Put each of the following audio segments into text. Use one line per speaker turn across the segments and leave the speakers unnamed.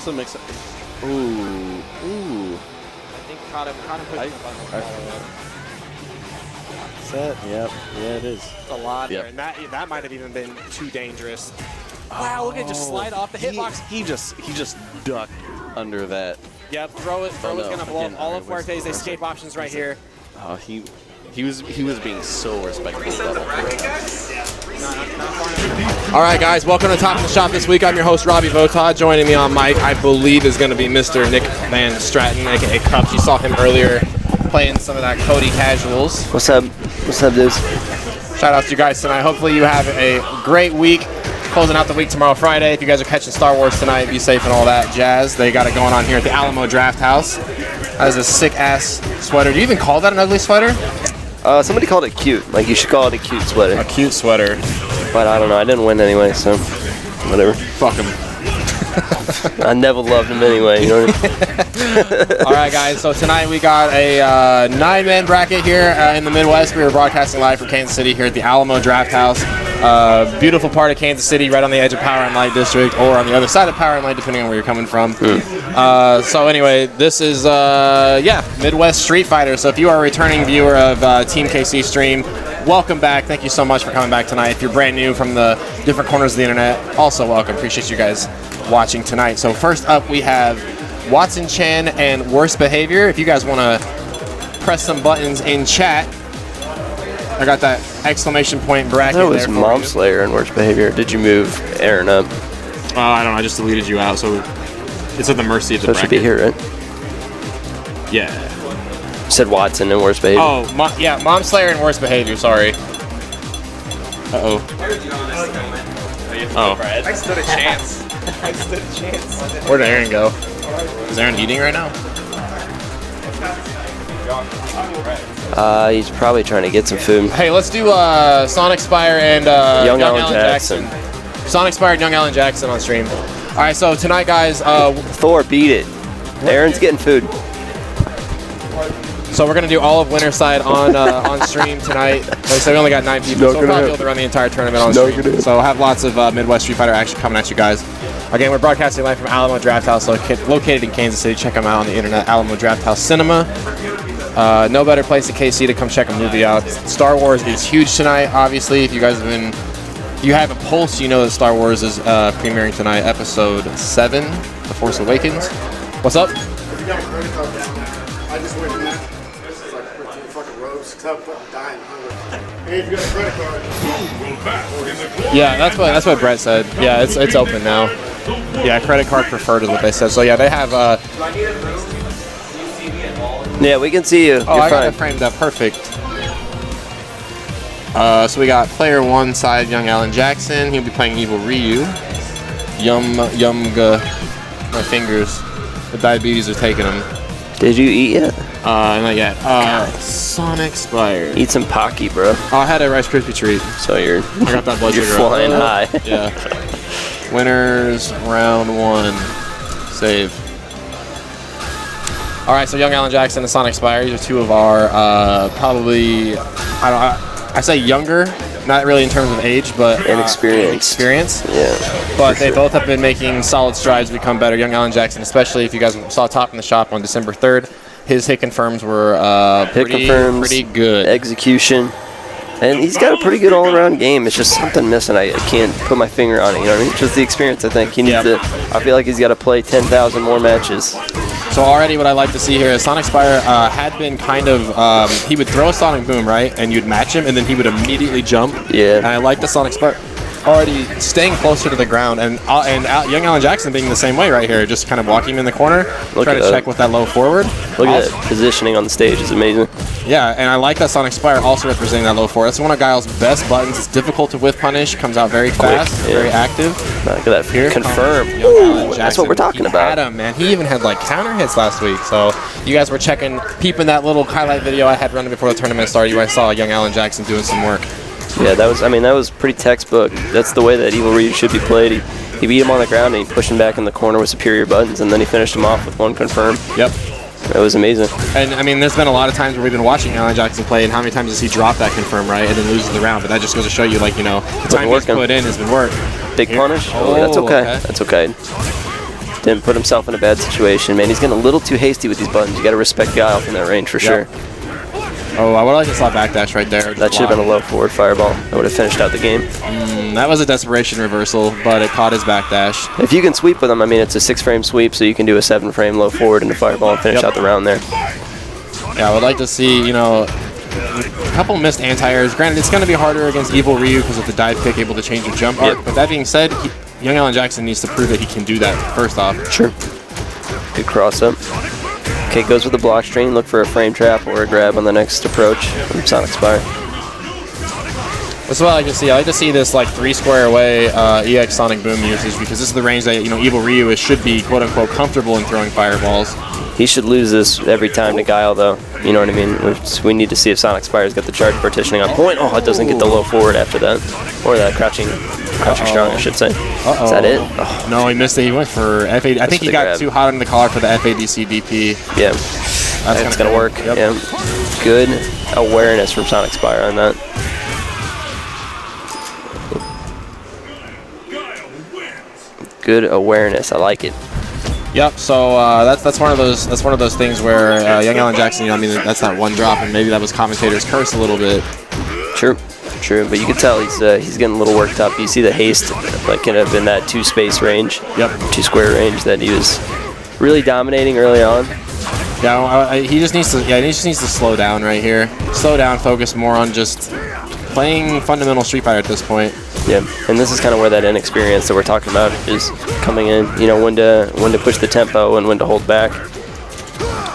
also makes it. Ooh.
I think caught him pushing the button.
Set. Yep. Yeah, it is.
It's a lot there, and that might have even been too dangerous. Wow, look at just slide off the hitbox.
He just ducked under that.
Yep, throw is gonna blow up all of Fuerte's escape options right here.
Oh, he was being so respectful.
All right, guys, welcome to Top of the Shop this week. I'm your host, Robbie Votad. Joining me on mic, I believe, is going to be Mr. Nick Van Stratton, aka Cups. You saw him earlier playing some of that Cody Casuals.
What's up? What's up, dudes?
Shout out to you guys tonight. Hopefully you have a great week. Closing out the week tomorrow, Friday. If you guys are catching Star Wars tonight, be safe and all that jazz. They got it going on here at the Alamo Draft House. That is a sick-ass sweater. Do you even call that an ugly sweater?
Somebody called it cute. Like, you should call it a cute sweater.
A cute sweater.
But I don't know. I didn't win anyway, so whatever.
Fuck him.
I never loved him anyway. You know what I mean?
All right, guys. So tonight we got a 9-man bracket here in the Midwest. We are broadcasting live from Kansas City here at the Alamo Draft House. Beautiful part of Kansas City, right on the edge of Power and Light District, or on the other side of Power and Light, depending on where you're coming from. So anyway, this is Midwest Street Fighter. So if you are a returning viewer of Team KC stream, welcome back. Thank you so much for coming back tonight. If you're brand new from the different corners of the internet, also welcome. Appreciate you guys watching tonight. So first up, we have Watson Chen and Worst Behavior. If you guys want to press some buttons in chat, I got that exclamation point bracket there.
That was Mom Slayer and Worst Behavior. Did you move Aaron up?
I don't know. I just deleted you out, so it's at the mercy of the bracket.
Should be here, right?
Yeah.
You said Watson and Worst Behavior.
Oh, Mom Slayer and Worst Behavior. Sorry. Uh-oh. Oh.
I stood a chance.
Where did Aaron go? Is Aaron eating right now?
He's probably trying to get some food.
Hey, let's do Sonic Spire and
Young Alan Jackson.
Sonic Spire and Young Alan Jackson on stream. All right, so tonight, guys.
Thor, beat it. Aaron's getting food.
So we're gonna do all of Winterside on stream tonight. Like I said, we only got 9 people, so we'll probably be able to run the entire tournament on stream. So we'll have lots of Midwest Street Fighter action coming at you guys. Again, we're broadcasting live from Alamo Draft House, located in Kansas City. Check them out on the internet, Alamo Draft House Cinema. No better place than KC to come check a movie out. Star Wars is huge tonight, obviously. If you guys if you have a pulse, you know that Star Wars is premiering tonight, Episode 7, The Force Awakens. What's up?
I just went in that. This is like 14 fucking robes, because I'm fucking dying of hunger. And if you got a credit card.
Yeah, that's what Brett said. Yeah, it's open now. Yeah, credit card preferred is what they said. So yeah, they have.
Yeah, we can see you.
Oh, I got it framed up. Perfect. So we got player 1 side, Young Alan Jackson. He'll be playing Evil Ryu. Yumga. My fingers. The diabetes are taking them.
Did you eat yet?
Not yet. Sonic Spire.
Eat some Pocky, bro.
Oh, I had a Rice Krispie treat.
So I
got that blood sugar.
You're flying high.
Yeah. Winners, round 1. Save. All right, so Young Alan Jackson and Sonic Spire. These are two of our probably, I say younger, not really in terms of age, but experience.
Yeah.
But they both have been making solid strides to become better. Young Alan Jackson, especially if you guys saw Top in the Shop on December 3rd, his hit confirms were pretty good.
Execution. And he's got a pretty good all-around game. It's just something missing. I can't put my finger on it. You know what I mean? Just the experience. I think he needs to. I feel like he's got to play 10,000 more matches.
So already, what I like to see here is Sonic Spire had been kind of. He would throw a Sonic Boom, right, and you'd match him, and then he would immediately jump.
Yeah.
And I like the Sonic Spire already staying closer to the ground, and Young Alan Jackson being the same way right here, just kind of walking him in the corner, trying to check with that low forward.
Look at that positioning on the stage is amazing.
Yeah, and I like that Sonic Spire also representing that low forward. That's one of Guile's best buttons. It's difficult to whiff punish, comes out very fast, very active.
Look at that.
Here
Confirm. That's what we're talking about.
He had him, man. He even had like counter hits last week. So you guys were peeping that little highlight video I had running before the tournament started. You guys saw Young Alan Jackson doing some work.
Yeah, that was pretty textbook. That's the way that Evil Ryu should be played. He beat him on the ground and he pushed him back in the corner with superior buttons, and then he finished him off with one confirm.
Yep.
That was amazing.
And I mean, there's been a lot of times where we've been watching Alan Jackson play, and how many times does he drop that confirm, right, and then loses the round? But that just goes to show you, like, you know, the time he's put in has been work.
Big punish? Oh, that's okay. That's okay. Didn't put himself in a bad situation, man. He's getting a little too hasty with these buttons. You got to respect Guile from that range for sure.
Oh, I would like to saw backdash right there.
That should have been a low forward fireball. That would have finished out the game.
That was a desperation reversal, but it caught his backdash.
If you can sweep with him, I mean, it's a 6-frame sweep, so you can do a 7-frame low forward into fireball and finish out the round there.
Yeah, I would like to see, a couple missed anti-airs. Granted, it's going to be harder against Evil Ryu because of the dive kick, able to change your jump arc. But that being said, Young Alan Jackson needs to prove that he can do that first off.
Sure. Good cross up. Okay, goes with the block string. Look for a frame trap or a grab on the next approach from Sonic Spire.
That's what I like to see. I like to see this like 3-square away EX Sonic Boom usage because this is the range that Evil Ryu should be quote unquote comfortable in throwing fireballs.
He should lose this every time to Guile, though. You know what I mean? We need to see if Sonic Spire's got the charge partitioning on point. Oh, it doesn't get the low forward after that. Or that crouching strong, I should say. Is that it? Oh.
No, he missed it. He went for FAD. I think he got
grab.
too hot on the collar for the FADC DP.
Yeah.
That's
going to work.
Yep.
Yeah. Good awareness from Sonic Spire on that. Good awareness. I like it.
Yep. So that's one of those things where Young Alan Jackson. That's not one drop, and maybe that was commentator's curse a little bit.
True. But you can tell he's getting a little worked up. You see the haste, like kind of in that 2-space range, 2-square range that he was really dominating early on.
Yeah, he just needs to slow down right here. Slow down, focus more on just playing fundamental Street Fighter at this point.
Yeah, and this is kind of where that inexperience that we're talking about is coming in. When to push the tempo and when to hold back.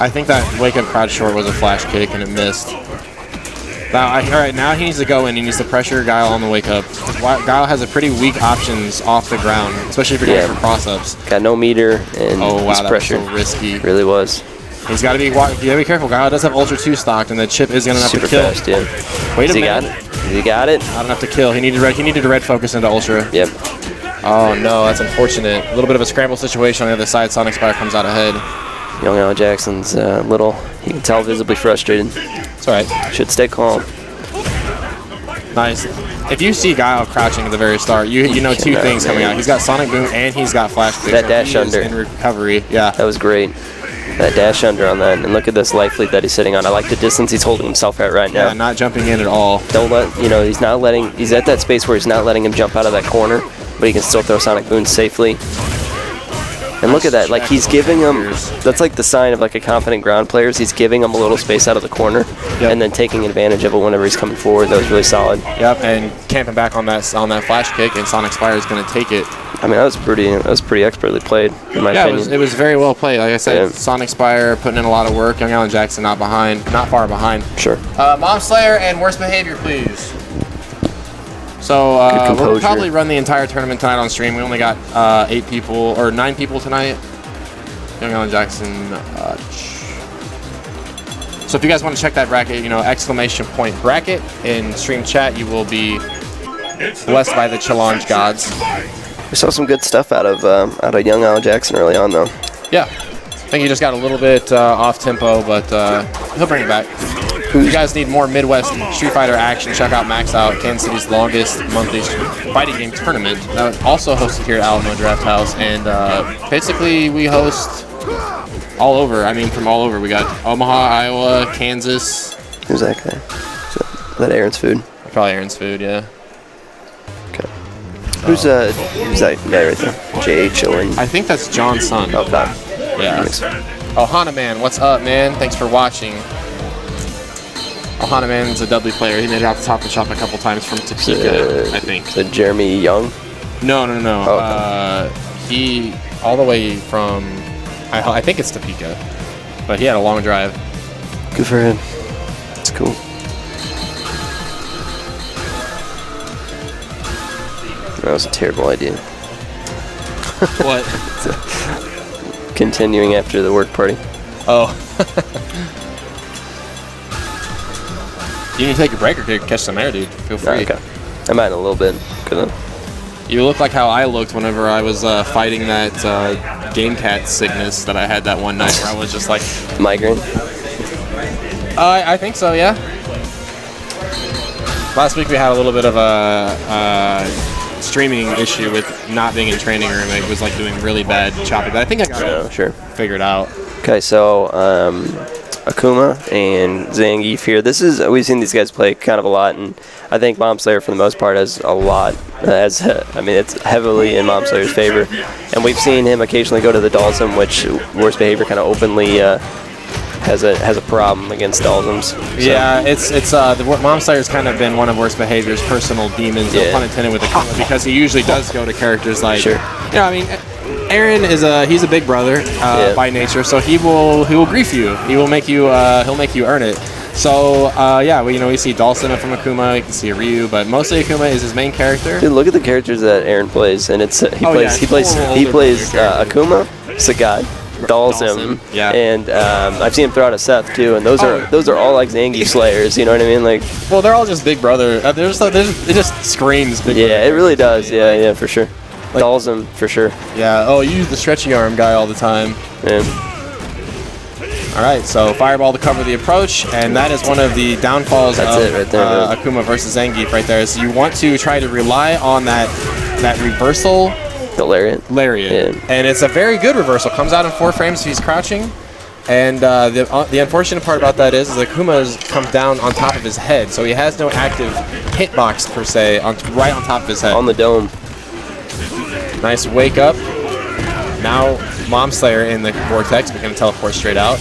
I think that wake-up crouch short was a flash kick and it missed. Now he needs to go in. He needs to pressure Guile on the wake-up. Guile has a pretty weak options off the ground, especially if you're going for cross-ups.
Got no meter, and he's pressured.
That was so risky.
Really was.
He's got to be careful. Guile does have Ultra 2 stocked, and the chip is going to have to kill.
Super fast, yeah.
Wait a minute.
He got it.
Not enough to kill. He needed red focus into Ultra.
Yep.
Oh no, that's unfortunate. A little bit of a scramble situation on the other side. Sonic Spire comes out ahead.
Young Alan Jackson's you can tell, visibly frustrated.
It's all right.
Should stay calm.
Nice. If you see Guile crouching at the very start, you know two things coming out. He's got Sonic Boom and he's got Flash Kick.
That dash under.
In recovery, yeah.
That was great. That dash under on that, and look at this life lead that he's sitting on. I like the distance he's holding himself at right now.
Yeah, not jumping in at all.
Don't let, he's at that space where he's not letting him jump out of that corner, but he can still throw Sonic Boom safely. And look at that, like he's giving him, that's like the sign of like a confident ground player. He's giving him a little space out of the corner and then taking advantage of it whenever he's coming forward. That was really solid.
Yep, and camping back on that flash kick, and Sonic Spire is going to take it.
I mean, that was pretty expertly played, in my opinion.
It was very well played. Like I said, Sonic Spire putting in a lot of work. Young Alan Jackson not far behind.
Sure.
Mom Slayer and worst behavior, please. So we'll probably run the entire tournament tonight on stream. We only got 9 people tonight. Young Alan Jackson. So if you guys want to check that bracket, exclamation point bracket in stream chat, you will be blessed by the challenge gods.
We saw some good stuff out of Young Alan Jackson early on, though.
Yeah, I think he just got a little bit off tempo, but he'll bring it back. If you guys need more Midwest Street Fighter action, check out Max Out, Kansas City's longest monthly fighting game tournament. That was also hosted here at Alamo Draft House, and basically we host all over. I mean, from all over. We got Omaha, Iowa, Kansas.
Who's that guy? Is that Aaron's Food?
Probably Aaron's Food, yeah.
Okay. Who's that guy right there? JH
I think that's John's son.
Oh, God.
Yeah. Oh, Hana Man, what's up, man? Thanks for watching. Ohana Man's a Dudley player. He made it out the top of the shop a couple times from Topeka, I think.
Is it Jeremy Young?
No.
Oh, okay.
He, all the way from, I think it's Topeka, but he had a long drive.
Good for him. That's cool. That was a terrible idea.
What?
Continuing after the work party.
Oh. You need to take a break or catch some air, dude. Feel free.
Okay. I might in a little bit. Couldn't.
You look like how I looked whenever I was fighting that Game Cat sickness that I had that one night where I was just like...
Migraine?
I think so, yeah. Last week we had a little bit of a streaming issue with not being in training room. It was like doing really bad chopping, but I think I got it
Sure.
figured out.
Okay, so Akuma and Zangief here. We've seen these guys play kind of a lot, and I think Mom Slayer for the most part has a lot. It's heavily in Mom Slayer's favor, and we've seen him occasionally go to the Dalsum, which Worst Behavior kind of openly has a problem against Dalsums. So.
Yeah, it's the Mom Slayer's kind of been one of Worst Behavior's personal demons, no pun intended, with Akuma, because he usually does go to characters like, Aaron he's a big brother by nature, so he will grief you. He will make you he'll make you earn it. So we see Dalsum from Akuma, you can see Ryu, but mostly Akuma is his main character.
Dude, look at the characters that Aaron plays, and it's he plays Akuma, Sagat, Dalsum, and I've seen him throw out a Seth too, and those are all like Zangief Slayers. You know what I mean? Like,
well, they're all just big brother. It just screams big brother.
Yeah, it really does. Yeah, for sure. Like, Dalsum for sure.
Yeah. Oh, you use the stretchy arm guy all the time.
Yeah.
All right, so Fireball to cover the approach, and that is one of the downfalls of Akuma versus Zangief right there. So you want to try to rely on that reversal.
The lariat.
Yeah. And it's a very good reversal. Comes out in 4 frames if he's crouching. And the unfortunate part about that is Akuma comes down on top of his head, so he has no active hitbox per se right on top of his head.
On the dome.
Nice wake up. Now Mom Slayer in the vortex, we're going to teleport straight out.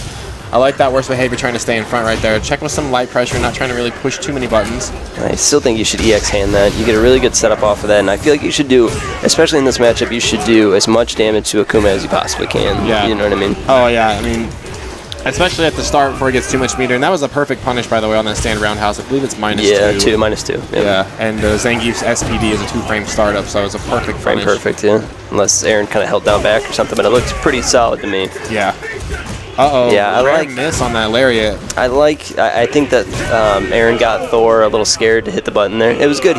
I like that Worst Behavior trying to stay in front right there. Check with some light pressure, not trying to really push too many buttons.
I still think you should EX hand that. You get a really good setup off of that, and I feel like you should do, especially in this matchup, you should do as much damage to Akuma as you possibly can.
Yeah.
You know what I mean?
Oh, yeah. I mean, especially at the start before he gets too much meter. And that was a perfect punish, by the way, on that stand roundhouse. I believe it's -2.
Yeah, -2.
Yeah, and Zangief's SPD is a 2-frame startup, so it's a perfect
frame
punish.
Perfect, yeah. Unless Aaron kind of held down back or something, but it looked pretty solid to me.
Yeah. Uh-oh.
Yeah, I like
miss on that lariat.
I think that Aaron got Thor a little scared to hit the button there. It was good.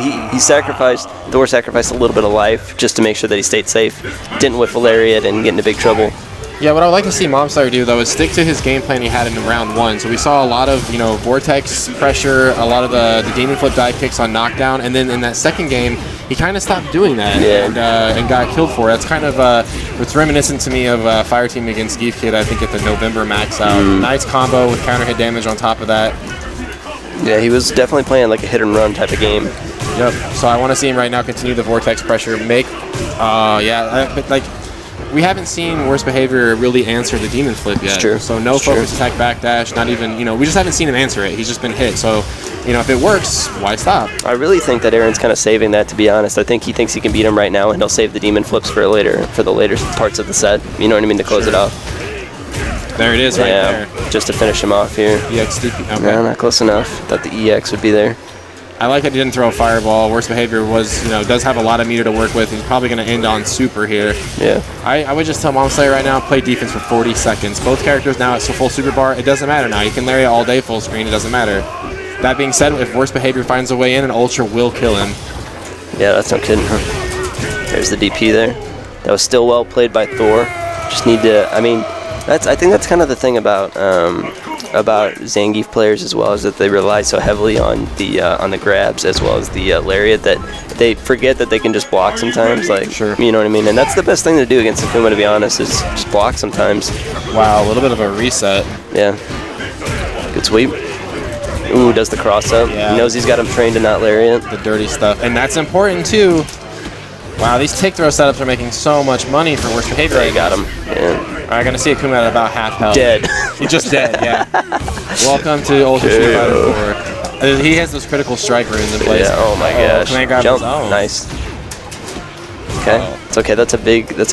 Thor sacrificed a little bit of life just to make sure that he stayed safe. Didn't whiff a lariat and get into big trouble.
Yeah, what I would like to see Mom Slayer do, though, is stick to his game plan he had in round 1. So we saw a lot of, vortex pressure, a lot of the demon flip dive kicks on knockdown, and then in that second game, he kind of stopped doing that and got killed for it. That's kind of, it's reminiscent to me of Fire Team against Geef Kid, I think, at the November max out. Nice combo with counter hit damage on top of that.
Yeah, he was definitely playing like a hit and run type of game.
Yep, so I want to see him right now continue the vortex pressure, we haven't seen Worst Behavior really answer the demon flip yet.
It's true.
So no focus attack backdash, not even, we just haven't seen him answer it. He's just been hit. So, if it works, why stop?
I really think that Aaron's kind of saving that, to be honest. I think he thinks he can beat him right now, and he'll save the demon flips for the later parts of the set. You know what I mean? To close it off.
There it is right there.
Just to finish him off here.
EX DP. Okay.
No, not close enough. Thought the EX would be there.
I like that he didn't throw a fireball. Worst Behavior does have a lot of meter to work with. He's probably going to end on super here.
Yeah.
I would just tell Mom Slayer right now, play defense for 40 seconds. Both characters now at full super bar. It doesn't matter now. You can lariat all day full screen. It doesn't matter. That being said, if Worst Behavior finds a way in, an Ultra will kill him.
Yeah, that's no kidding, huh? There's the DP there. That was still well played by Thor. Just need to, I think that's kind of the thing about Zangief players as well, is that they rely so heavily on the grabs as well as the lariat that they forget that they can just block sometimes.
Sure.
You know what I mean? And that's the best thing to do against Akuma, to be honest, is just block sometimes.
Wow, a little bit of a reset.
Yeah. Good sweep. Ooh, does the cross up.
Yeah.
He knows he's got him trained to not lariat.
The dirty stuff. And that's important too. Wow, these tick throw setups are making so much money for Worst Behavior.
There, you got him. Yeah.
Alright, gonna see Akuma at about half health.
Dead.
He's just dead, yeah. Welcome to Ultra Street Fighter 4. He has those critical strike runes in place.
Yeah, oh my gosh.
Command grab
Jump.
his own.
Nice. Okay. It's okay. That's a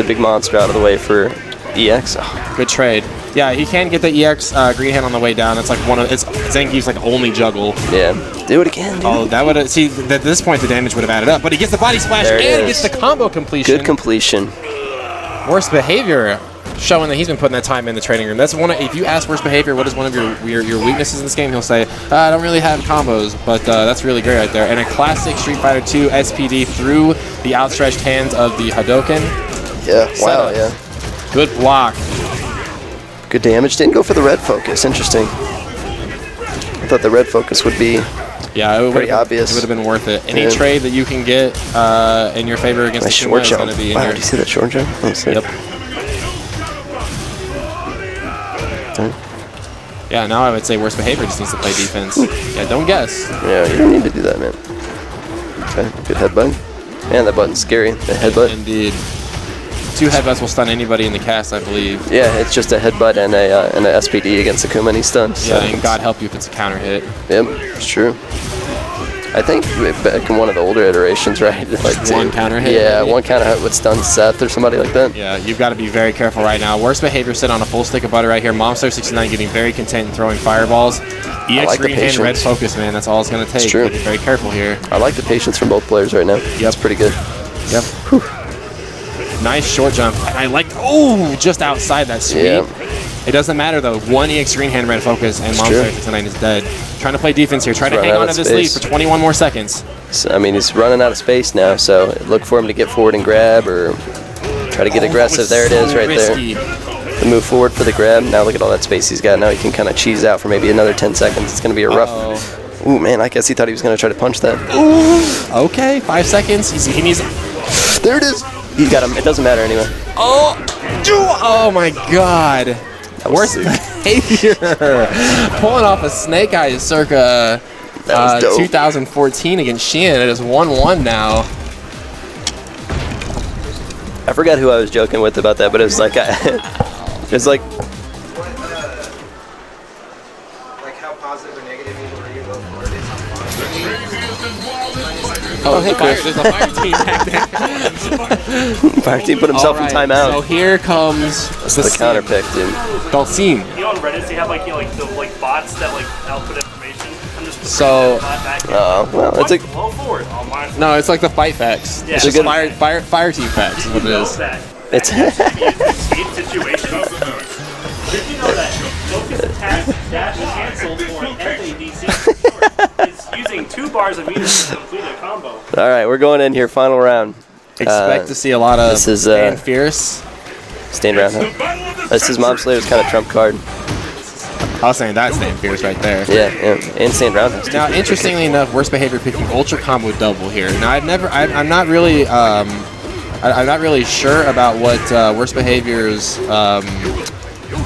big monster out of the way for EX. Oh.
Good trade. Yeah, he can get the EX green hand on the way down. It's like it's Zangief's only juggle.
Yeah. Do it again, dude.
Oh, that would at this point the damage would have added up. But he gets the body splash and he gets the combo completion.
Good completion.
Worst Behavior showing that he's been putting that time in the training room. That's if you ask Worst Behavior what is one of your weaknesses in this game, he'll say, I don't really have combos, but that's really great right there. And a classic Street Fighter 2 SPD through the outstretched hands of the Hadouken.
Yeah, wow, yeah.
Good block.
Good damage. Didn't go for the red focus. Interesting. I thought the red focus would be
Yeah, it
Pretty obvious.
It would have been worth it. Any
Yeah.
trade that you can get in your favor against
Nice
the
short
Kuma is
jump.
going to be in
Wow,
your...
did you see that short jump? Let's see.
Yep. Yeah, now I would say worst behavior just needs to play defense. Yeah, don't guess.
Yeah, you don't need to do that, man. Okay, good headbutt. Man, that button's scary. The headbutt.
Indeed. 2 headbutts will stun anybody in the cast, I believe.
Yeah, it's just a headbutt and a SPD against Akuma, and he's stunned. So
Yeah, and God help you if it's a counter hit.
Yep, it's true. I think back in one of the older iterations, right? Like
One counter hit,
Yeah,
maybe?
one counter hit would stun Seth or somebody like that.
Yeah, you've got to be very careful right now. Worst behavior sit on a full stick of butter right here. Momstar69 getting very content in throwing fireballs. EX
like the
green hand, red
patience.
focus, man. That's all it's going to take.
true.
Be very careful here.
I like the patience from both players right now. That's pretty good.
Yep. Nice short jump. I like, just outside that sweep.
Yeah.
It doesn't matter though. 1 EX green hand, red focus, and
true.
Momstar69 is dead. Trying to play defense here. Try to
Run
hang
out
on to
of
this lead
space.
for 21 more seconds.
So, I mean, he's running out of space now, so look for him to get forward and grab or try to get aggressive. There it is right
risky.
there. The move forward for the grab. Now look at all that space he's got. Now he can kind of cheese out for maybe another 10 seconds. It's going to be a rough. Ooh, man, I guess he thought he was going to try to punch that.
Okay, 5 seconds. He needs...
There it is. He got him. It doesn't matter anyway.
Oh my God. Worst
sick.
behavior. Pulling off a Snake Eyes circa
That was dope.
2014 against Sheehan. It is 1-1 now.
I forgot who I was joking with about that, but it was like, it's like,
Like how positive or negative you were you both were.
Oh, hey, there's a fire team back there.
Fire Team put himself in
So
timeout.
here comes
That's the counter pick, dude.
Dalsim.
You know on Reddit they have like the bots that like output information. I'm just
So-
Well, it's a
low forward on my
No, it's like the fight facts.
Yeah.
It's
It's
just
a good-
fire team facts is what it is.
that.
it's
Escape situation. Did you know that focus attack dash cancel for an FADC is using 2 bars of meters to complete a combo?
all right. We're going in here, final round.
Expect to see a lot of
this is,
Dan Fierce.
Stand around. This is Mob Slayer's kind of trump card.
I was saying that's Dan Fierce right there.
Yeah, and stand roundhouse. too.
Now, interestingly enough, worst behavior picking ultra combo double here. Now, I'm not really, I'm not really sure about what worst behavior's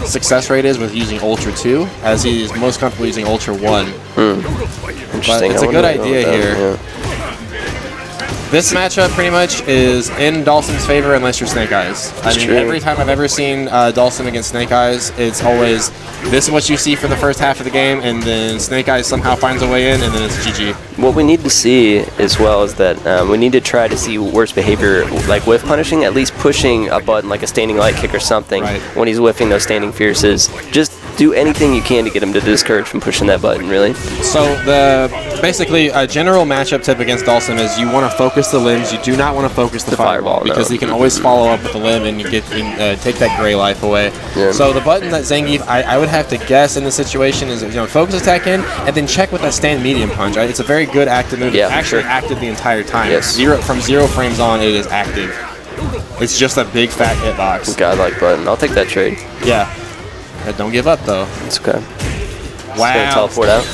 success rate is with using ultra 2, as he is most comfortable using ultra 1.
Interesting.
it's
I
a good
wonder
idea
about
here.
that,
This matchup pretty much is in Dawson's favor unless you're Snake Eyes. I mean,
true.
every time I've ever seen Dawson against Snake Eyes, it's always this is what you see for the first half of the game, and then Snake Eyes somehow finds a way in, and then it's GG.
What we need to see as well is that we need to try to see worst behavior, like whiff punishing, at least pushing a button like a standing light kick or something
Right.
when he's whiffing those standing fierces. Just do anything you can to get him to discourage from pushing that button, really.
So basically a general matchup tip against Dawson is you want to focus the limbs. You do not want to focus the fireball
fireball,
because
no.
he can always follow up with the limb and you get take that gray life away.
Yeah.
So the button that Zangief, I would have to guess in this situation is focus attack in and then check with that stand medium punch. Right? It's a very good active move.
Yeah,
It's actually
sure.
active the entire time.
Yes.
From 0 frames on, it is active. It's just a big fat hitbox.
Godlike button. I'll take that trade.
Yeah. Don't give up though.
It's okay. Gonna
Wow.
teleport out.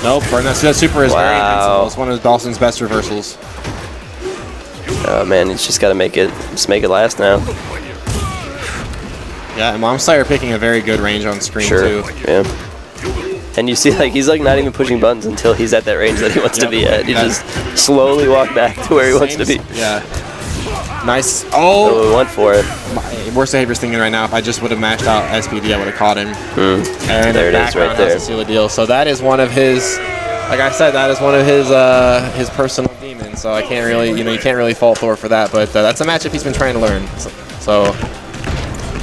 Nope. Burn that super is very
Wow.
invincible. It's one of Dawson's best reversals.
Oh man, he's just got to make it last now.
Yeah, and Mom Slayer picking a very good range on screen
Sure.
too.
Yeah. And you see, like, he's like not even pushing buttons until he's at that range that he wants to
Yep.
be at. He
Yeah.
just slowly walk back to where he wants to be.
Yeah. Nice.
Oh,
Oh,
we went for it.
worst behavior's thinking right now. If I just would have matched out SPD, I would have caught him. And
There it
the
is, right
background
there.
has to seal the deal. So that is one of his. Like I said, that is one of his personal demons. So I can't really, you can't really fault Thor for that. But that's a matchup he's been trying to learn. So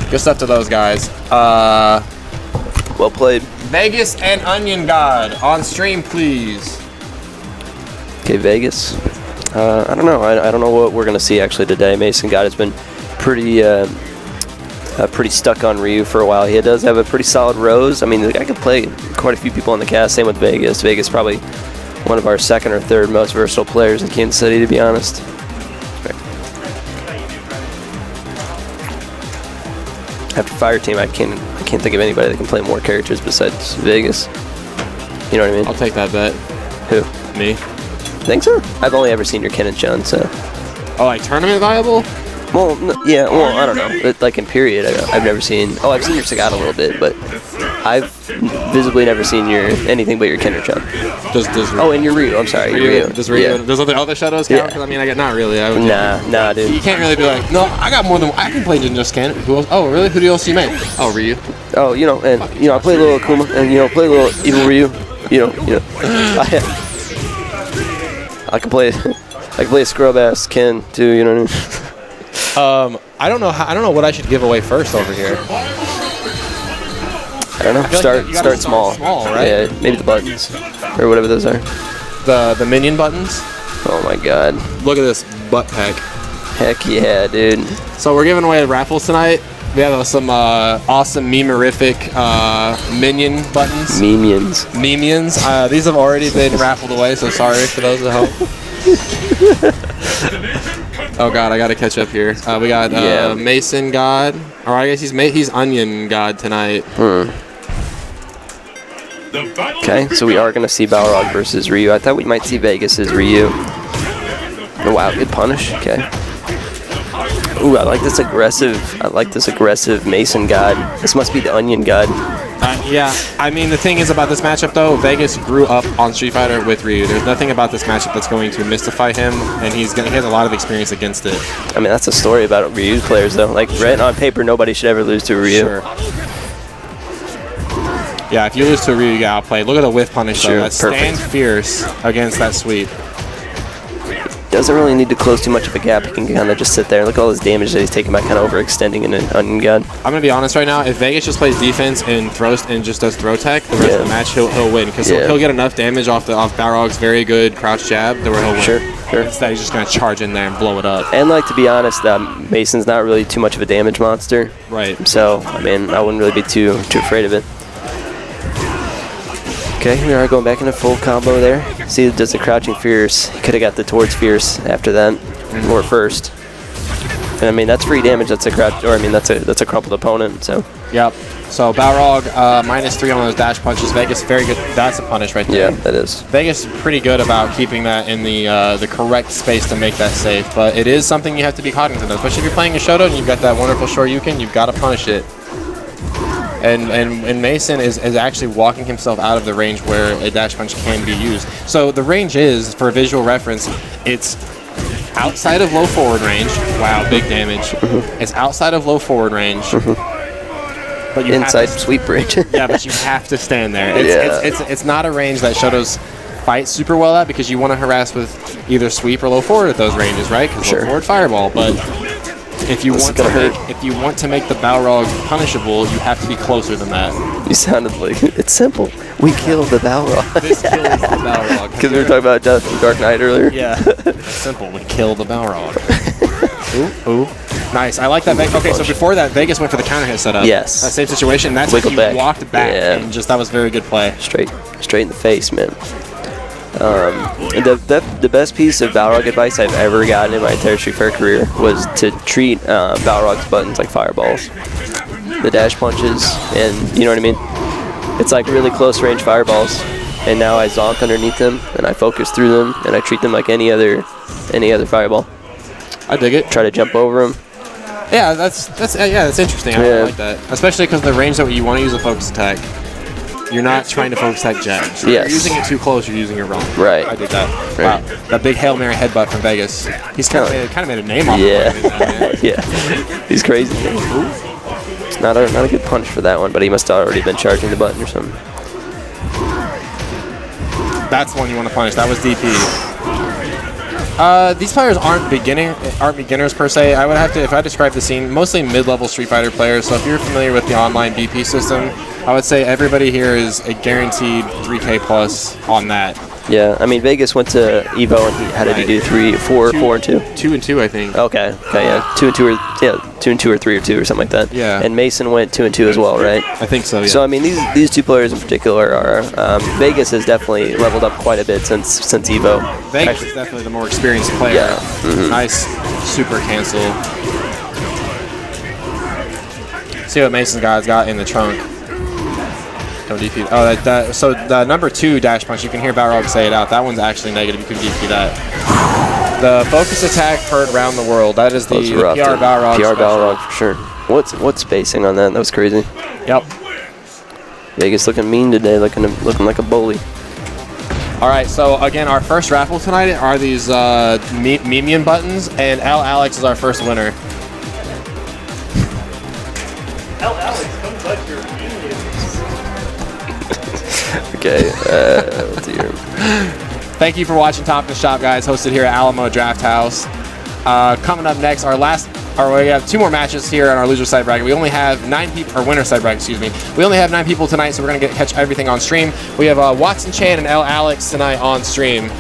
good stuff to those guys.
Well played.
Vegas and Onion God on stream, please.
Okay, Vegas. I don't know. I don't know what we're gonna see actually today. Mason God has been pretty stuck on Ryu for a while. He does have a pretty solid Rose. I mean, the guy can play quite a few people in the cast. Same with Vegas. Vegas probably one of our second or third most versatile players in Kansas City, to be honest. After Fire Team, I can't think of anybody that can play more characters besides Vegas. You know what I mean?
I'll take that bet.
Who?
Me.
Think so? I've only ever seen your Ken and Chun, so.
Oh, like tournament viable?
Well, yeah, well, I don't know. Like in period, I've never seen. Oh, I've seen your Sagat a little bit, but I've visibly never seen your anything but your Ken or Chun.
Does
Oh, and your Ryu. I'm sorry, your Ryu.
Does Ryu?
Yeah.
Does other shadows count?
Yeah.
'Cause I mean, not really.
Nah, dude.
You can't really be like, no, I got more than I can play Ninja Ken. Who else? Oh, really? Who else do you make? Oh, Ryu.
Oh, you know, and you know, I play a little Akuma, and you know, play a little Evil Ryu. You know. I can play a scrub ass Ken too. You know what I mean?
I don't know what I should give away first over here.
I don't know.
feel like you gotta
Start small.
small, right?
Yeah, maybe the buttons or whatever those are.
The minion buttons.
Oh my god.
Look at this butt pack.
Heck yeah, dude.
So we're giving away raffles tonight. We have some awesome memorific minion buttons.
Minions.
Memians. These have already been raffled away, so sorry for those at home. Oh god, I gotta catch up here. We got
Yeah.
Mason God, or I guess he's Onion God tonight.
Okay, so we are gonna see Balrog versus Ryu. I thought we might see Vegas's Ryu. Oh wow, good punish. Okay. Ooh, I like this aggressive Mason God. This must be the Onion God.
Yeah, I mean the thing is about this matchup though, Vegas grew up on Street Fighter with Ryu. There's nothing about this matchup that's going to mystify him, and he has a lot of experience against it.
I mean, that's a story about Ryu players though. Like written on paper, nobody should ever lose to a Ryu.
Sure. Yeah, if you lose to a Ryu, you get outplayed. Look at the whiff punish though.
Sure,
That's
perfect.
stand fierce against that sweep.
Doesn't really need to close too much of a gap. He can kind of just sit there. Look at all this damage that he's taking by kind of overextending in an Onion God.
I'm gonna be honest right now. If Vegas just plays defense and throws and just does throw tech, the rest of the match he'll win because he'll get enough damage off Balrog's very good crouch jab that where he'll win.
Sure.
Instead, he's just gonna charge in there and blow it up.
And like to be honest, Mason's not really too much of a damage monster.
Right.
So I mean, I wouldn't really be too afraid of it. Okay, we are going back into full combo there. See, does the crouching fierce? He could have got the towards fierce after that, or first. And I mean, that's free damage. That's a crouch, or I mean, that's a crumpled opponent. So.
Yep. So Balrog -3 on those dash punches. Vegas very good. That's a punish right there.
Yeah, that is.
Vegas is pretty good about keeping that in the correct space to make that safe, but it is something you have to be cognizant of, especially if you're playing a Shoto and you've got that wonderful Shoryuken. You've got to punish it. And Mason is actually walking himself out of the range where a dash punch can be used. So the range is, for visual reference, it's outside of low forward range. Wow, big damage. It's outside of low forward range. But you
Inside
have to,
sweep range.
yeah, but you have to stand there.
Yeah.
It's not a range that Shotos fight super well at because you want to harass with either sweep or low forward at those ranges, right? Because
Sure.
low forward fireball, but if you
This
want
is
to
gonna
make the Balrog punishable, you have to be closer than that.
You sounded like it's simple. We killed the Balrog.
This kills the Balrog.
Because we were talking about Death of Dark Knight earlier.
Yeah. Simple. We kill the Balrog. Ooh. Nice. I like that. Okay, so before that, Vegas went for the counter hit setup.
Yes.
That same situation. That's
Wiggled
like he
back.
walked back
Yeah.
and just that was very good play.
Straight in the face, man. And the best piece of Balrog advice I've ever gotten in my entire Street Fighter career was to treat Balrog's buttons like fireballs. The dash punches, and you know what I mean? It's like really close range fireballs. And now I zonk underneath them, and I focus through them, and I treat them like any other fireball.
I dig it.
Try to jump over them.
Yeah, that's interesting. I
Yeah.
like that, especially because the range that you want to use a focus attack, you're not trying to focus attack jab. So if
Yes.
you're using it too close, you're using it wrong.
Right.
I dig that.
Right.
Wow, that big Hail Mary headbutt from Vegas. He's kind of made a name off
Yeah.
of it.
Yeah. He's crazy. Not a good punch for that one, but he must have already been charging the button or something.
That's the one you want to punish. That was DP. These players aren't beginners per se. I would have to, if I describe the scene, mostly mid-level Street Fighter players. So if you're familiar with the online BP system, I would say everybody here is a guaranteed 3K plus on that.
Yeah, I mean Vegas went to Evo and he had to do 4 and 2.
2 and 2, I think.
Okay, yeah, 2 and 2 or 3 or 2 or something like that.
Yeah.
And Mason went 2 and 2 as well, right?
I think so. Yeah.
So I mean these two players in particular are Vegas has definitely leveled up quite a bit since Evo.
Vegas is definitely the more experienced player.
Yeah. Mm-hmm.
Nice super cancel. See what Mason's got in the trunk. No DP. Oh, so the number 2 dash punch, you can hear Balrog say it out. That one's actually negative. You can DP that. The focus attack heard round the world. That is the
That was rough,
PR
dude.
Balrog.
PR Balrog for sure. What's spacing on that? That was crazy.
Yep.
Vegas looking mean today, looking like a bully.
All right, so again, our first raffle tonight are these Memian buttons, and L Alex is our first winner.
Hell, Alex, come touch your minions.
Okay, let's see here.
Thank you for watching Top of the Shop, guys, hosted here at Alamo Draft House. Coming up next, we have 2 more matches here on our loser side bracket. We only have 9 people, or winner side bracket, excuse me. We only have 9 people tonight, so we're gonna catch everything on stream. We have Watson Chan and L Alex tonight on stream.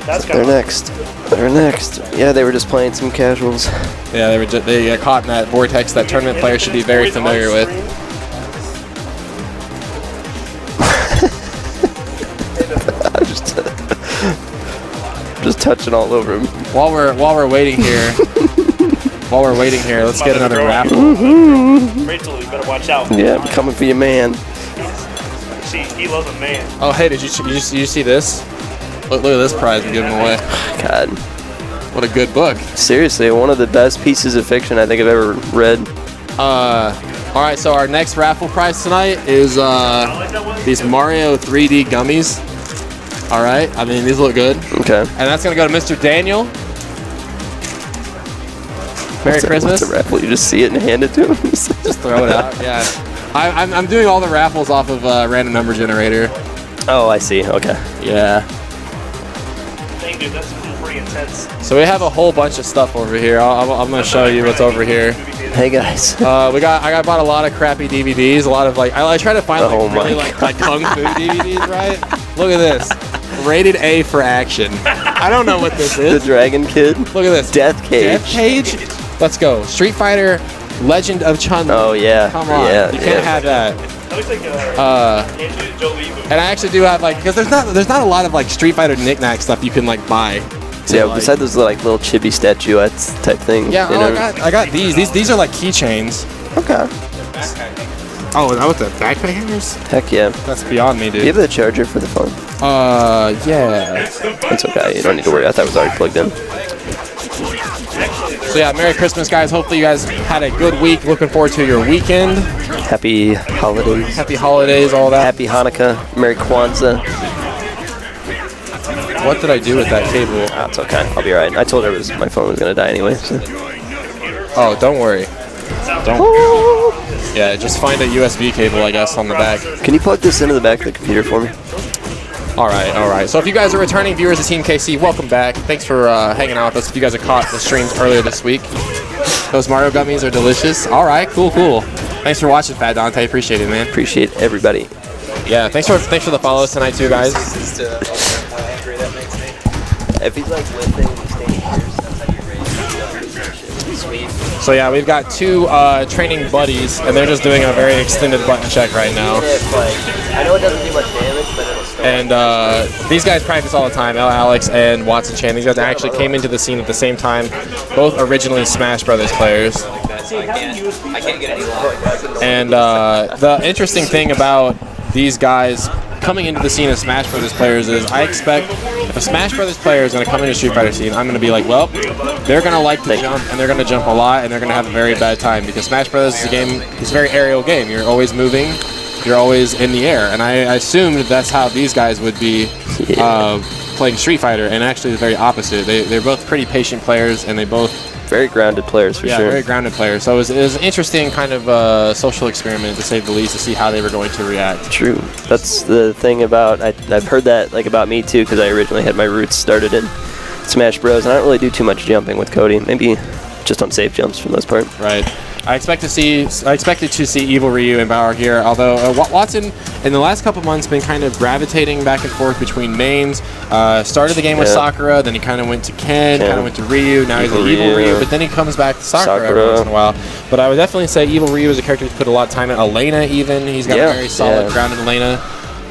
That's
They're next. They're next. Yeah, they were just playing some casuals.
Yeah, they got caught in that vortex that tournament players should be very familiar with.
Just touching all over him.
While we're waiting here, let's get another raffle.
Rachel, you better watch out.
Yeah, I'm coming for you, man.
He loves a man.
Oh, hey, did you see this? Look at this prize I'm giving away.
God.
What a good book.
Seriously, one of the best pieces of fiction I think I've ever read.
All right, so our next raffle prize tonight is these Mario 3D gummies. All right, I mean, these look good.
Okay.
And that's going to go to Mr. Daniel. Merry Christmas.
What's a raffle? You just see it and hand it to him?
Just throw it out, yeah. I'm doing all the raffles off of random number generator.
Oh, I see. Okay.
Yeah.
Dang, dude, that's pretty intense.
So we have a whole bunch of stuff over here. I'm going to show you what's over here.
Hey guys.
I bought a lot of crappy DVDs. A lot of I try to find
Oh my
really like kung fu DVDs, right? Look at this. Rated A for action. I don't know what this
The
is.
Dragon Kid.
Look at this.
Death Cage.
Death Cage. Let's go. Street Fighter, Legend of Chun-Li.
Oh yeah.
Come on.
Yeah,
you can't have that.
That looks like Angelina Jolie movie.
And I actually do have because there's not a lot of Street Fighter knick-knack stuff you can buy.
Yeah, besides those little chibi statuettes type thing.
Yeah,
you know?
I got these. These are like keychains.
Okay.
Oh, is that what the backpack hangers?
Heck yeah.
That's beyond me,
Do you
dude.
have the charger for the phone?
Yeah.
That's okay. You don't need to worry. I thought it was already plugged in.
So yeah, Merry Christmas, guys. Hopefully you guys had a good week. Looking forward to your weekend.
Happy holidays.
Happy holidays, all that.
Happy Hanukkah. Merry Kwanzaa.
What did I do with that cable?
Oh, it's okay. I'll be alright. I told her my phone was gonna die anyway. So.
Oh, don't worry. Yeah, just find a USB cable, I guess, on the back.
Can you plug this into the back of the computer for me?
All right. So if you guys are returning viewers of Team KC, welcome back. Thanks for hanging out with us. If you guys have caught the streams earlier this week, those Mario gummies are delicious. All right, cool. Thanks for watching, Fat Dante. Appreciate it, man.
Appreciate everybody.
Yeah, thanks for the follows tonight too, guys.
If he's lifting, he's staying here. That's how you're ready. Sweet.
So yeah, we've got 2 training buddies, and they're just doing a very extended button check right now.
I know it doesn't do much damage, but it'll still.
And these guys practice all the time. Alex and Watson Chan. These guys actually came into the scene at the same time. Both originally Smash Brothers players.
I can't get any longer.
And the interesting thing about these guys coming into the scene as Smash Brothers players is I expect if a Smash Brothers player is going to come into Street Fighter scene, I'm going to be like, well, they're going to like to jump, and they're going to jump a lot, and they're going to have a very bad time because Smash Brothers is a game, it's a very aerial game. You're always moving, you're always in the air, and I assumed that's how these guys would be playing Street Fighter, and actually it's very opposite. They're both pretty patient players, and they both
very grounded players for
yeah,
sure.
very grounded players. So it was an interesting kind of social experiment, to say the least, to see how they were going to react.
True. That's the thing about I've heard that about me too, because I originally had my roots started in Smash Bros. And I don't really do too much jumping with Cody. Maybe just on safe jumps for the most part.
Right. I expected to see Evil Ryu and Bauer here, although Watson in the last couple months been kind of gravitating back and forth between mains. Started the game with Sakura, then he kind of went to Ken, kind of went to Ryu, now he's an Evil Ryu, but then he comes back to Sakura every once in a while. But I would definitely say Evil Ryu is a character who's put a lot of time in. Elena even, he's got a very solid grounded Elena.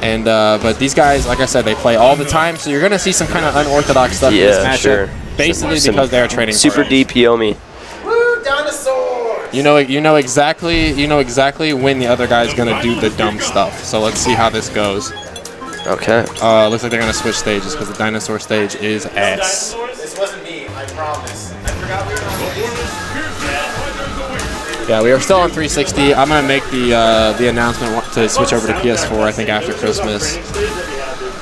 And but these guys, like I said, they play all the time, so you're going to see some kind of unorthodox stuff in this matchup, basically because they are training
super deep Yomi.
Woo, dinosaurs!
You know exactly when the other guy's gonna do the dumb stuff. So let's see how this goes.
Okay.
Looks like they're gonna switch stages because the dinosaur stage is ass.
This wasn't me, I promise. I forgot we were on
Yeah, we are still on 360. I'm gonna make the announcement to switch over to PS4. I think after Christmas,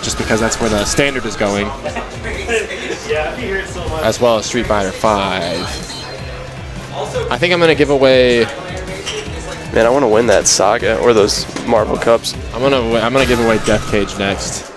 just because that's where the standard is going,
Yeah, you hear it so much.
as well as Street Fighter 5. I think I'm gonna give away.
Man, I want to win that Saga or those Marvel Cups.
I'm gonna give away Death Cage next.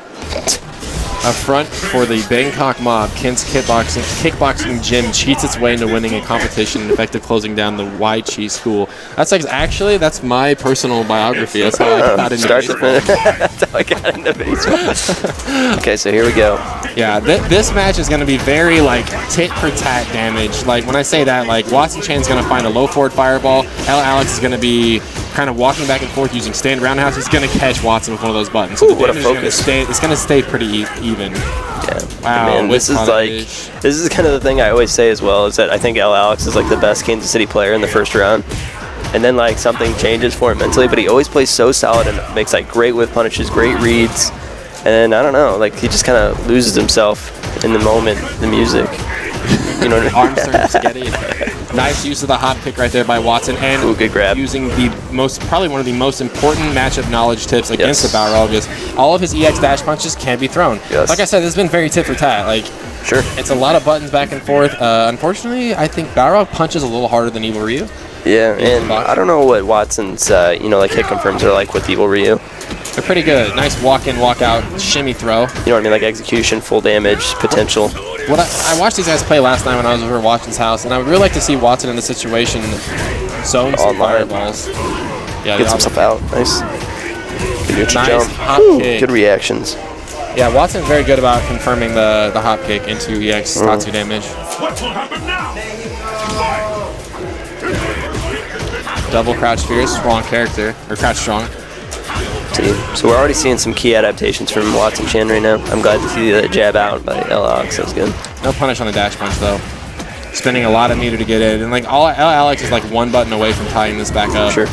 A front for the Bangkok mob, Kent's kickboxing gym cheats its way into winning a competition and effectively closing down the Wai Chi school. That's like actually that's my personal biography. That's how I got into
Start to
baseball.
finish. That's how I got into baseball. Okay, so here we go.
Yeah, this match is going to be very like tit for tat damage. Like when I say that, like Watson Chan's going to find a low forward fireball. L. Alex is going to be kind of walking back and forth using stand roundhouse. He's going to catch Watson with one of those buttons. So
Ooh,
the
what a
damage is gonna
focus.
it's going to stay pretty even.
Yeah.
Wow,
Man, this is
punish.
this is kind of the thing I always say as well, is that I think L. Alex is like the best Kansas City player in the first round. And then like something changes for him mentally, but he always plays so solid and makes like great whip punishes, great reads. And I don't know, like he just kind of loses himself in the moment, the music. You know what I mean?
Arms turn spaghetti. Nice use of the hop kick right there by Watson, and
Ooh, good grab.
using probably one of the most important matchup knowledge tips against
Yes.
the Balrog is all of his EX dash punches can be thrown.
Yes.
Like I said, this has been very tit for tat. Like
Sure.
it's a lot of buttons back and forth. Unfortunately, I think Balrog punches a little harder than Evil Ryu.
Yeah, and I don't know what Watson's, like hit confirms are like with Evil Ryu.
They're pretty good. Nice walk in, walk out, shimmy throw.
You know what I mean? Like execution, full damage, potential.
What I watched these guys play last night when I was over at Watson's house, and I would really like to see Watson in the situation zone some
Online.
fireballs. Yeah,
Gets
the
himself out. Nice. Good neutral
Nice
jump.
hop
Whew,
kick.
good reactions.
Yeah, Watson's very good about confirming the hop kick into EX Tatsu damage.
What will happen now?
Double crouch fierce, strong character, or crouch strong.
See, so we're already seeing some key adaptations from Watson Chan right now. I'm glad to see the jab out by L. Alex. That was good.
No punish on the dash punch though. Spending a lot of meter to get in, and like all Alex is like one button away from tying this back up.
Sure.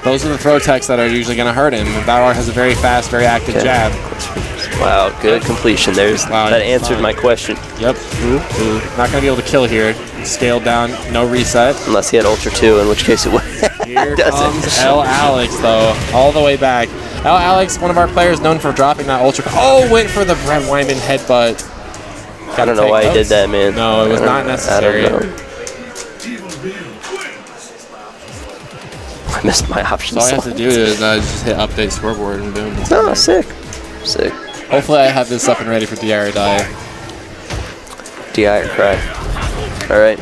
Those are the throw techs that are usually going to hurt him. Balrog has a very fast, very active
Okay.
jab.
Wow, good completion.
Wow,
That answered my question.
Yep. Not going to be able to kill here. Scaled down, no reset.
Unless he had Ultra 2, in which case it would.
Here
Doesn't.
comes L. Alex, though, all the way back. L. Alex, one of our players known for dropping that ultra. Oh, went for the Brett Weinman headbutt.
I don't know why he did that, man.
No, it was not necessary.
I don't know. I missed my options.
So all I have to do is just hit update scoreboard and boom. it's
Oh,
done.
sick. Sick.
Hopefully I have this up and ready for DI or die.
DI or cry. Alright.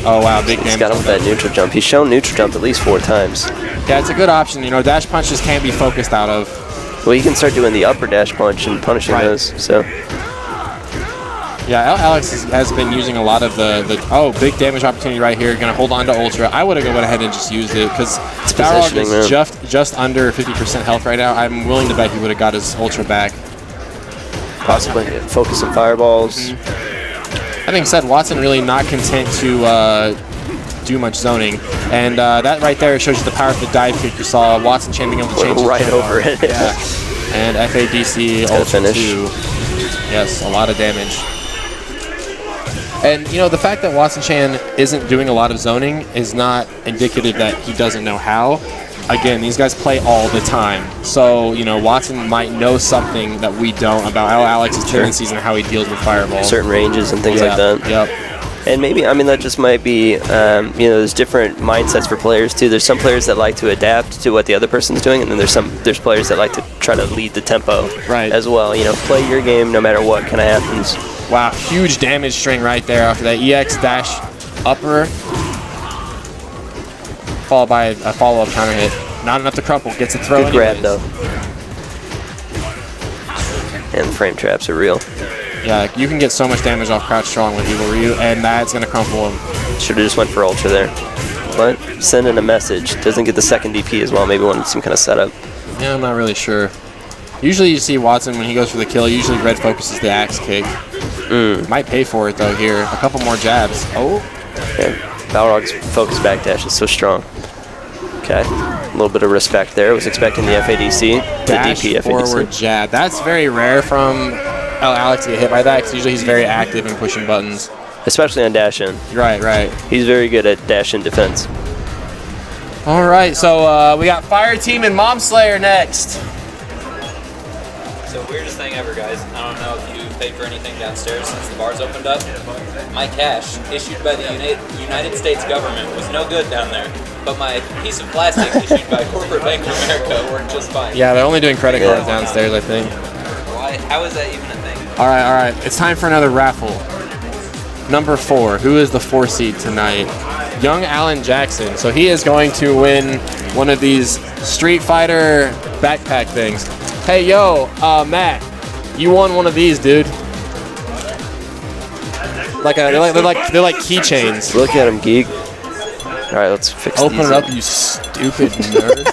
Oh wow, big
He's
damage.
got him with that neutral jump. He's shown neutral jump at least 4 times.
Yeah, it's a good option. You know, dash punches can be focused out of.
Well, you can start doing the upper dash punch and punishing
Right.
those. So,
Yeah, Alex has been using a lot of the big damage opportunity right here. Gonna hold on to Ultra. I would have went ahead and just used it because Balrog
positioning,
is
man.
just under 50% health right now. I'm willing to bet he would have got his Ultra back.
possibly focus some fireballs.
That being said, Watson really not content to do much zoning, and that right there shows you the power of the dive kick. You saw Watson Chan being able to change his
Right
kick
over
bar.
it.
Yeah, and FADC
gonna
Ultra
finish.
2. Yes, a lot of damage. And you know, the fact that Watson Chan isn't doing a lot of zoning is not indicative that he doesn't know how. Again, these guys play all the time. So, you know, Watson might know something that we don't about how Alex's tendencies and how he deals with fireballs.
Certain ranges and things like that.
Yep.
And maybe, I mean, that just might be, there's different mindsets for players too. There's some players that like to adapt to what the other person's doing, and then there's players that like to try to lead the tempo
Right.
as well. You know, play your game no matter what kind of happens.
Wow, huge damage string right there after that EX dash upper, followed by a follow-up counter hit. Not enough to crumple, gets a throw
Good grab
anyways.
though. And the frame traps are real.
Yeah, you can get so much damage off crouch strong with Evil Ryu, and that's going to crumple him.
Should have just went for Ultra there. But sending a message. Doesn't get the second DP as well. Maybe wanted some kind of setup.
Yeah, I'm not really sure. Usually you see Watson, when he goes for the kill, usually red focuses the axe kick. Might pay for it though here. A couple more jabs. Oh,
Yeah, Balrog's focus backdash is so strong. Okay, a little bit of respect there. Was expecting the FADC, the
Dash
DP
forward
FADC.
jab. That's very rare from Alex to get hit by that, because usually he's very active in pushing buttons.
Especially on dash in.
Right.
He's very good at dash in defense.
All right, so we got Fire Team and Mom Slayer next.
So weirdest thing ever, guys. I don't know if you paid for anything downstairs since the bars opened up. My cash, issued by the United States government, was no good down there. But my piece of plastic issued by Corporate Bank of America worked just fine.
Yeah, they're only doing credit cards downstairs, I think.
Why? How is that even a thing?
All right. It's time for another raffle. Number 4. Who is the 4 seed tonight? Young Alan Jackson. So he is going to win one of these Street Fighter backpack things. Hey, yo, Matt, you won one of these, dude. They're like keychains.
Look at him, geek. All right, let's fix
Open
these
it up, you stupid nerd.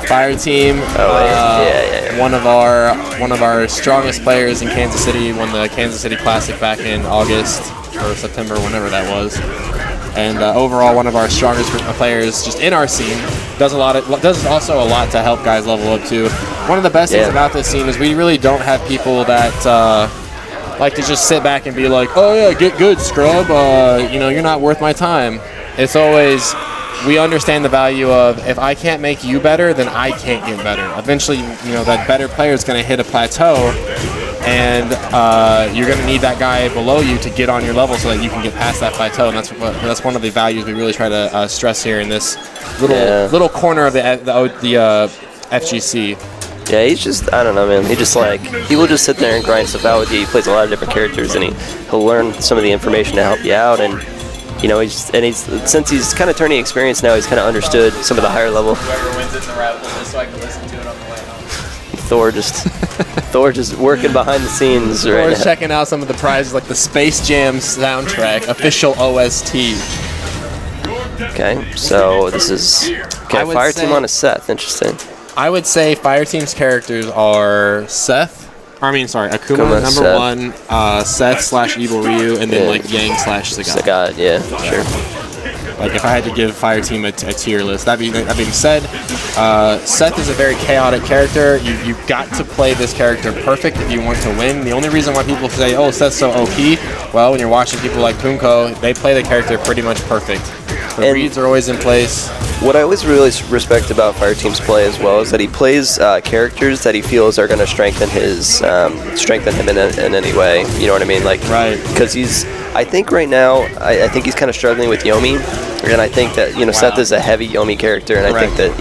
Fire Team.
Yeah.
One of our strongest players in Kansas City won the Kansas City Classic back in August or September, whenever that was. And overall, one of our strongest players just in our scene. Does also a lot to help guys level up too. One of the best things about this scene is we really don't have people that like to just sit back and be like, oh yeah, get good, scrub. You're not worth my time. It's always, we understand the value of, if I can't make you better, then I can't get better. Eventually, that better player is going to hit a plateau, and you're going to need that guy below you to get on your level so that you can get past that plateau. And that's one of the values we really try to stress here in this little corner of the FGC.
Yeah, he's just, I don't know, man. He will just sit there and grind stuff out with you. He plays a lot of different characters, and he'll learn some of the information to help you out. And since he's kind of turning experience now, he's kind of understood some of the higher level.
Whoever wins in the raffle, just so I can listen to it on the way home.
Thor just working behind the scenes right
Or
now.
checking out some of the prizes like the Space Jam soundtrack, official OST.
Okay, so this is Fire Team on a Seth. Interesting.
I would say Fire Team's characters are Akuma number
Seth.
1, Seth / Evil Ryu, and then Yang / Sagat.
Sagat, yeah, sure.
Like if I had to give Fire Team a tier list. That being said, Seth is a very chaotic character. You've got to play this character perfect if you want to win. The only reason why people say, oh, Seth's so OP, well, when you're watching people like Punko, they play the character pretty much perfect. The reads are always in place.
What I always really respect about Fire Team's play as well is that he plays characters that he feels are going to strengthen him in any way. You know what I mean? Like,
right?
Because I think right now, I think he's kind of struggling with Yomi, and I think that Seth is a heavy Yomi character, and I think that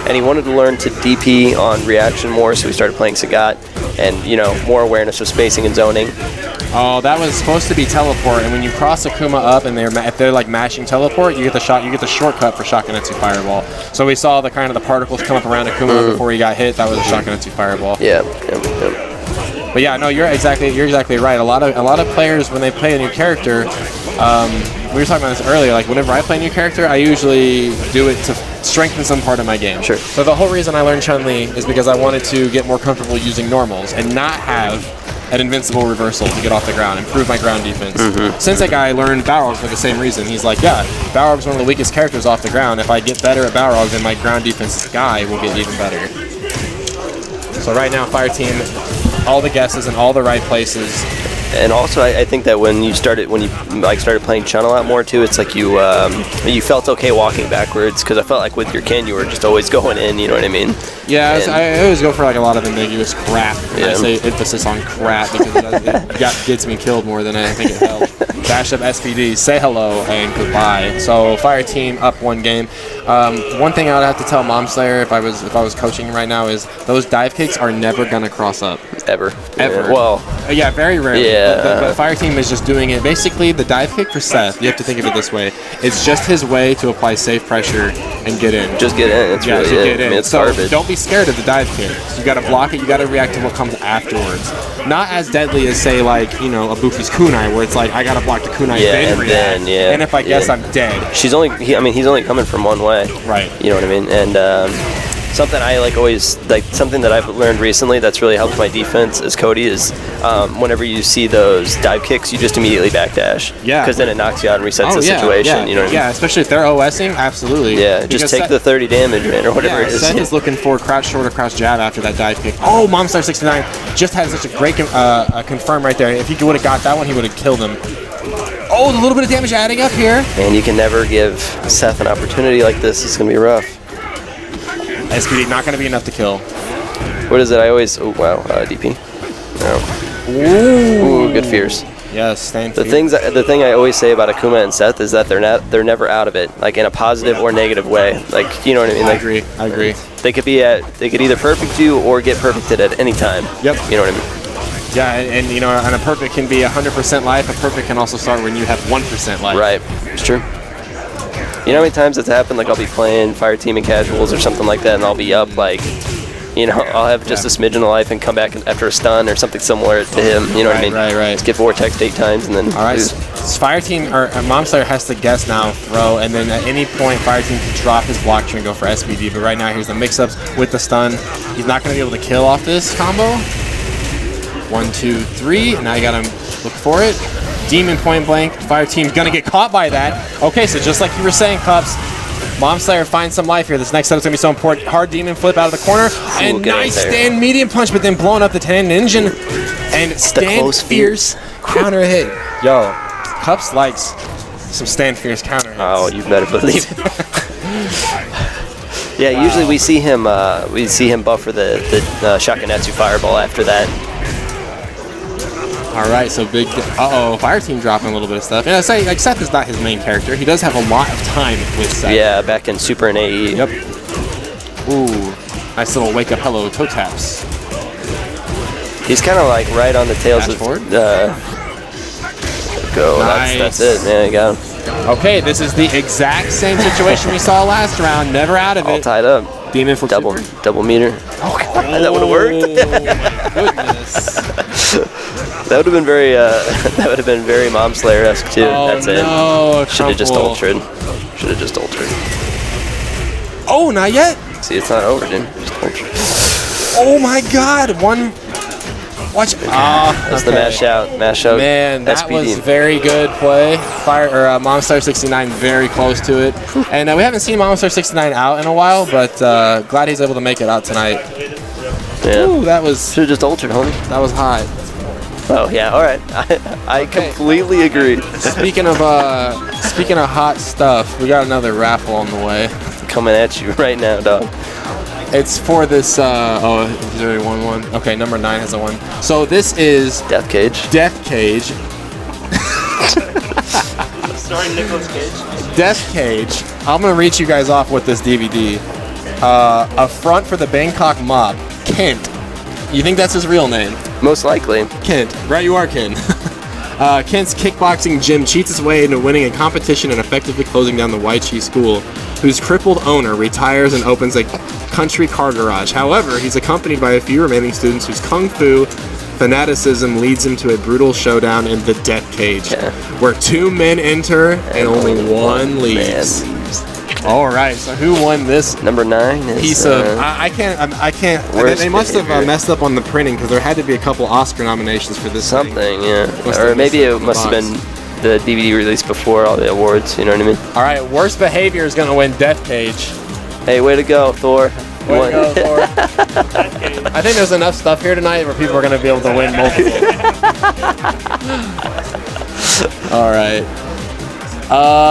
and he wanted to learn to DP on reaction more, so he started playing Sagat, and more awareness of spacing and zoning.
Oh, that was supposed to be teleport, and when you cross Akuma up and if they're like mashing teleport, you get the shortcut for Shakunetsu Fireball. So we saw the particles come up around Akuma before he got hit. That was a Shakunetsu Fireball.
Yeah.
But yeah, no, you're exactly right. A lot of players, when they play a new character, we were talking about this earlier. Like whenever I play a new character, I usually do it to strengthen some part of my game.
Sure.
So the whole reason I learned Chun-Li is because I wanted to get more comfortable using normals and not have an invincible reversal to get off the ground, improve my ground defense. Since that guy learned Balrog for the same reason. He's like, yeah, Balrog's one of the weakest characters off the ground. If I get better at Balrog, then my ground defense guy will get even better. So right now, Fire Team, all the guesses in all the right places.
And also, I think that when you started playing Chun a lot more too, it's like you felt okay walking backwards, because I felt like with your Ken you were just always going in. You know what I mean?
Yeah, I always go for like a lot of ambiguous crap.
Yeah.
I say emphasis on crap because it gets me killed more than I think it helps. Dash up SPD, say hello, and goodbye. So Fire Team up 1 game. One thing I would have to tell Mom Slayer if I was coaching right now is those dive kicks are never gonna cross up.
Ever.
Ever.
Yeah. Well.
Yeah, very rarely.
Yeah.
But Fire Team is just doing it. Basically, the dive kick for Seth, you have to think of it this way. It's just his way to apply safe pressure and get in.
Just get in. It's really
get in.
I mean, it's
so
garbage.
Don't be scared of the dive kick. So you got to block it. You got to react to what comes afterwards. Not as deadly as, say, like, a Buki's kunai, where it's like, I got to block the kunai, then react. And if I guess, I'm dead.
He's only coming from one way.
Right.
You know what I mean? And something I like always like something that I've learned recently that's really helped my defense as Cody is whenever you see those dive kicks, you just immediately backdash.
Yeah.
Because then it knocks you out and resets the situation.
Yeah,
you know what I mean?
yeah, especially if they're OSing, absolutely.
Yeah,
Because
just take
Seth-
the 30 damage, man, or whatever
Yeah,
it is.
Seth is looking for crouch short or crouch jab after that dive kick. Oh, Momstar 69 just had such a great confirm right there. If he would have got that one, he would have killed him. Oh, a little bit of damage adding up here.
And you can never give Seth an opportunity like this. It's going to be rough.
SPD not going to be enough to kill.
What is it? I always... Oh, wow. DP. No. Ooh, good fears.
Yes, stand
The thing I always say about Akuma and Seth is that they're never out of it, like in a positive or negative way. Like, you know what I mean? Like,
I agree.
They could either perfect you or get perfected at any time.
Yep.
You know what I mean?
Yeah, and you know, and a perfect can be 100% life. A perfect can also start when you have 1% life.
Right. It's true. You know how many times it's happened? Like I'll be playing Fire Team and Casuals or something like that, and I'll be up like, you know, I'll have just a smidgen of life and come back after a stun or something similar to him. You know what I mean?
Right.
Just get Vortex 8 times and then.
All right. Fire Team or Momslayer has to guess now, throw, and then at any point Fire Team can drop his block tree and go for SPD. But right now, here's the mix-ups with the stun. He's not going to be able to kill off this combo. 1, 2, 3. And now you got him look for it. Demon point blank. Fire Team's going to get caught by that. Okay, so just like you were saying, Cups, Momslayer finds some life here. This next setup's going to be so important. Hard Demon flip out of the corner. And nice stand medium punch, but then blowing up the 10 engine. And stand fierce counter hit. Yo, Cups likes some stand fierce counter hits.
Oh, you better believe it. Yeah, wow. Usually we see him buffer the Shakunetsu fireball after that.
All right, so big. Fire Team dropping a little bit of stuff. And I say, like, Seth is not his main character. He does have a lot of time with Seth.
Yeah, back in Super and AE.
Yep. Ooh, nice little wake up hello toe taps.
He's kind of like right on the tails of. Go.
Nice.
That's it, man. You got him.
Okay, this is the exact same situation we saw last round. Never out of it.
All tied up.
Demon flip
double meter. Oh god, that would have worked.
Goodness.
That would have been very Momslayer-esque too.
Oh,
that's it.
No,
should have just ultra'd. Should have just ultra'd.
Oh, not yet.
See, it's not over, dude. Just ultra.
Oh my God! One. Watch.
That's the mash out. Mash out.
Man, that
SPD.
was very good play. Momstar 69 very close to it. And we haven't seen Momstar 69 out in a while, but glad he's able to make it out tonight.
Yeah.
Ooh, that was.
Should have just ultra'd, homie.
That was hot.
Oh yeah, all right. I completely agree.
Speaking of hot stuff, we got another raffle on the way.
Coming at you right now, dog.
It's for this. Is there a 1-1? Okay, number 9 has a 1. So this is
Death Cage.
Death Cage.
Starring Nicolas Cage.
Death Cage. I'm gonna reach you guys off with this DVD. A front for the Bangkok Mob. Kent. You think that's his real name?
Most likely.
Kent. Right, you are Ken. Kent's kickboxing gym cheats his way into winning a competition and effectively closing down the White Chi School, whose crippled owner retires and opens a country car garage. However, he's accompanied by a few remaining students whose kung fu fanaticism leads him to a brutal showdown in the Death Cage, where 2 men enter and only 1 leaves. All right, so who won this?
Number 9 is
piece of. I can't. They must have messed up on the printing because there had to be a couple Oscar nominations for this.
Something, yeah. Or maybe it must have been the DVD released before all the awards. You know what I mean?
All right, worst behavior is gonna win Death Cage.
Hey, way to go, Thor!
Way to go, Thor! I think there's enough stuff here tonight where people are gonna be able to win multiple. All right.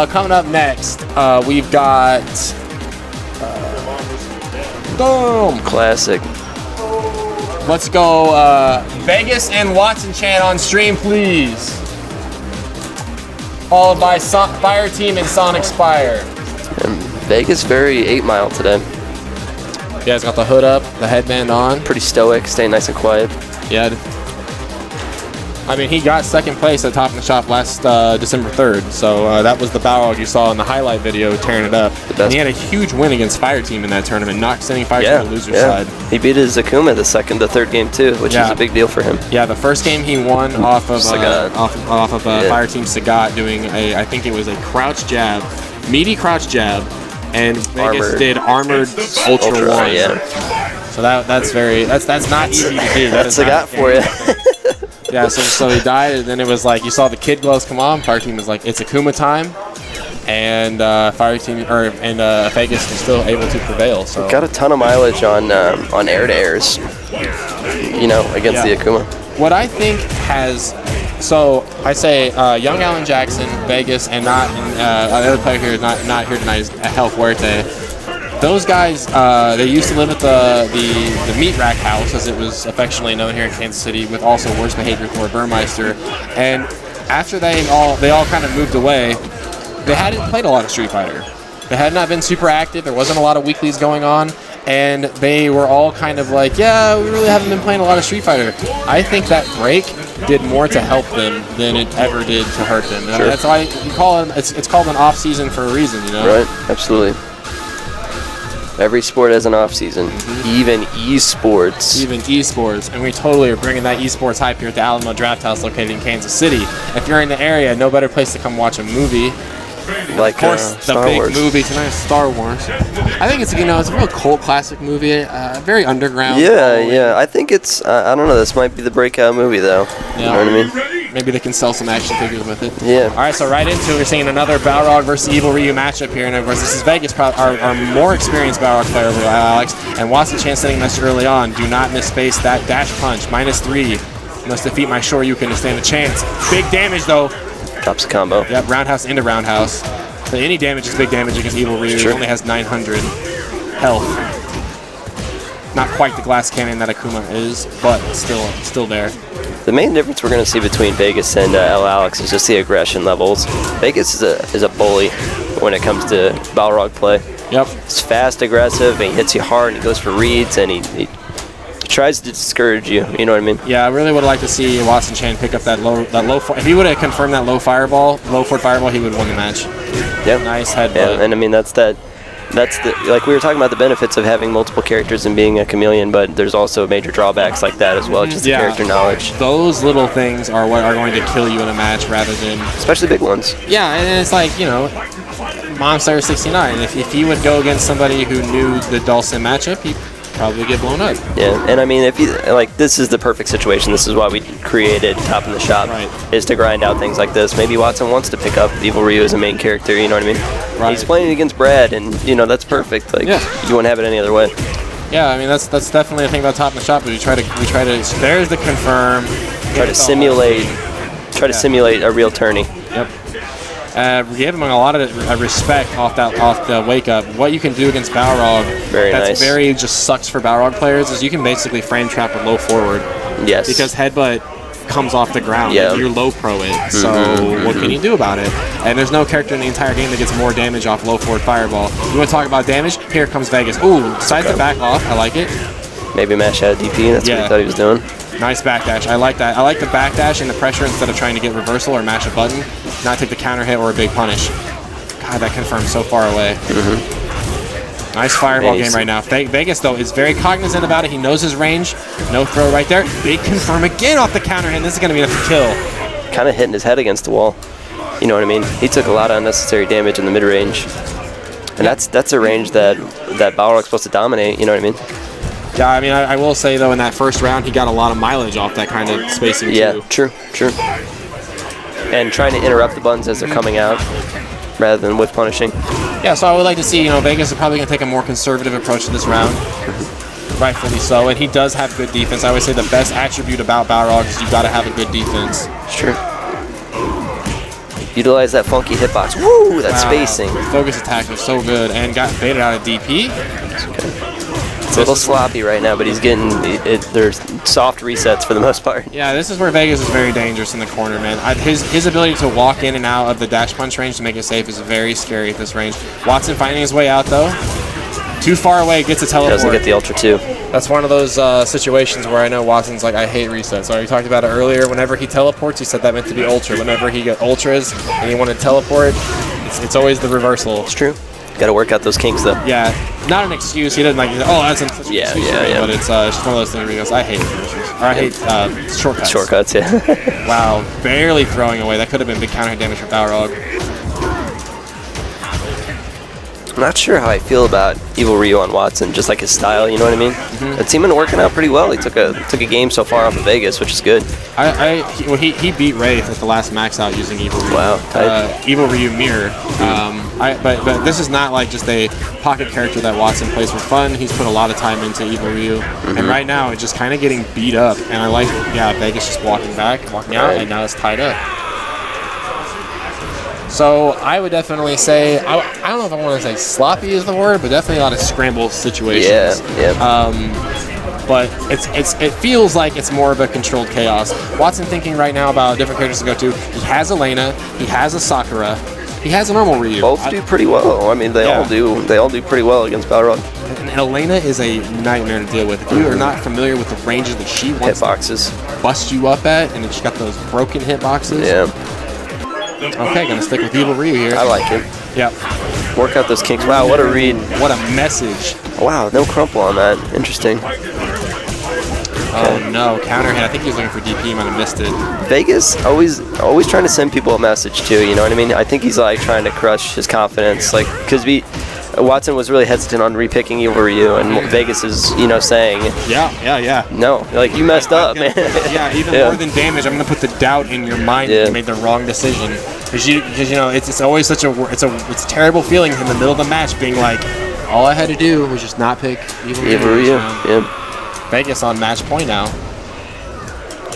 Coming up next, we've got boom.
Classic.
Let's go Vegas and Watson Chan on stream, please. Followed by Fire Team and Sonic Spire.
And Vegas very 8 Mile today.
Yeah, he's got the hood up, the headband on.
Pretty stoic, staying nice and quiet.
Yeah. I mean, he got second place at Top of the Shop last December 3rd, so that was the Balrog you saw in the highlight video tearing it up. And he had a huge win against Fire Team in that tournament, not sending Fire Team to the loser's side.
He beat his Akuma the third game too, which is a big deal for him.
Yeah, the first game he won off of Fire Team Sagat doing I think it was a crouch jab, meaty crouch jab, and Vegas
Armored.
did Armored Ultra 1.
Yeah.
So that's not easy to do.
That's I got for you.
Yeah, so he died, and then it was like you saw the kid gloves come on. Fire team was like, it's Akuma time, and Vegas was still able to prevail. So
Got a ton of mileage on air to airs. You know, against the Akuma.
what I think has, so I say young Alan Jackson, Vegas, and not another player here not here tonight is Hel Fuerte. Those guys, they used to live at the meat rack house, as it was affectionately known here in Kansas City, with also Worst Behavior Thor Burmeister. And after they all kind of moved away, they hadn't played a lot of Street Fighter. They had not been super active. There wasn't a lot of weeklies going on. And they were all kind of like, yeah, we really haven't been playing a lot of Street Fighter. I think that break did more to help them than it ever did to hurt them.
Sure.
That's why you call it, it's called an off season for a reason, you know?
Right, absolutely. Every sport has an off season, even esports.
Even esports, and we totally are bringing that esports hype here at the Alamo Draft House located in Kansas City. If you're in the area, no better place to come watch a movie.
Like
Of course, the
Star
big
Wars.
movie tonight is Star Wars. I think it's it's a real cult classic movie, very underground.
Yeah. I think it's. I don't know. This might be the breakout movie, though. You know what I mean?
Maybe they can sell some action figures with it.
Yeah.
All right, so right into it, we're seeing another Balrog versus Evil Ryu matchup here, and of course this is Vegas, our more experienced Balrog player over Alex, and Watson Chan setting message early on. Do not mispace that dash punch. -3. Must defeat my Shoryuken to stand a chance. Big damage though.
Drops a combo.
Yep, roundhouse into roundhouse. So any damage is big damage against Evil Ryu.
Sure.
He only has 900 health. Not quite the glass cannon that Akuma is, but still there.
The main difference we're going to see between Vegas and El Alex is just the aggression levels. Vegas is a bully when it comes to Balrog play.
Yep.
He's fast, aggressive, and he hits you hard, and he goes for reads, and he tries to discourage you. You know what I mean?
Yeah, I really would like to see Watson Chan pick up that low. If he would have confirmed that low forward fireball, he would have won the match.
Yep.
Nice headbutt.
Yeah, and I mean that's the like we were talking about the benefits of having multiple characters and being a chameleon, but there's also major drawbacks like that as well, just the
Yeah.
character knowledge,
Those little things are what are going to kill you in a match rather than.
especially big ones.
Yeah, and it's like, Monster 69. If he would go against somebody who knew the Dawson matchup, he'd probably get blown up.
Yeah, and I mean, if you like, this is the perfect situation. This is why we created Top in the Shop,
Right.
is to grind out things like this. Maybe Watson wants to pick up Evil Ryu as a main character. You know what I mean?
Right.
He's playing against Brad, and that's perfect. Like,
Yeah.
you wouldn't have it any other way.
Yeah, I mean that's definitely a thing about Top in the Shop. But we try to. There's the confirm.
Try to simulate a real tourney.
Yep. We gave him a lot of respect off the wake up. What you can do against Balrog,
Very
that's
nice.
very just sucks for Balrog players, is you can basically frame trap with low forward
Yes.
because headbutt comes off the ground.
Yeah.
You're low pro it. So what can you do about it? And there's no character in the entire game that gets more damage off low forward fireball. You want to talk about damage? Here comes Vegas. Ooh, decides to back off. I like it.
Maybe mash out DP. That's what
Yeah.
he thought he was doing.
Nice backdash. I like that. I like the backdash and the pressure instead of trying to get reversal or mash a button. Not take the counter hit or a big punish. God, that confirms so far away. Nice fireball game right now. Vegas, though, is very cognizant about it. He knows his range. No throw right there. Big confirm again off the counter hit. This is going to be enough to kill.
Kind of hitting his head against the wall. You know what I mean? He took a lot of unnecessary damage in the mid range. And that's a range that Balrog's supposed to dominate. You know what I mean?
Yeah, I mean, I will say, though, in that first round, he got a lot of mileage off that kind of spacing,
Yeah,
too.
true. And trying to interrupt the buttons as they're coming out rather than with punishing.
Yeah, so I would like to see, Vegas is probably going to take a more conservative approach to this round. Rightfully so, and he does have good defense. I always say the best attribute about Balrog is you've got to have a good defense.
It's true. Utilize that funky hitbox. Woo, that spacing.
Focus attack was so good and got baited out of DP.
It's a little sloppy right now, but he's getting there's soft resets for the most part.
Yeah, this is where Vegas is very dangerous in the corner, man. His ability to walk in and out of the dash punch range to make it safe is very scary at this range. Watson finding his way out, though. Too far away, gets a teleport.
Doesn't get the ultra too.
That's one of those situations where I know Watson's like, I hate resets. So we talked about it earlier. Whenever he teleports, he said that meant to be ultra. Whenever he got ultras and he wanted to teleport, it's always the reversal.
It's true. Got to work out those kinks though.
Yeah, not an excuse. He doesn't like, that's such an excuse.
Yeah.
But it's just one of those things where he goes, I hate reversals. Or I hate shortcuts.
Shortcuts, yeah.
Wow, barely throwing away. That could have been big counter damage for Balrog.
I'm not sure how I feel about Evil Ryu on Watson, just like his style, you know what I mean? It's been working out pretty well. He took a game so far off of Vegas, which is good.
He beat Wraith at the last max out using Evil Ryu.
Wow, tight.
Evil Ryu Mirror. But this is not like just a pocket character that Watson plays for fun. He's put a lot of time into Evil Ryu, and right now it's just kind of getting beat up. And I like, Vegas just walking out, and now it's tied up. So I would definitely say, I don't know if I want to say sloppy is the word, but definitely a lot of scramble situations.
Yeah.
But it feels like it's more of a controlled chaos. Watson thinking right now about different characters to go to. He has Elena, he has a Sakura, he has a normal Ryu.
Both do pretty well. I mean, they all do pretty well against Balrog.
And Elena is a nightmare to deal with. If you are not familiar with the ranges that she wants
Hitboxes.
to bust you up at, and then she's got those broken hitboxes.
Yeah.
Okay, gonna stick with Evil Ryu here.
I like it.
Yep.
Work out those kinks. Wow, what a read.
What a message.
Wow, no crumple on that. Interesting.
Oh no, counter hit. I think he was looking for DP, he might have missed it.
Vegas always trying to send people a message too, you know what I mean? I think he's like trying to crush his confidence, like, because Watson was really hesitant on repicking Evil Ryu, and Vegas is, saying,
Yeah.
no, like, you messed up, man.
Even more than damage, I'm gonna put the doubt in your mind that you made the wrong decision. Because it's always such it's a terrible feeling in the middle of the match being like, all I had to do was just not pick Evil Ryu.
Yeah.
Vegas on match point now.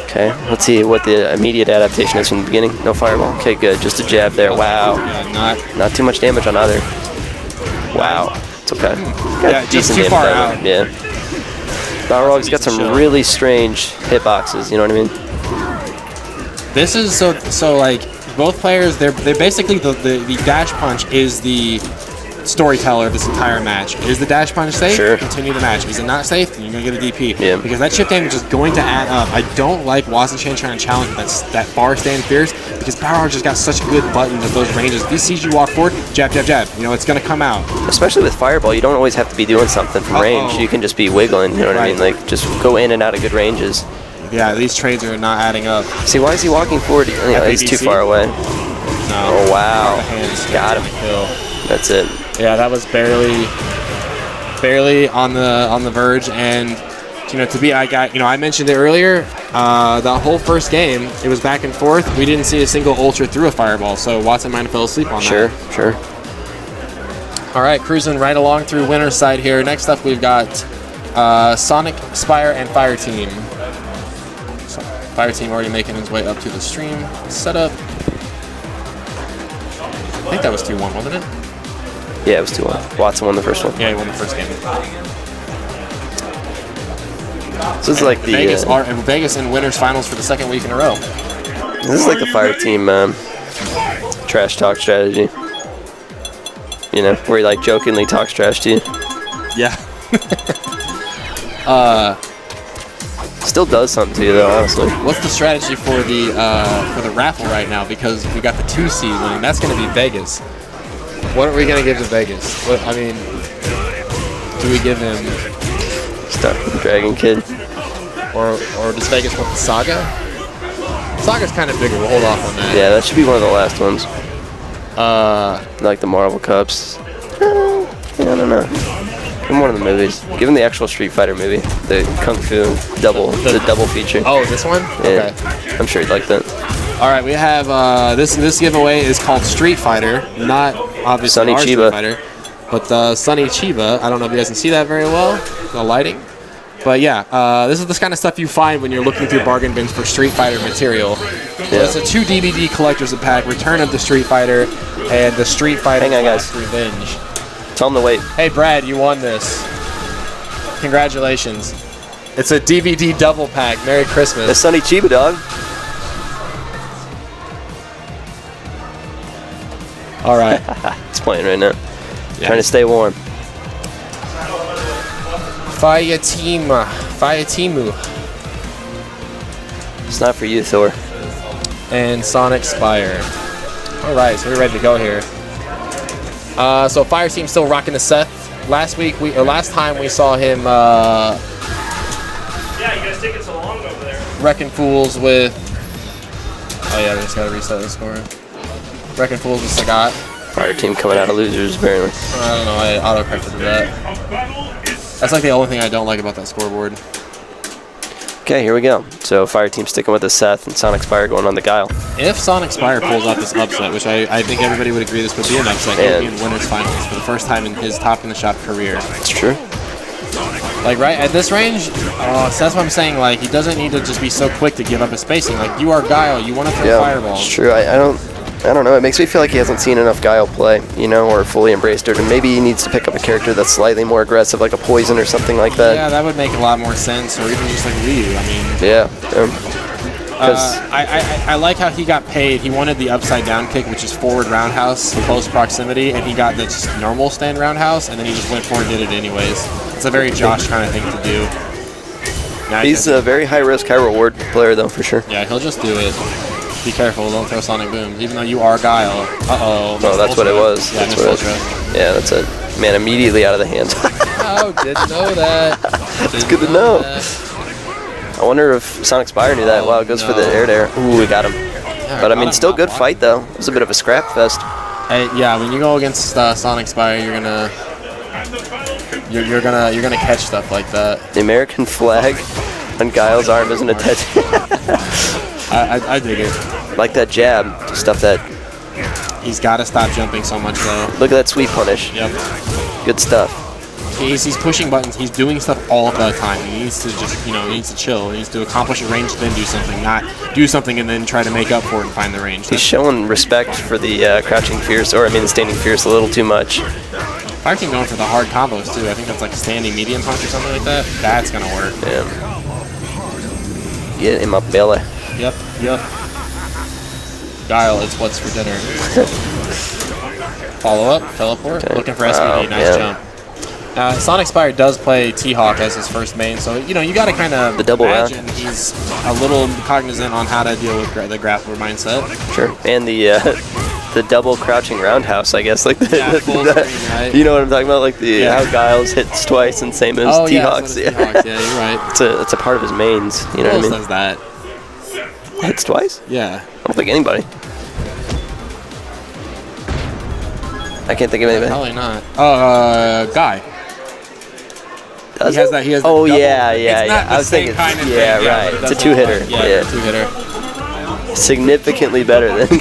Okay, let's see what the immediate adaptation is from the beginning. No fireball. Okay, good. Just a jab there. Wow.
Yeah,
not too much damage on either. Wow. It's okay. Got
just
decent
too
damage
far
out.
out.
Yeah. Balrog's got some really strange hitboxes. You know what I mean?
This is so like both players. They're basically the dash punch is the storyteller of this entire match. Is the dash punch safe?
Sure.
Continue the match. Is it not safe? Then you're going to get a DP.
Yeah.
Because that chip damage is going to add up. I don't like Watson Chan trying to challenge that bar stand fierce because Balrog just got such good buttons at those ranges. If he sees you walk forward, jab, jab, jab. It's going to come out.
Especially with fireball, you don't always have to be doing something from range. You can just be wiggling, you know what I mean? Like, just go in and out of good ranges.
Yeah, these trades are not adding up.
See, why is he walking forward? He's too far away.
No.
Oh, wow. Got him.
Kill.
That's it.
Yeah, that was barely on the verge, and I mentioned it earlier. The whole first game, it was back and forth. We didn't see a single ultra through a fireball, so Watson might have fell asleep on that.
Sure.
All right, cruising right along through winner's side here. Next up, we've got Sonic, Spire, and Fire Team. So, Fire Team already making his way up to the stream setup. I think that was 2-1, wasn't it?
Yeah, it was 2-1. Watson won the first one.
Yeah, he won the first game.
So this is like the
Vegas in winners finals for the second week in a row.
This is like the Fire Team trash talk strategy. Where he like jokingly talks trash to you.
Yeah.
Still does something to you though, honestly.
What's the strategy for the raffle right now? Because we got the 2 seed winning. That's going to be Vegas. What are we going to give to Vegas? Do we give him
Start with the Dragon Kid,
or does Vegas want the Saga? Saga's kind of bigger. We'll hold off on that.
Yeah, that should be one of the last ones. Like the Marvel Cups. I don't know. Give him one of the movies. Give him the actual Street Fighter movie, the Kung Fu the double feature.
Oh, this one?
Yeah.
Okay.
I'm sure he'd like that.
All right, we have this giveaway is called Street Fighter, not obviously
Sonny
our
Chiba.
Street Fighter, but Sonny Chiba. I don't know if you guys can see that very well, the lighting. But yeah, this is the kind of stuff you find when you're looking through bargain bins for Street Fighter material. So it's a 2 DVD collector's pack, Return of the Street Fighter, and the Street Fighter
Hang on, guys.
Revenge.
Tell him to wait.
Hey Brad, you won this. Congratulations. It's a DVD double pack. Merry Christmas.
The Sonny Chiba, dog.
All right.
It's playing right now. Trying to stay warm.
Fire Timu.
It's not for you, Thor.
And Sonic Spire. All right, so we're ready to go here. So Fire Team still rocking the Seth. Last time we saw him
Yeah, you guys taking so long over there.
wrecking fools with. Oh yeah, we just gotta reset the score. Wrecking fools with Sagat.
Fire team coming out of losers, apparently.
I don't know, I auto-corrected that. That's like the only thing I don't like about that scoreboard.
Okay, here we go. So Fire team sticking with the Seth and Sonic Spire going on the Guile.
If Sonic Spire pulls off this upset, which I think everybody would agree this would be an upset, he'll be in winners finals for the first time in his top in the shop career.
It's true.
Like right at this range, so that's what I'm saying. Like he doesn't need to just be so quick to give up his spacing. Like you are Guile, you want to throw
Yeah,
fireballs.
it's true. I don't know. It makes me feel like he hasn't seen enough Guile play, you know, or fully embraced it. Or maybe he needs to pick up a character that's slightly more aggressive, like a Poison or something like that.
Yeah, that would make a lot more sense. Or even just like Ryu. I mean,
Yeah.
I like how he got paid. He wanted the upside down kick, which is forward roundhouse, close proximity, and he got the just normal stand roundhouse, and then he just went forward and did it anyways. It's a very Josh kind of thing to do. Now
He's a very high risk, high reward player, though, for sure.
Yeah, he'll just do it. Be careful, don't throw Sonic Booms, even though you are Guile. Uh-oh.
Oh, that's what it was.
Yeah,
That's what it was. Yeah, that's it. Man, immediately out of the hands.
Oh, didn't know that.
It's good to know. I wonder if Sonic Spire knew that. Wow, it goes for the air. Ooh, we got him. But I mean, still good fight though. It was a bit of a scrap fest.
Yeah, when you go against Sonic Spire, you're gonna catch stuff like that.
The American flag on Guile's arm isn't a tattoo.
I dig it.
Like that jab, stuff that.
He's got to stop jumping so much though.
Look at that sweet punish.
Yep.
Good stuff.
He's pushing buttons. He's doing stuff all of the time. He needs to just, he needs to chill. He needs to accomplish a range, then do something. Not do something and then try to make up for it and find the range.
He's showing respect for the crouching fierce, or I mean the standing fierce, a little too much.
Fire team going for the hard combos too. I think that's like a standing medium punch or something like that. That's gonna work.
Yeah. Get in my belly.
Yep. Guile, it's what's for dinner. Follow up, teleport.
Okay.
Looking for SPD. Nice jump. Sonic Spire does play T-Hawk as his first main, so you got to kind of imagine he's a little cognizant on how to deal with the grappler mindset.
Sure. And the double crouching roundhouse, I guess, like
full screen, right?
You know what I'm talking about, like how Guiles hits twice and same as T-Hawks.
Yeah, T-Hawks. Yeah, you're right.
It's a part of his mains. You know what I mean?
Does that?
Hits twice?
Yeah.
I don't think anybody. I can't think of anybody.
Probably not. Guy.
Does
he has that. He has.
Oh
double.
yeah.
I was thinking.
Right. It's a two-hitter.
Yeah, two-hitter.
Significantly better than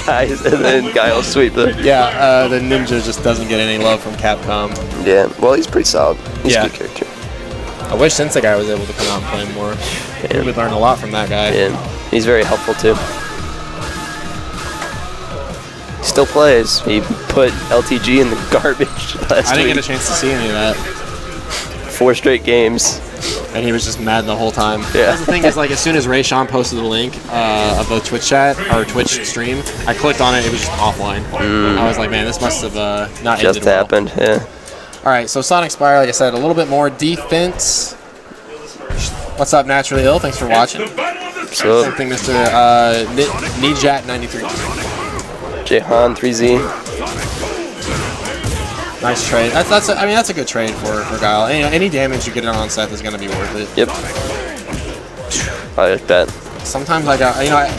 Guile's sweep.
The ninja just doesn't get any love from Capcom.
Yeah. Well, he's pretty solid. He's a good character.
I wish Sensei Guy was able to come out and play more.
Yeah.
We would learn a lot from that guy.
Yeah. He's very helpful too. He still plays. He put LTG in the garbage last
I didn't
week.
get a chance to see any of that.
4 straight games.
And he was just mad the whole time.
Yeah.
That's the thing is, like, as soon as Ray Sean posted the link of the Twitch chat or Twitch stream, I clicked on it. It was just offline. I was like, man, this must have not
just
ended
happened.
well.
Yeah.
All right, so Sonic Spire, like I said, a little bit more defense. What's up, Naturally Ill? Thanks for watching.
So
Same thing, Mr. Nijat93.
Jehan 3Z.
Nice trade. That's a good trade for Guile. Any damage you get on Seth is gonna be worth it.
Yep. I bet.
Sometimes I got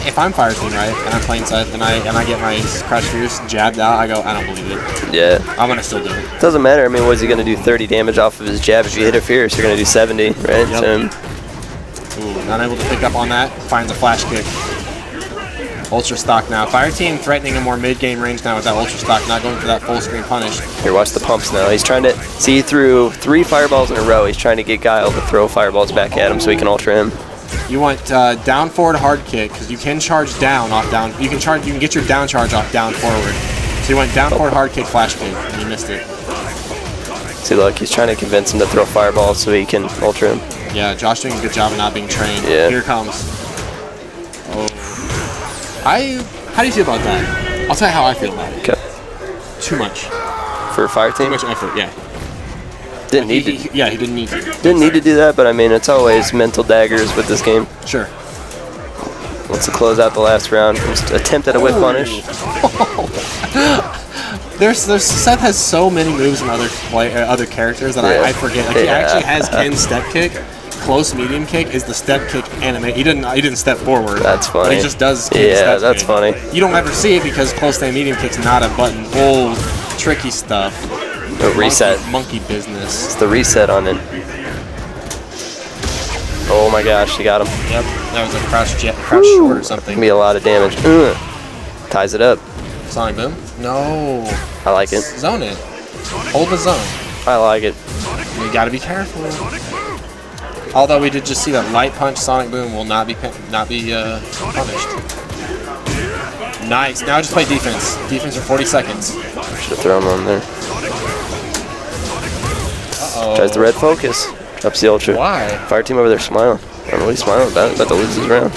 if I'm Fire Team, right, and I'm playing Seth and I get my Crouch Fierce jabbed out, I go, I don't believe it.
Yeah.
I'm gonna still do it.
Doesn't matter. I mean, what is he gonna do? 30 damage off of his jab. If you hit a fierce, you're gonna do 70, right?
Yep.
So,
Ooh, not able to pick up on that. Finds a flash kick. Ultra stock now. Fire Team threatening a more mid-game range now with that Ultra stock, not going for that full screen punish.
here, watch the pumps now. He's trying to see through 3 fireballs in a row. He's trying to get Guile to throw fireballs back at him so he can ultra him.
You want down forward hard kick because you can charge down off down. You can get your down charge off down forward. So you went down forward hard kick flash kick and you missed it.
See, look, he's trying to convince him to throw fireballs so he can ultra him.
Yeah, Josh doing a good job of not being trained.
Yeah.
Here it comes. Oh. How do you feel about that? I'll tell you how I feel about it.
Okay.
Too much.
For a fire
Too
team,
much effort. Yeah.
didn't need to.
He didn't need to.
Didn't need to do that, but I mean, it's always mental daggers with this game.
Sure.
Wants to close out the last round. Just attempt at a whip punish.
Seth has so many moves and other characters that I forget. Like he actually has Ken's step kick. Close medium kick is the step kick anime. He didn't step forward.
That's funny.
He just does Ken's
Yeah,
step
that's
kick.
funny.
You don't ever see it because close stand medium kick's not a button. Oh, tricky stuff.
The reset.
Monkey business.
It's the reset on it. Oh my gosh, you got him.
Yep, that was a crouch short or something.
Gonna be a lot of damage. Ties it up.
Sonic Boom? No.
I like it.
Zone it. Hold the zone.
I like it.
You gotta be careful. Although we did just see that light punch Sonic Boom will not be punished. Nice. Now just play defense. Defense for 40 seconds.
Should have thrown one there.
Uh-oh.
Tries the red focus. Drops the ultra.
Why?
Fire team over there smiling. I don't know what he's smiling about. About to lose his round.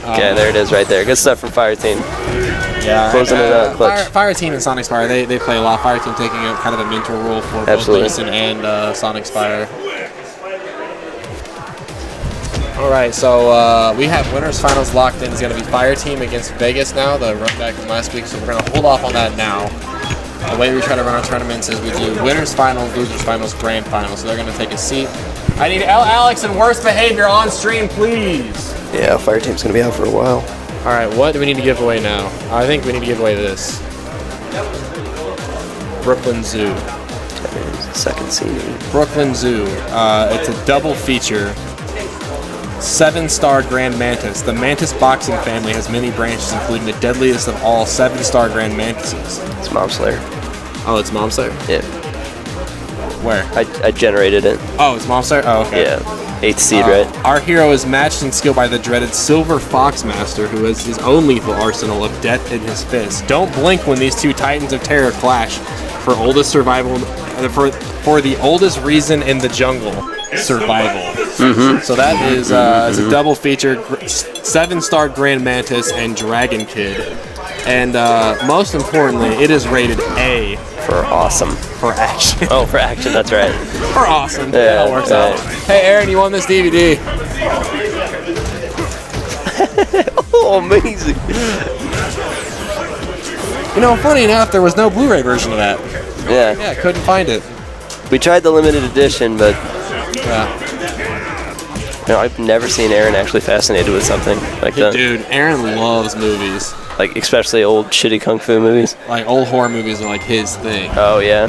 Okay, there it is right there. Good stuff from Fire team.
Yeah.
Closing it out clutch.
Fire Team and Sonic Spire, they play a lot. Fire Team taking a kind of a mentor role for both
Absolutely.
Leeson and Sonic Spire. All right, so we have winners finals locked in. It's going to be Fire Team against Vegas now, the run back from last week. So we're going to hold off on that now. The way we try to run our tournaments is we do winners finals, losers finals, grand finals. So they're going to take a seat. I need Alex in worst behavior on stream, please.
Yeah, Fire team's gonna be out for a while.
All right, what do we need to give away now? I think we need to give away this. Brooklyn Zoo.
Second seed.
Brooklyn Zoo. It's a double feature. 7-star Grand Mantis. The Mantis boxing family has many branches, including the deadliest of all 7-star Grand Mantises.
It's Mom Slayer.
Oh, it's Mom Slayer?
Yeah.
Where?
I generated it.
Oh, it's Mom Slayer? Oh, okay.
Yeah. 8th seed, right?
Our hero is matched in skill by the dreaded Silver Fox Master, who has his own lethal arsenal of death in his fist. Don't blink when these two titans of terror clash for oldest survival, for the oldest reason in the jungle, survival. So that is it's a double feature, 7-star Grand Mantis and Dragon Kid. And most importantly, it is rated A.
For awesome.
For action.
Oh, for action, that's right.
For awesome.
Yeah,
that works out. Hey, Aaron, you won this DVD.
Oh, amazing.
You know, funny enough, there was no Blu-ray version of that.
Yeah.
Yeah, couldn't find it.
We tried the limited edition, but
Yeah.
you know, I've never seen Aaron actually fascinated with something like that.
Dude, Aaron loves movies.
Like, especially old shitty kung fu movies.
Like, old horror movies are like his thing.
Oh, yeah.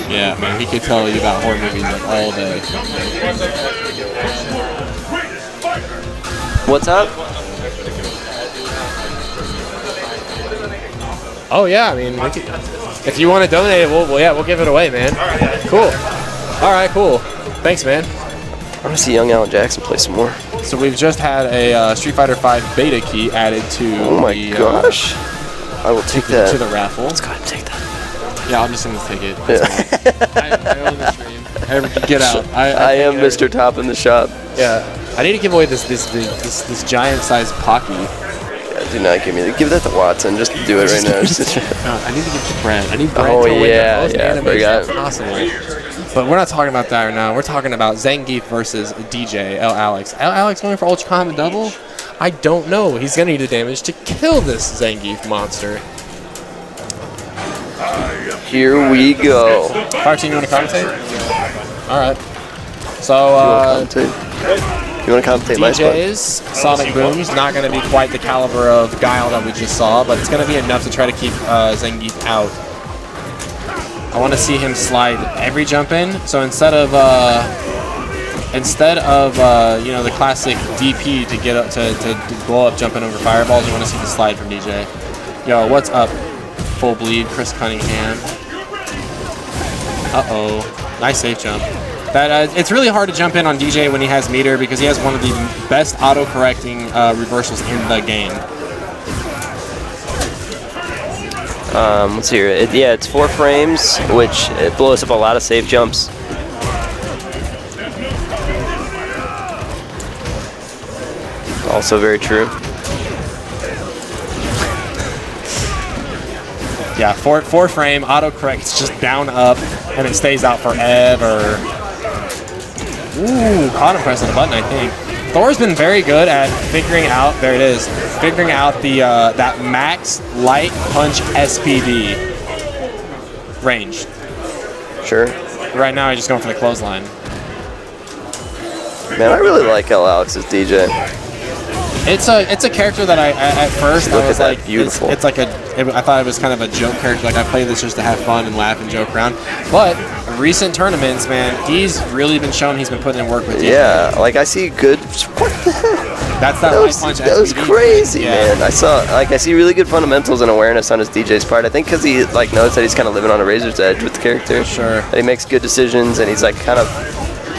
Yeah, man, he could tell you about horror movies like all day.
What's up?
Oh yeah, I mean, we could, if you want to donate it, we'll give it away, man. Cool. All right, cool. Thanks, man.
I want to see young Alan Jackson play some more.
So we've just had a Street Fighter V beta key added to
Oh my
the,
gosh. I will take that.
to the raffle.
Let's go ahead and take that.
Yeah, I'm just gonna take it.
Yeah.
I own the stream. Get out.
I am Mr. Top in the shop.
Yeah. I need to give away this giant-sized Pocky.
Yeah, do not give that to Watson. Just do it right now.
No, I need to give it to Brad. I need Brad
Oh,
to win
yeah,
the most
yeah,
animation
forgot.
possible. But we're not talking about that right now. We're talking about Zangief versus DJ L. Alex. L. Alex going for Ultra Combat Double? I don't know. He's gonna need the damage to kill this Zangief monster.
Here we go.
Fire Team, you want to commentate? All right. So,
You want to commentate my spot?
DJ's Sonic Boom's not going to be quite the caliber of Guile that we just saw, but it's going to be enough to try to keep Zangief out. I want to see him slide every jump in. So instead of you know, the classic DP to get up to blow up jumping over fireballs, you want to see the slide from DJ. Yo, what's up? Full bleed, Chris Cunningham. Uh-oh. Nice safe jump. That it's really hard to jump in on DJ when he has meter because he has one of the best auto-correcting reversals in the game.
Let's hear it. Yeah, it's 4 frames, which it blows up a lot of safe jumps. Also very true.
Yeah, 4 frame autocorrect. It's just down up, and it stays out forever. Ooh, caught him pressing the button, I think. Thor's been very good at figuring out. There it is. Figuring out the that max light punch SPD range.
Sure.
Right now, he's just going for the clothesline.
Man, I really like L. Alex's DJ.
It's a character that I at first
Look
I was
at that,
like
beautiful.
It's like I thought it was kind of a joke character. Like I play this just to have fun and laugh and joke around. But recent tournaments, man, he's really been shown he's been putting in work with you.
Yeah, like I see good. What the heck?
That's that light punch.
That was
SPD.
crazy,
Yeah.
man. I see really good fundamentals and awareness on his DJ's part. I think because he like knows that he's kind of living on a razor's edge with the character.
Sure.
That he makes good decisions and he's like kind of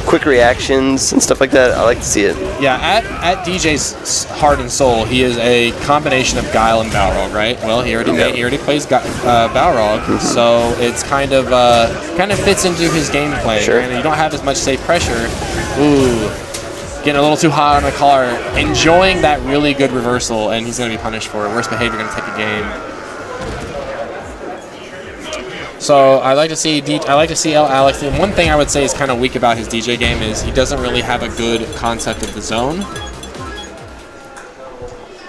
quick reactions and stuff like that. I like to see it.
Yeah, at DJ's heart and soul, he is a combination of Guile and Balrog, right? Well, he already plays Balrog, so it's kind of fits into his gameplay.
Sure.
And you don't have as much safe pressure. Ooh, getting a little too hot on the collar, enjoying that really good reversal, and he's going to be punished for it. Worst behavior, going to take a game. So I like to see L. Alex. And one thing I would say is kind of weak about his DJ game is he doesn't really have a good concept of the zone.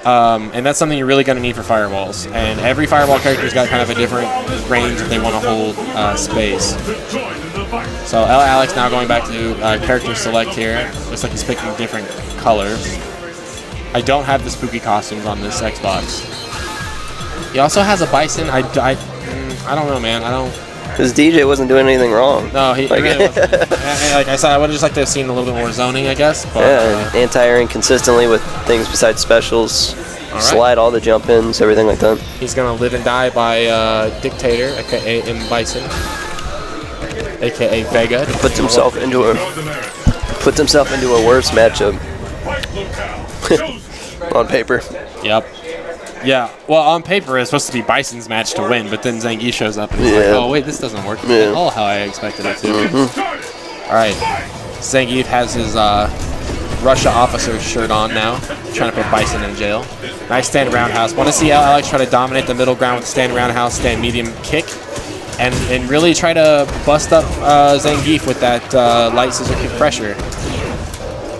And that's something you're really going to need for fireballs. And every fireball character's got kind of a different range that they want to hold space. So L. Alex now going back to character select here. Looks like he's picking different colors. I don't have the spooky costumes on this Xbox. He also has a bison. I don't know, man. I don't.
His DJ wasn't doing anything wrong.
No, he
Like-
really wasn't. Like I said, I would have just liked to have seen a little bit more zoning, I guess. But,
Yeah, anti-airing consistently with things besides specials.
right.
Slide all the jump-ins, everything like that.
he's gonna live and die by Dictator, aka M. Bison, aka Vega.
Puts himself into a worse matchup on paper.
Yep. Yeah. Well, on paper it's supposed to be Bison's match to win, but then Zangief shows up and he's like,
Yeah.
"Oh wait, this doesn't work
Yeah.
at all how I expected it to." All right. Zangief has his Russia officer shirt on now, trying to put Bison in jail. Nice stand roundhouse. Want to see Alex try to dominate the middle ground with stand roundhouse, stand medium kick, and really try to bust up Zangief with that light scissor kick pressure.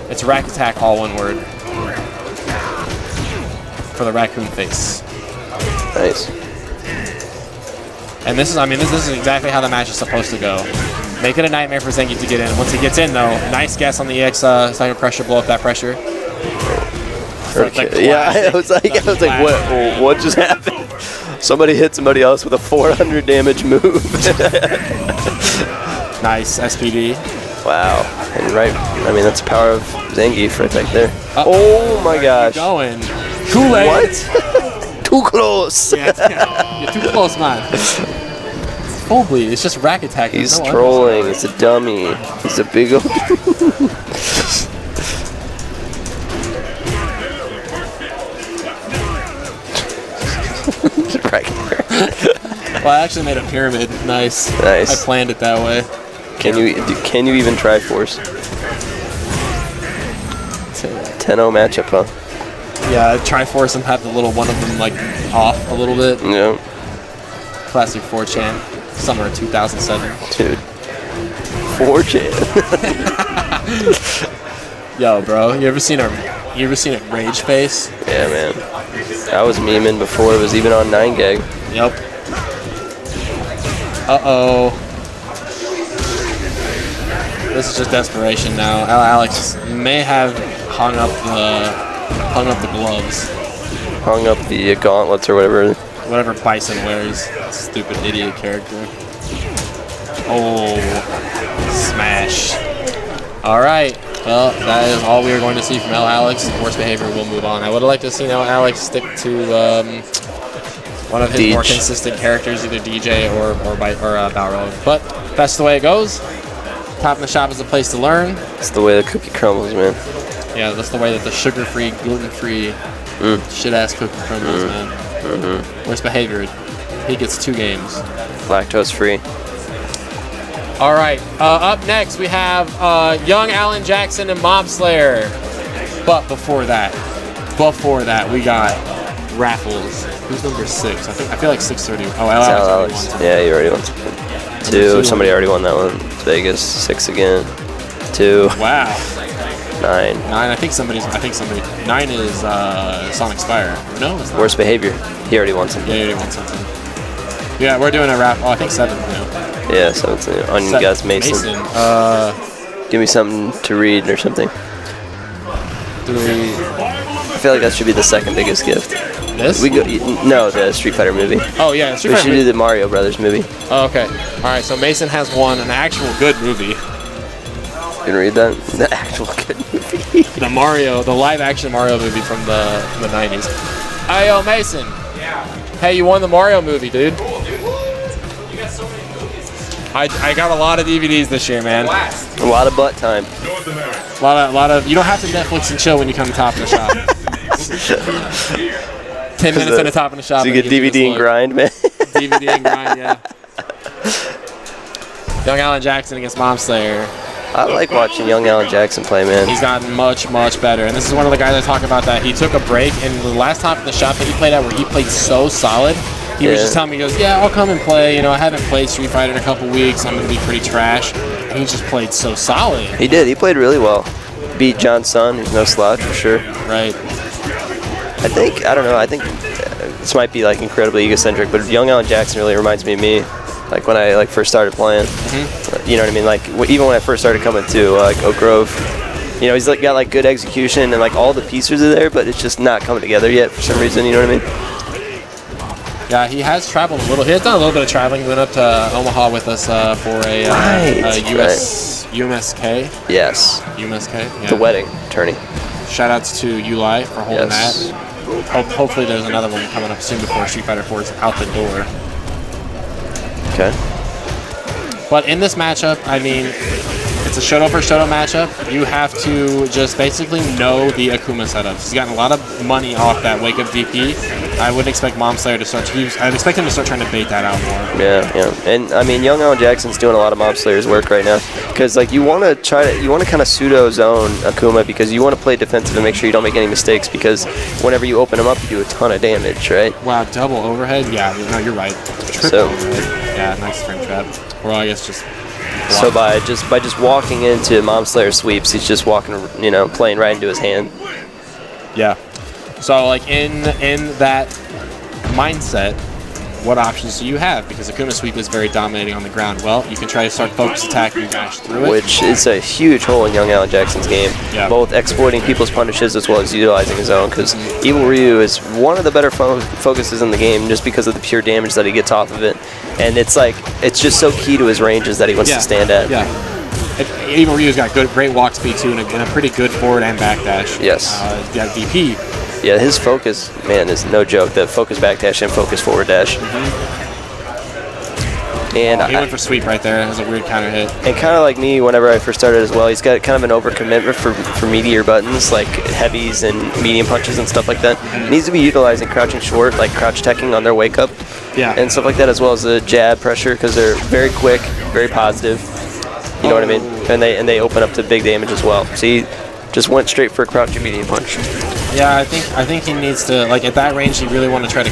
It's rack attack, all one word. For the raccoon face.
Nice.
And this is exactly how the match is supposed to go. Make it a nightmare for Zangief to get in. Once he gets in, though, nice guess on the EX second pressure, blow up that pressure.
Yeah, I was like, what just happened? Somebody hit somebody else with a 400 damage move.
Nice SPD.
Wow. And right, I mean, that's the power of Zangief right back there.
Uh-oh.
Oh my gosh.
Going. Too late.
What? Too close.
Yeah, you're too close, man. It's full bleed. It's just rack attack.
He's
No
trolling. It's a dummy. He's a big old. Right there.
Well, I actually made a pyramid. Nice.
Nice.
I planned it that way.
Can you even try force? 10-0 matchup, huh?
Yeah, Triforce and have the little one of them like off a little bit.
Yeah.
Classic 4chan. Summer of 2007.
Dude. 4chan.
Yo, bro, you ever seen a rage face?
Yeah, man. I was memeing before it was even on 9gag.
Yep. Uh-oh. This is just desperation now. Alex may have hung up the gloves.
Hung up the gauntlets or whatever.
Whatever Bison wears. Stupid idiot character. Oh. Smash. Alright. Well, that is all we are going to see from L. Alex. Worst behavior, we'll move on. I would have liked to see L. Alex stick to one of his more consistent characters, either DJ or Balrog. But that's the way it goes. Top in the Shop is a place to learn.
It's the way the cookie crumbles, man.
Yeah, that's the way that the sugar-free, gluten-free, shit-ass cookie crumbles, man. Worst behavior, he gets 2 games.
Lactose-free.
All right, up next we have young Alan Jackson and Mob Slayer. But before that, we got Raffles. Who's number 6? I feel like 630. Oh, Alex.
Yeah, you already won something. 2. Somebody already won that one. It's Vegas. 6 again. 2.
Wow.
9.
9. I think somebody. 9 is Sonic Spire. No, it's not.
Worst behavior. He already won something.
Yeah, he already won something. Yeah, we're doing a rap. Oh, I think 7 now.
Yeah, 7's new. Onion Gus Mason. Give me something to read or something.
3,
feel like that should be the second biggest gift.
This?
No, the Street Fighter movie.
Oh yeah, Street
We
Fighter
should do the Mario Brothers movie.
Oh, okay. All right. So Mason has won an actual good movie.
You can read that? The actual good movie.
The live action Mario movie from the 90s. Hey, yo, Mason. Yeah. Hey, you won the Mario movie, dude.
Cool, dude. You got so many movies.
I got a lot of DVDs this year, man.
Blast.
A lot of butt time.
A lot of. You don't have to Netflix and chill when you come to Top of the Shop. 10 minutes in the Top of the Shop.
So you get DVD and grind, man.
DVD and grind, yeah. Young Alan Jackson against Mom Slayer.
I like watching young Alan Jackson play, man.
He's gotten much, much better. And this is one of the guys I talk about that he took a break. And the last Top of the Shop that he played at, where he played so solid, he was just telling me, he goes, yeah, I'll come and play. You know, I haven't played Street Fighter in a couple weeks. I'm going to be pretty trash. And he just played so solid.
He did. He played really well. Beat John Sun, who's no slouch for sure.
Right.
I don't know, I think this might be like incredibly egocentric, but young Alan Jackson really reminds me of me. Like when I first started playing. You know what I mean? Like even when I first started coming to like Oak Grove, you know, he's like got like good execution and like all the pieces are there, but it's just not coming together yet for some reason. You know what I mean?
Yeah, he has traveled a little. He has done a little bit of traveling. He went up to Omaha with us for a UMSK.
Yes.
UMSK. Yeah.
The wedding attorney.
Shout outs to Uli for holding
Yes.
that. Hopefully there's another one coming up soon before Street Fighter 4 is out the door.
Okay.
But in this matchup, I mean, it's a Shoto for Shoto matchup. You have to just basically know the Akuma setups. He's gotten a lot of money off that Wake Up DP. I wouldn't expect Mom Slayer to start. I'd expect him to start trying to bait that out more.
Yeah. And I mean, young Alan Jackson's doing a lot of Mob Slayer's work right now, because like you want to kind of pseudo zone Akuma, because you want to play defensive and make sure you don't make any mistakes, because whenever you open him up, you do a ton of damage, right?
Wow, double overhead? Yeah, no, you're right. Triple
So-
overhead. Yeah, nice frame trap. Or I guess just.
So by just walking into Mom Slayer sweeps, he's just walking, you know, playing right into his hand.
Yeah. So like in that mindset, what options do you have? Because Akuma sweep is very dominating on the ground. Well, you can try to start focus attack and dash through it.
Which is a huge hole in young Alan Jackson's game.
Yeah.
Both exploiting people's punishes as well as utilizing his own, because Evil Ryu is one of the better focuses in the game just because of the pure damage that he gets off of it. And it's just so key to his ranges that he wants to stand at.
Yeah. Evil Ryu's got great walk speed too, and a pretty good forward and back dash.
Yes.
Yeah, DP.
Yeah, his focus, man, is no joke. The focus back dash and focus forward dash. And
He went for sweep right there. It was a weird counter hit.
And kind of like me, whenever I first started as well, he's got kind of an overcommitment for meatier buttons, like heavies and medium punches and stuff like that. He needs to be utilizing crouching short, like crouch teching on their wake up, and stuff like that, as well as the jab pressure, because they're very quick, very positive. You know what I mean? And they open up to big damage as well. So he just went straight for a crouching medium punch.
Yeah, I think he needs to, like, at that range, you really want to try to.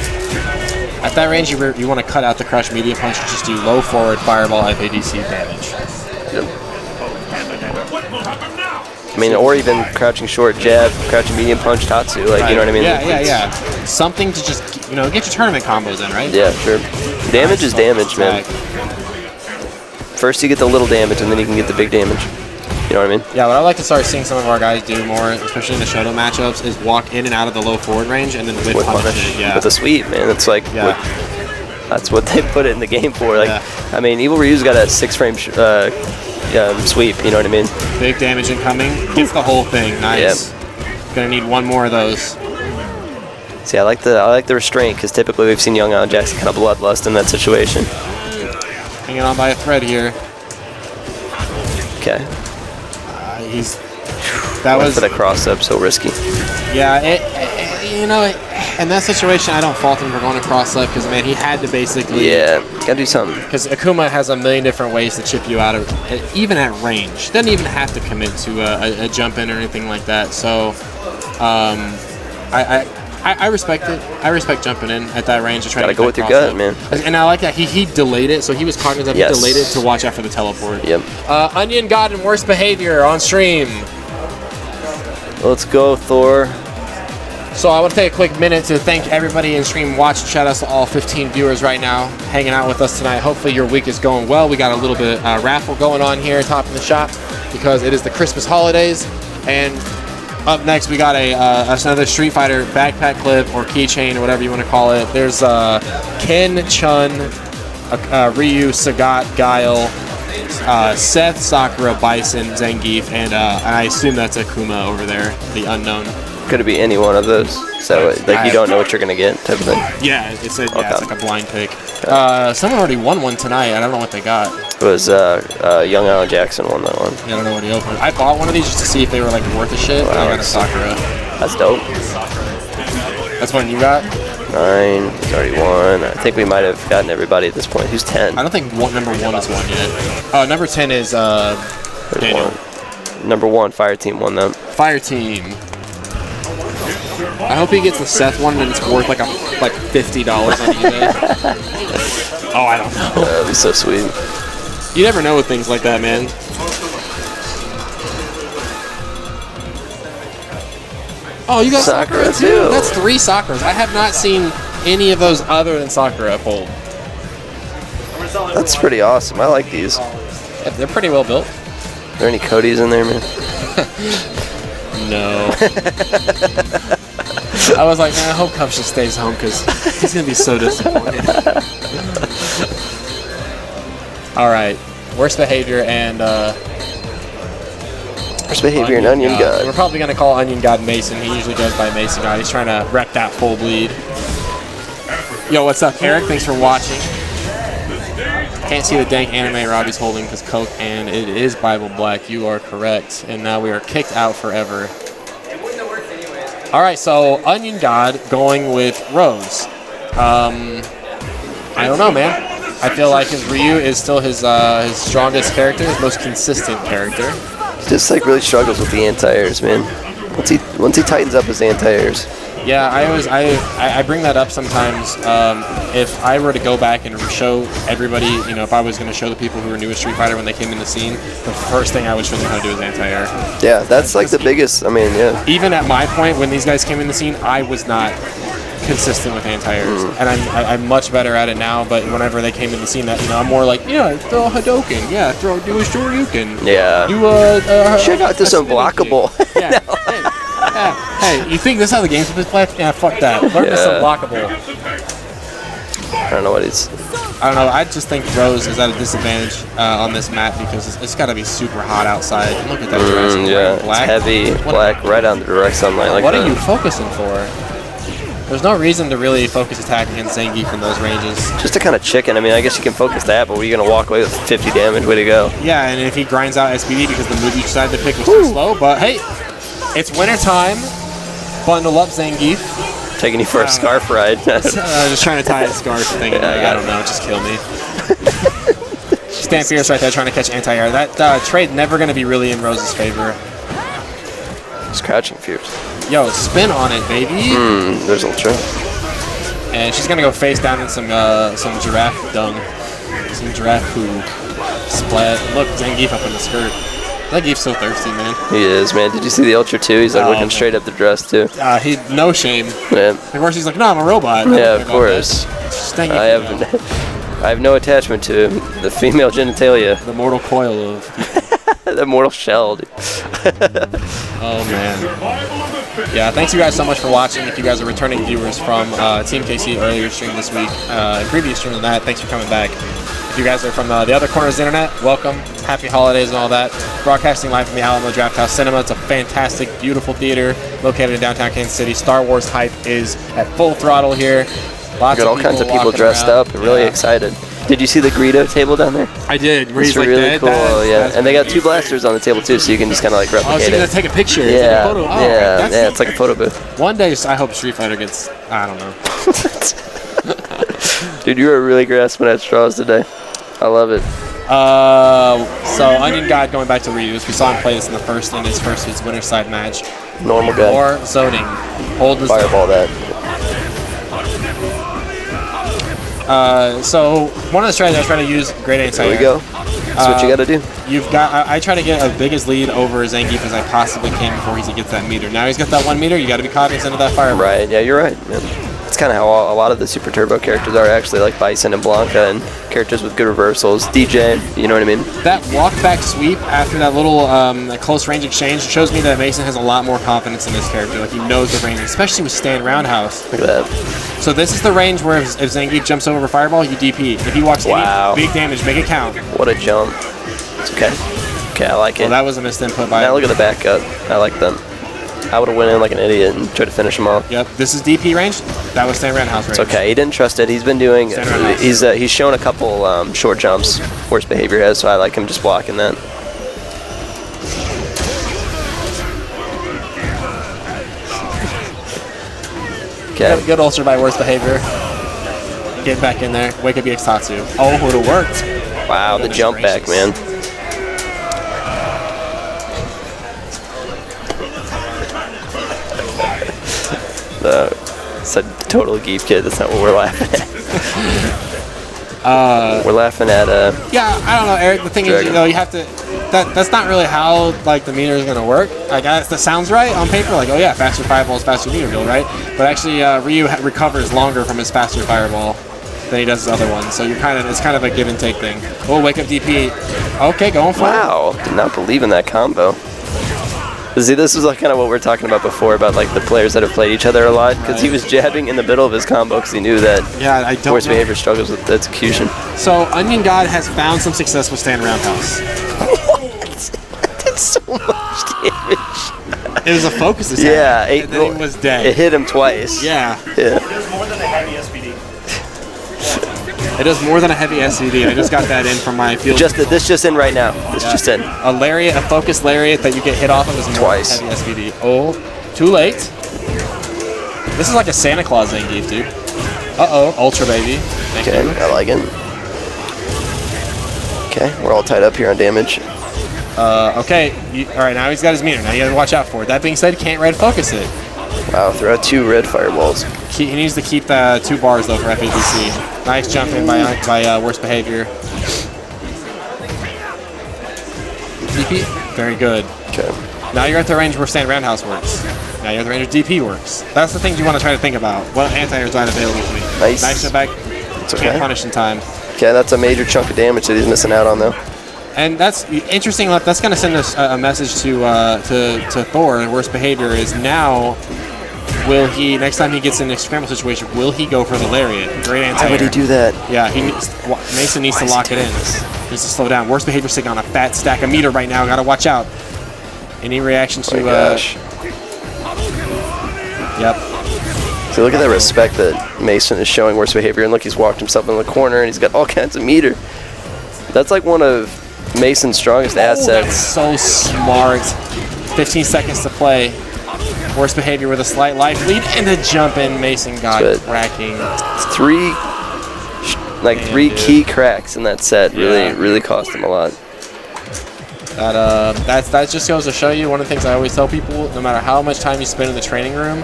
At that range, you want to cut out the crush medium punch and just do low forward fireball FADC damage.
Yep. I mean, or even crouching short jab, crouching medium punch Tatsu, like, you know what I mean?
Yeah. Something to just, get your tournament combos in, right?
Yeah, sure. Damage is damage, man. First you get the little damage, and then you can get the big damage. You know what I mean?
Yeah, what I like to start seeing some of our guys do more, especially in the Shoto matchups, is walk in and out of the low forward range and then whip punish. Yeah.
With a sweep, man. It's like, that's what they put it in the game for. Like, I mean, Evil Ryu's got a 6-frame sweep, you know what I mean?
Big damage incoming. Gets the whole thing. Nice. Yep. Gonna need one more of those.
See, I like the restraint, because typically we've seen young Alan Jackson kind of bloodlust in that situation.
Hanging on by a thread here.
Okay.
That was
for the cross up, so risky.
Yeah, in that situation, I don't fault him for going to cross up, because man, he had to basically.
Yeah, gotta do something.
Because Akuma has a million different ways to chip you out of, even at range. Doesn't even have to commit to a jump in or anything like that. So, I respect it. I respect jumping in at that range to try to
go with your gut, man.
And I like that he delayed it, so he was cognizant. He delayed it to watch out for the teleport.
Yep.
Onion God and worst behavior on stream.
Let's go, Thor.
So I want to take a quick minute to thank everybody in stream watching. Shout out to all 15 viewers right now hanging out with us tonight. Hopefully your week is going well. We got a little bit raffle going on here, Top of the Shop, because it is the Christmas holidays, and Up next, we got another Street Fighter backpack clip or keychain or whatever you want to call it. There's Ken, Chun, Ryu, Sagat, Guile, Seth, Sakura, Bison, Zangief, and I assume that's Akuma over there, the unknown.
Could it be any one of those? So like you don't know what you're gonna get, type of thing.
Yeah, it's like a blind pick. Someone already won one tonight. I don't know what they got.
It was Young Alan Jackson won that one.
I don't know what he opened. I bought one of these just to see if they were like worth a shit. Wow, I got a Sakura.
That's dope.
That's one you got?
9. He's already won. I think we might have gotten everybody at this point. Who's 10?
I don't think number 1 is won yet. Number 10 is Daniel.
Number 1, Fire Team won them.
Fire Team. I hope he gets the Seth one and it's worth like $50 on eBay. Oh, I don't know.
That'd be so sweet.
You never know with things like that, man. Oh, you got Sakura too? That's 3 Sakuras. I have not seen any of those other than Sakura pulled.
That's pretty awesome. I like these.
Yeah, they're pretty well built.
Are there any Codys in there, man?
No. I was like, man, I hope Cups just stays home because he's going to be so disappointed. All right. Worst behavior and...
Worst behavior and Onion God.
We're probably going to call Onion God Mason. He usually goes by Mason God. He's trying to rep that full bleed. Yo, what's up, Eric? Thanks for watching. Can't see the dank anime Robbie's holding because Coke, and it is Bible Black. You are correct. And now we are kicked out forever. All right, so Onion God going with Rose. I don't know, man. I feel like his Ryu is still his strongest character, his most consistent character.
Just like really struggles with the anti-airs, man. Once he tightens up his anti-airs.
Yeah, I bring that up sometimes. If I were to go back and show everybody, you know, if I was going to show the people who were new to Street Fighter when they came in the scene, the first thing I would show them how to do is anti-air.
Yeah, that's like the biggest. I mean, yeah.
Even at my point when these guys came in the scene, I was not consistent with anti-airs, and I'm much better at it now. But whenever they came in the scene, that I'm more like, yeah, throw a Hadoken, yeah, do a Shoryuken,
yeah,
do
check out this unblockable.
Yeah. Hey, you think this is how the game's supposed to play? Yeah, fuck that. Learn this unblockable.
I don't know what it's.
I don't know. I just think Rose is at a disadvantage on this map because it's got to be super hot outside. Look at that dress.
Yeah,
black.
It's heavy black right on the direct sunlight. Like
what
that.
are you focusing for? There's no reason to really focus attack against Zangief from those ranges.
Just to kind of chicken. I mean, I guess you can focus that, but what are you going to walk away with 50 damage? Way to go.
Yeah, and if he grinds out SPD because the move you decided to pick was too slow, but hey, it's winter time. Bundle up, Zangief.
Taking you for a scarf ride.
Just trying to tie a scarf thing. I don't know. Just kill me. Stan Fierce right there trying to catch anti-air. That trade never going to be really in Rose's favor.
Just crouching Fierce.
Yo, spin on it, baby.
There's Ultra.
And she's going to go face down in some giraffe dung. Some giraffe poo. Splat. Look, Zangief up in the skirt. Zangief's so thirsty, man.
He is, man. Did you see the Ultra too? He's like looking straight up the dress too.
He no shame.
Yeah.
Of course, he's like, no, I'm a robot.
Yeah, of course. I have no attachment to him. The female genitalia.
The mortal coil of.
The mortal shell. Dude.
Oh man. Yeah, thanks you guys so much for watching. If you guys are returning viewers from Team KC earlier stream this week, and previous stream than that, thanks for coming back. If you guys are from the other corners of the internet, welcome. Happy holidays and all that. Broadcasting live from the Alamo Drafthouse Cinema. It's a fantastic, beautiful theater located in downtown Kansas City. Star Wars hype is at full throttle here. Lots
got all kinds of people dressed up and really excited. Did you see the Greedo table down there?
I did. Where
it's
he's
really
like
cool. Yeah, and they got 2 blasters on the table too, so you can just kind of like replicate
so you're gonna take a picture.
Yeah,
it's like a photo.
yeah, it's like a photo booth.
One day, I hope Street Fighter gets. I don't know.
Dude, you were really grasping at straws today. I love it.
So Onion God going back to Ryu's. We saw him play this in his first winter side match.
Normal guy.
Or zoning. Hold the
fireball that.
So one of the strategies I try to use great anti-air.
There we go. That's what you got to do.
You've got. I try to get as big as lead over Zangief as I possibly can before he gets that meter. Now he's got that 1 meter. You got to be cognizant of that fireball.
Right. Yeah, you're right, man. It's kind of how a lot of the Super Turbo characters are actually, like Bison and Blanca, and characters with good reversals. DJ, you know what I mean?
That walk back sweep after that little close range exchange shows me that Mason has a lot more confidence in this character. Like, he knows the range, especially with stand roundhouse.
Look at that.
So this is the range where if Zangief jumps over Fireball, you DP. If he walks
Wow.
any big damage, make it count.
What a jump. It's okay. Okay, I like it.
Well, that was a missed input by
Now look at the back cut. I like them. I would have went in like an idiot and tried to finish him off.
Yep, this is DP range. That was stand roundhouse range.
It's okay. He didn't trust it. He's been doing.
Stand roundhouse.
He's shown a couple short jumps. Worst behavior has, so I like him just blocking that. Okay.
Good ulcer by worst behavior. Get back in there. Wake up EX Tatsu. Oh, it would have worked.
Wow, the jump back, man. It's a total geef kid. That's not what we're laughing at. We're laughing at
Yeah, I don't know, Eric. The thing is,
Dragon.
you have to. That's not really how like the meter is gonna work. Like that sounds right on paper. Like, oh yeah, faster fireballs, faster meter build, right? But actually, Ryu recovers longer from his faster fireball than he does his other one. So it's kind of a give and take thing. Oh, wake up DP. Okay, going for it.
wow. Did not believe in that combo. See, this was like kind of what we were talking about before about like the players that have played each other a lot, because he was jabbing in the middle of his combo because he kneugh that
Yeah, I don't
worst
know.
behavior struggles with execution.
So Onion God has found some success with stand roundhouse.
Did so much damage.
It was a focus attack.
Yeah,
and then he was dead.
It hit him twice.
Yeah.
Yeah.
There's more than a heavy SVD.
It does more than a heavy SCD. I just got that in from my field.
This just in right now. This just in.
A lariat, a focus lariat that you get hit off of is more
Twice.
heavy SVD. Oh, too late. This is like a Santa Claus Zangief, dude. Uh-oh, Ultra Baby. Thank
Okay,
you.
I like it. Okay, we're all tied up here on damage.
Okay, all right, now he's got his meter. Now you gotta watch out for it. That being said, can't red focus it.
Wow, throw out 2 red fireballs.
He needs to keep 2 bars, though, for FADC. Nice jump in by worst behavior. DP, very good.
Okay.
Now you're at the range where stand roundhouse works. Now you're at the range where DP works. That's the things you want to try to think about. What anti-air is not available to me.
Nice.
Nice step back.
It's
Can't
okay.
punish in time.
Okay, that's a major chunk of damage that he's missing out on, though.
And that's interesting. That's going to send us a message to Thor. Worst behavior is now. Will he next time he gets in a scramble situation? Will he go for the lariat? Great anti-air.
Why would he do that?
Yeah, Mason needs to lock it in. Needs to slow down. Worst behavior sitting on a fat stack of meter right now. Gotta watch out. Any reaction to?
Oh my gosh.
Yep.
So look at that respect that Mason is showing worst behavior, and look, he's walked himself in the corner, and he's got all kinds of meter. That's like one of Mason's strongest
That's
assets.
so smart. 15 seconds to play. Worst behavior with a slight life lead and a jump in. Mason got
Good.
cracking.
It's three
Damn,
key cracks in that set.
Yeah.
Really cost him a lot.
That just goes to show you one of the things I always tell people: no matter how much time you spend in the training room,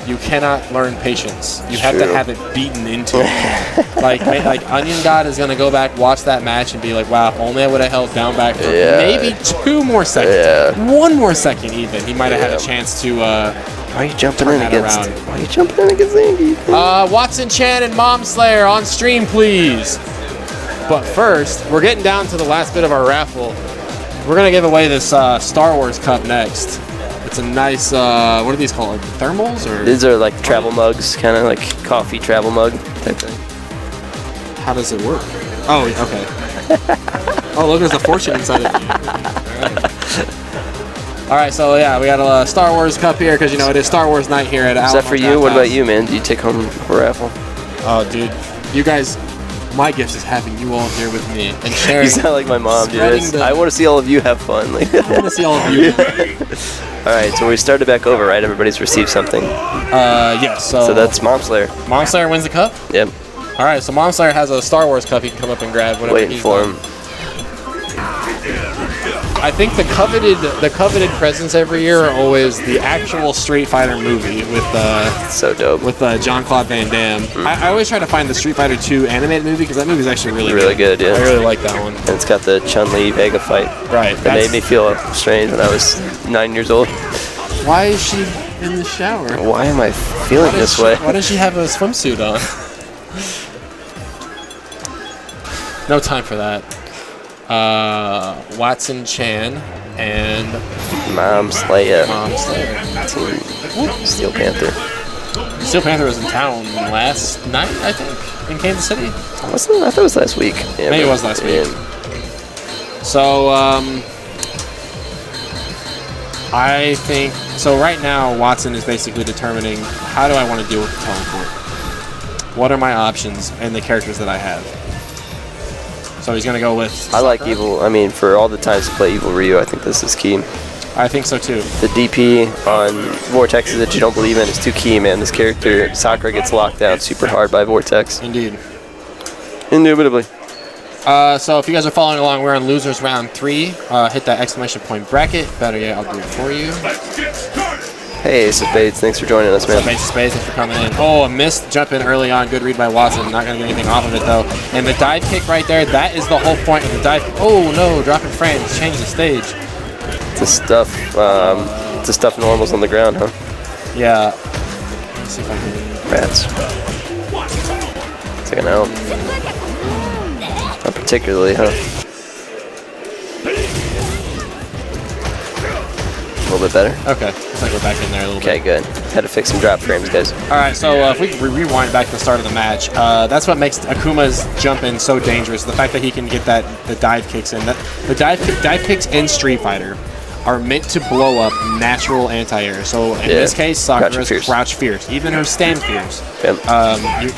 you cannot learn patience. You have to
True.
have it beaten into you. like Onion God is gonna go back, watch that match, and be like, "Wow, if only I would have held down back for
Yeah.
maybe 2 more seconds,
Yeah.
1 more second even, he might have had
Yeah.
a chance to."
Why are you jumping
Turn
in
that
against?
around.
Why are you jumping in against Zangief?
Watson Chan and Mom Slayer on stream, please. But first, we're getting down to the last bit of our raffle. We're gonna give away this Star Wars cup next. It's a nice, what are these called? Like thermals or?
These are like travel mugs, kind of like coffee travel mug type thing.
How does it work? Oh, okay. Oh, look, there's a fortune inside of it. All right, so yeah, we got a Star Wars cup here because it is Star Wars night here at Alamo.
Is that for you?
Draft
What about
House.
you, man? Do you take home a raffle?
Oh, dude, you guys, my gift is having you all here with me and sharing.
You sound like my mom, dude.
Spreading the-
I want to see all of you have fun. Like,
I want to see all of you.
all right, so we started back over, right? Everybody's received something.
Yes.
So that's Mom Slayer.
Mom Slayer wins the cup.
Yep.
All right, so Mom Slayer has a Star Wars cup. He can come up and grab whenever
Waiting
he's
for
done.
him.
I think the coveted presents every year are always the actual Street Fighter movie with
So dope.
Jean-Claude Van Damme. I always try to find the Street Fighter 2 animated movie because that movie is actually really
good, yeah.
I really like that one.
And it's got the Chun-Li Vega fight.
Right.
That made me feel strange when I was 9 years old.
Why is she in the shower.
Why am I feeling this way?
Why does she have a swimsuit on? No time for that. Watson Chan and
Mom Slayer.
Mom Slayer.
Team Steel Panther.
Steel Panther was in town last night, I think, in Kansas City.
Wasn't it? I thought it was last week. Yeah,
Maybe it
but-
was last week.
yeah.
So, I think, so right now, Watson is basically determining how do I want to deal with the teleport? What are my options and the characters that I have? So he's going to go with...
I like Evil. I mean, for all the times to play Evil Ryu, I think this is key.
I think so too.
The DP on Vortexes that you don't believe in is too key, man. This character, Sakura, gets locked down super hard by Vortex.
Indeed.
Indubitably.
So if you guys are following along, we're on losers round 3. Hit that exclamation point bracket. Better yet, I'll do it for you.
Hey, Ace of Spades, thanks for joining us, man.
Ace of Spades, thanks for coming in. Oh, a missed jump in early on. Good read by Watson. Not going to get anything off of it, though. And the dive kick right there, that is the whole point of the dive kick. Oh, no, dropping frames. Change the stage.
To stuff normals on the ground, huh?
Yeah. Let's see if I can...
Rats. Taking out. Not particularly, huh? A little bit better.
Okay. Looks like we're back in there a little
Okay,
bit.
good. Had to fix some drop frames, guys.
All right, so if we rewind back to the start of the match, that's what makes Akuma's jump in so dangerous. The fact that he can get the dive kicks in. The dive kicks in Street Fighter are meant to blow up natural anti-air. So in this case, Sakura's crouch fierce. Even her stand fierce.
Yep.
You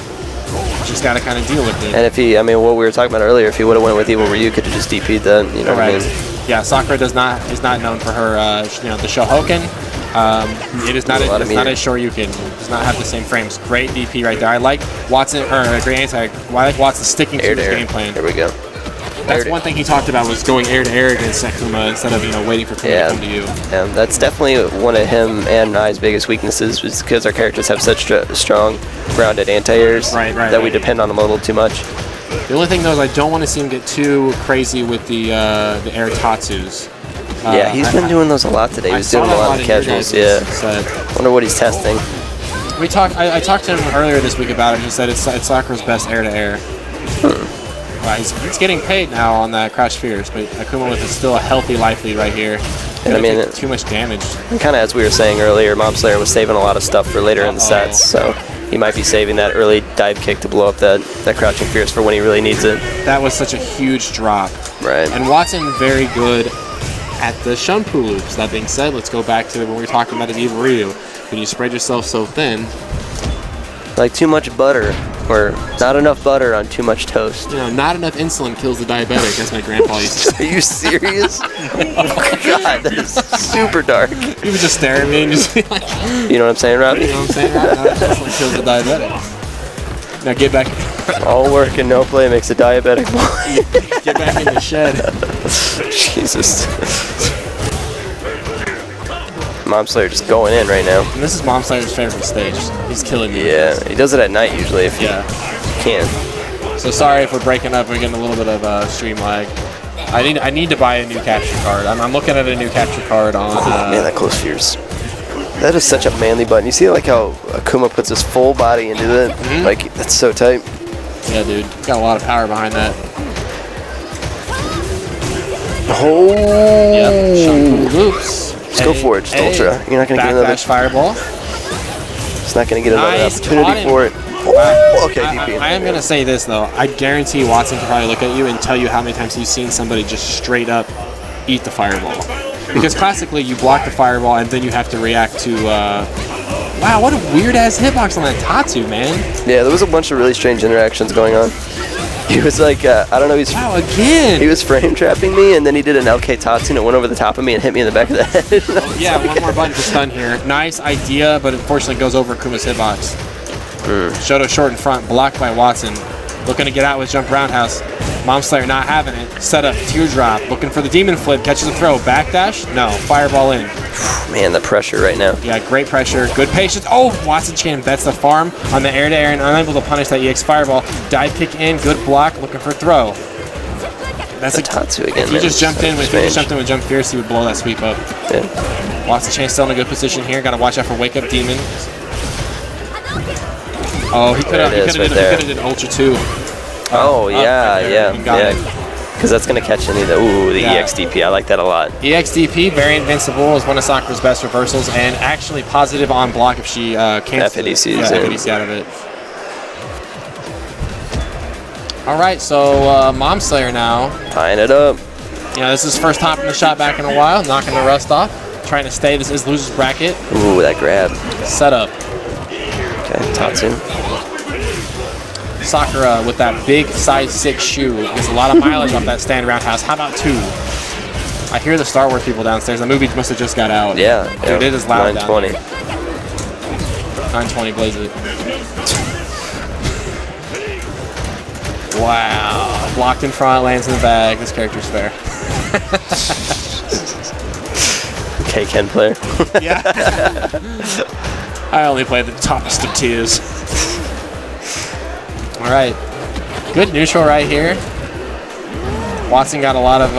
just got to kind of deal with it.
And if he, I mean, what we were talking about earlier, if he would have went with Evil Ryu, could have just DP'd that, you know what I mean?
Yeah, Sakura is not known for her, the Shohoken. It is not a Shoryuken. It does not have the same frames. Great DP right there. I like Watson, or great anti. I like Watson sticking to his game plan.
There we go.
That's one thing he talked about, was going air to air against Akuma instead of waiting for Kuma to come to you.
Yeah, that's definitely one of him and I's biggest weaknesses, is because our characters have such strong grounded anti-airs that we depend on them a little too much.
The only thing though is I don't want to see him get too crazy with the air tatsus.
Yeah, he's been doing those a lot today. He was doing a lot of casuals. Yeah. Wonder what he's testing.
I talked to him earlier this week about it. He said it's Sakura's best air to air. He's getting paid now on that crouch fierce, but Akuma with still a healthy life lead right here.
And I mean,
too much damage.
Kind of as we were saying earlier, Mom Slayer was saving a lot of stuff for later in the sets, so he might be saving that early dive kick to blow up that crouching fierce for when he really needs it.
That was such a huge drop.
Right.
And Watson very good at the Shunpu loops. That being said, let's go back to when we were talking about an Evil Ryu. When you spread yourself so thin,
like too much butter, or not enough butter on too much toast.
Not enough insulin kills the diabetic, as my grandpa used to say.
Are you serious? Oh God, that is super dark.
He would just stare at me and just be like,
you know what I'm saying, Robbie?
You know what I'm saying, Robbie? Not enough insulin kills the diabetic. Now get back.
All work and no play makes a diabetic boy.
Get back in the shed.
Jesus. Mom Slayer just going in right now.
And this is Mom Slayer's favorite stage. He's killing me.
Yeah, he does it at night usually if you can.
So sorry if we're breaking up. We're getting a little bit of stream lag. I need to buy a new capture card. I'm looking at a new capture card on.
Man, that close fierce. That is such a manly button. You see like how Akuma puts his full body into that?
Mm-hmm.
Like, that's so tight.
Yeah, dude. Got a lot of power behind that.
Oh.
Yep. Shunpu loops.
Just go for it. Just ultra. You're not going to get another.
Backdash fireball.
It's not going to get another opportunity for it.
Oh,
okay, DP.
I am going to say this, though. I guarantee Watson can probably look at you and tell you how many times he's seen somebody just straight up eat the fireball. Because classically, you block the fireball and then you have to react to... wow, what a weird-ass hitbox on that Tatsu, man.
Yeah, there was a bunch of really strange interactions going on. He was like, I don't know,
wow, again!
He was frame trapping me, and then he did an LK Tatsu, and it went over the top of me and hit me in the back of the head.
Yeah, one more button to stun here. Nice idea, but unfortunately goes over Akuma's hitbox. Shoto short in front, blocked by Watson. Looking to get out with jump roundhouse. Mom Slayer not having it. Set up, teardrop. Looking for the demon flip. Catches a throw. Backdash? No. Fireball in.
Man, the pressure right now.
Yeah, great pressure. Good patience. Oh, Watson Chan bets the farm on the air-to-air and unable to punish that EX fireball. Dive kick in. Good block. Looking for throw. That's
a Tatsu again.
If he
man.
just jumped in with Jump Fierce, he would blow that sweep up.
Yeah.
Watson Chance still in a good position here. Got to watch out for Wake Up Demon. Oh, he could have did Ultra too.
Oh, yeah,
right there. You got it.
Because that's going to catch any of the, the EXDP. I like that a lot.
EXDP, very invincible, is one of Sakura's best reversals, and actually positive on block if she cancels FADC out of it. All right, so Mom Slayer now.
Tying it up.
Yeah, this is his first top in the shot back in a while, knocking the rust off. Trying to stay. This is loser's bracket.
Ooh, that grab.
Setup.
Okay, Tatsu.
Sakura with that big size 6 shoe. Gets a lot of mileage off that stand roundhouse. How about 2? I hear the Star Wars people downstairs. The movie must have just got out.
Yeah.
Dude, it is loud
920.
down there. 920, blaze it. Wow. Blocked in front, lands in the bag. This character's fair.
Okay, Ken player.
Yeah. I only play the toppest of tiers. All right. Good neutral right here. Watson got a lot of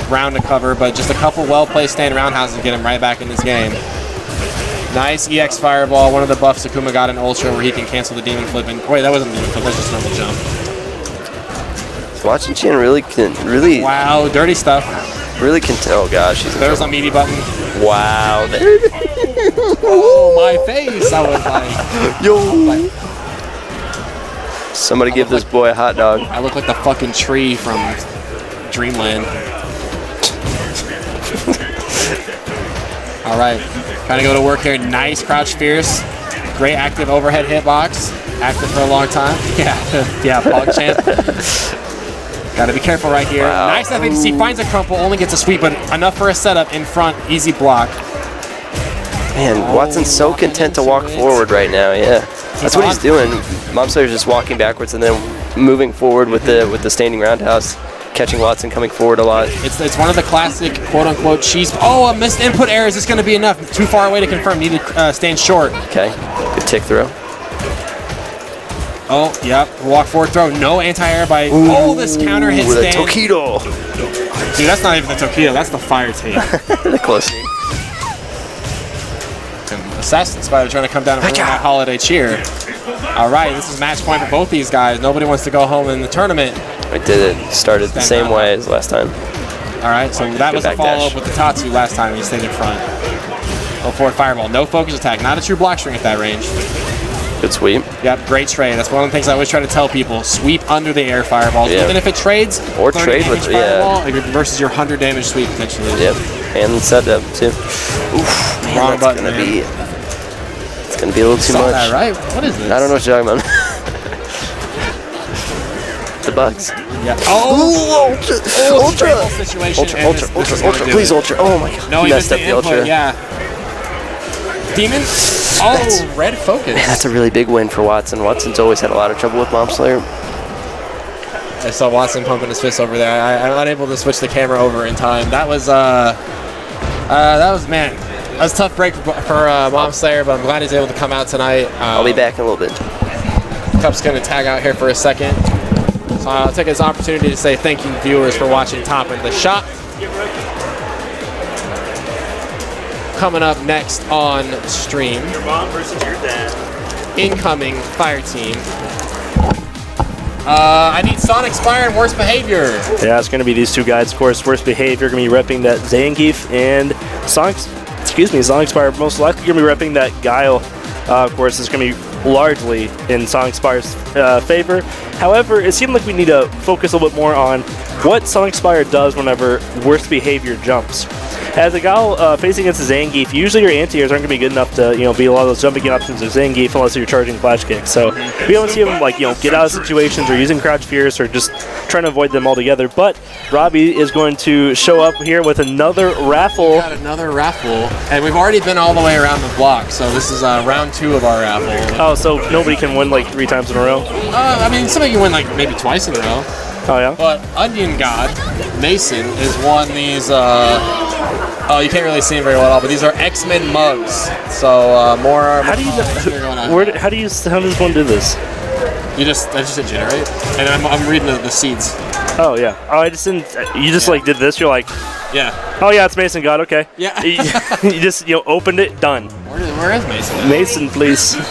ground to cover, but just a couple well-placed stand roundhouses to get him right back in this game. Nice EX Fireball. One of the buffs Akuma got in Ultra where he can cancel the Demon Flip. And wait, that wasn't Demon Flip. That's just a normal jump.
Watching Chin really.
Wow, dirty stuff.
Really can tell. Oh gosh, she's.
There's a meaty button.
Wow.
Oh, my face. I was like,
yo. Somebody give this boy a hot dog.
I look like the fucking tree from Dreamland. All right, trying to go to work here. Nice crouch fierce. Great active overhead hitbox. Active for a long time. Yeah, Pog Champ. Got to be careful right here.
Wow.
Nice FADC, finds a crumple, only gets a sweep, but enough for a setup in front. Easy block.
Man, Watson's so content to walk forward right now. Yeah, that's what he's doing. Mom Slayer's just walking backwards and then moving forward with the standing roundhouse, catching Watson coming forward a lot.
It's one of the classic quote-unquote cheese. Oh, a missed input error. Is this going to be enough? Too far away to confirm. Need to stand short.
Okay, good tick throw.
Oh, yep. Walk forward throw. No anti-air by...
Ooh,
this counter hit
with
stand.
a Tokido.
Dude, that's not even the Tokido. That's the fire tape.
Close.
Assassin Spider trying to come down and ruin that holiday cheer. All right, this is match point for both these guys. Nobody wants to go home in the tournament.
I did it. Started the same way as last time.
All right, so that was a follow-up with the Tatsu last time. He stayed in front. Go forward fireball. No focus attack. Not a true block string at that range.
Good sweep.
Yep, great trade. That's one of the things I always try to tell people. Sweep under the air fireballs.
Yeah.
Even if it trades,
or trade with
fireball, versus your 100 damage sweep potentially.
Yep, and setup too. Oof, man,
wrong
that's
button,
gonna be. It's gonna be a little too much.
That, right? What is this?
I don't know what you're talking about. The bugs.
Yeah.
Oh, Ultra!
Ultra!
Please, Ultra! Oh my god!
No, he
messed up the Ultra.
Yeah. Demon. Oh, red focus.
Man, that's a really big win for Watson. Watson's always had a lot of trouble with Mom Slayer.
I saw Watson pumping his fist over there. I'm not able to switch the camera over in time. That was man. That was a tough break for Mom Slayer, but I'm glad he's able to come out tonight.
I'll be back in a little bit.
Cup's going to tag out here for a second. So I'll take this opportunity to say thank you, viewers, for watching Top in the Shot. Coming up next on stream.
Your mom versus your dad.
Incoming Fire Team. I need Sonic Spire and Worst Behavior.
Yeah, it's going to be these two guys. Of course, Worst Behavior going to be repping that Zangief, and Sonic Spire most likely going to be repping that Guile. Of course, it's going to be largely in Sonic Spire's favor. However, it seemed like we need to focus a little bit more on what Sonic Spire does whenever Worst Behavior jumps. As a Guile facing against a Zangief, usually your anti-airs aren't going to be good enough to be a lot of those jumping options of Zangief unless you're charging flash kicks. So we don't see him get out of situations or using Crouch Fierce or just trying to avoid them altogether. But Robbie is going to show up here with another raffle.
We got another raffle, and we've already been all the way around the block. So this is round 2 of our raffle.
Oh, so nobody can win like 3 times in a row?
I mean, somebody can win like maybe twice in a row.
Oh yeah.
But Onion God Mason has won these. Oh, you can't really see them very well, but these are X-Men mugs. So more.
How do you how does one do this?
I just hit generate, and I'm reading the seeds.
Oh yeah. Oh, I just didn't. You just like did this. You're like,
Yeah.
oh yeah, it's Mason God. Okay.
Yeah.
You just opened it. Done.
Where is Mason?
Mason, please.
All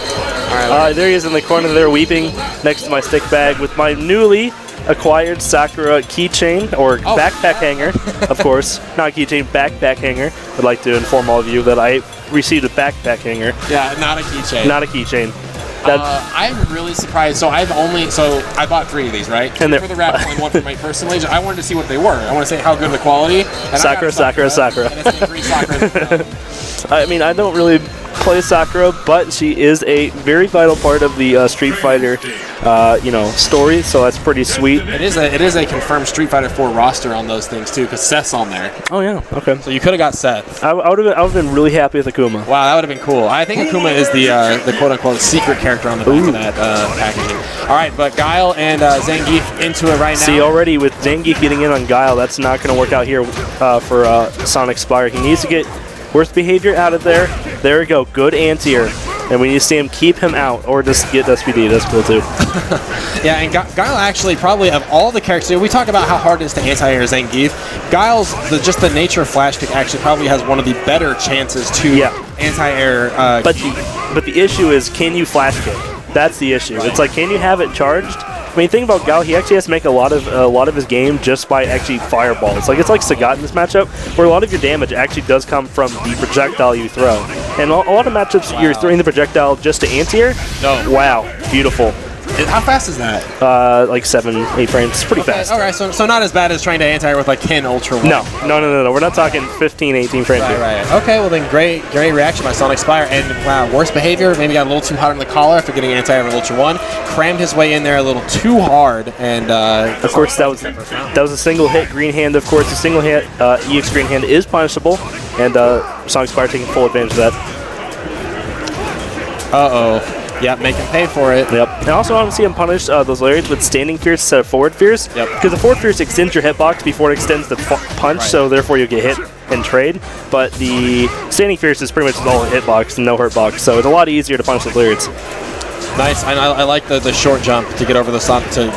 right.
There he is in the corner there, weeping next to my stick bag with my newly acquired Sakura keychain or backpack hanger, of course. Not keychain, backpack hanger. I'd like to inform all of you that I received a backpack hanger,
Yeah, not a keychain.
not a keychain.
I'm really surprised. So I bought 3 of these, right?
And
Two for the raffle and 1 for my personal age. I wanted to see what they were. I want to say how good the quality. And
Sakura, Sakura.
And it's 3 Sakura.
I mean, I don't really play Sakura, but she is a very vital part of the Street Fighter, story. So that's pretty sweet.
It is a confirmed Street Fighter 4 roster on those things too, because Seth's on there.
Oh yeah, okay.
So you could have got Seth.
I would have been really happy with Akuma.
Wow, that would have been cool. I think Akuma is the quote unquote secret character on the back of that packaging. All right, but Guile and Zangief into it right now.
See, already with Zangief getting in on Guile, that's not going to work out here for Sonic Spire. He needs to get worst behavior out of there. There we go, good anti-air. And we need to see him keep him out or just get SPD. That's cool too.
Yeah, and Guile actually probably of all the characters, we talk about how hard it is to anti-air Zangief. Guile's just the nature of Flash Kick actually probably has one of the better chances to anti-air.
But the issue is, can you Flash Kick? That's the issue. Right. It's like, can you have it charged? I mean, think about Guile. He actually has to make a lot of his game just by actually fireballs. It's like Sagat in this matchup, where a lot of your damage actually does come from the projectile you throw. And a lot of matchups, you're throwing the projectile just to anti-air.
No.
Wow, beautiful.
How fast is that?
Like 7-8 frames. It's pretty fast.
Okay, so not as bad as trying to anti-air with like 10 Ultra 1.
No. We're not talking 15-18 frames here.
Right. Okay, well then great reaction by Sonic Spire. And wow, worst behavior, maybe got a little too hot on the collar after getting anti-air with Ultra 1. Crammed his way in there a little too hard. And
of course, that was a single hit green hand. Of course, a single hit EX green hand is punishable. And Sonic Spire taking full advantage of that.
Uh-oh. Yep, make him pay for it.
Yep. And I also want to see him punish those lariats with standing fierce instead of forward fierce.
Yep.
Because the forward fierce extends your hitbox before it extends the punch, so therefore you get hit and trade. But the standing fierce is pretty much all hitbox and no hurt box, so it's a lot easier to punish the lariats.
Nice, and I like the short jump to get over the Sonic Boom.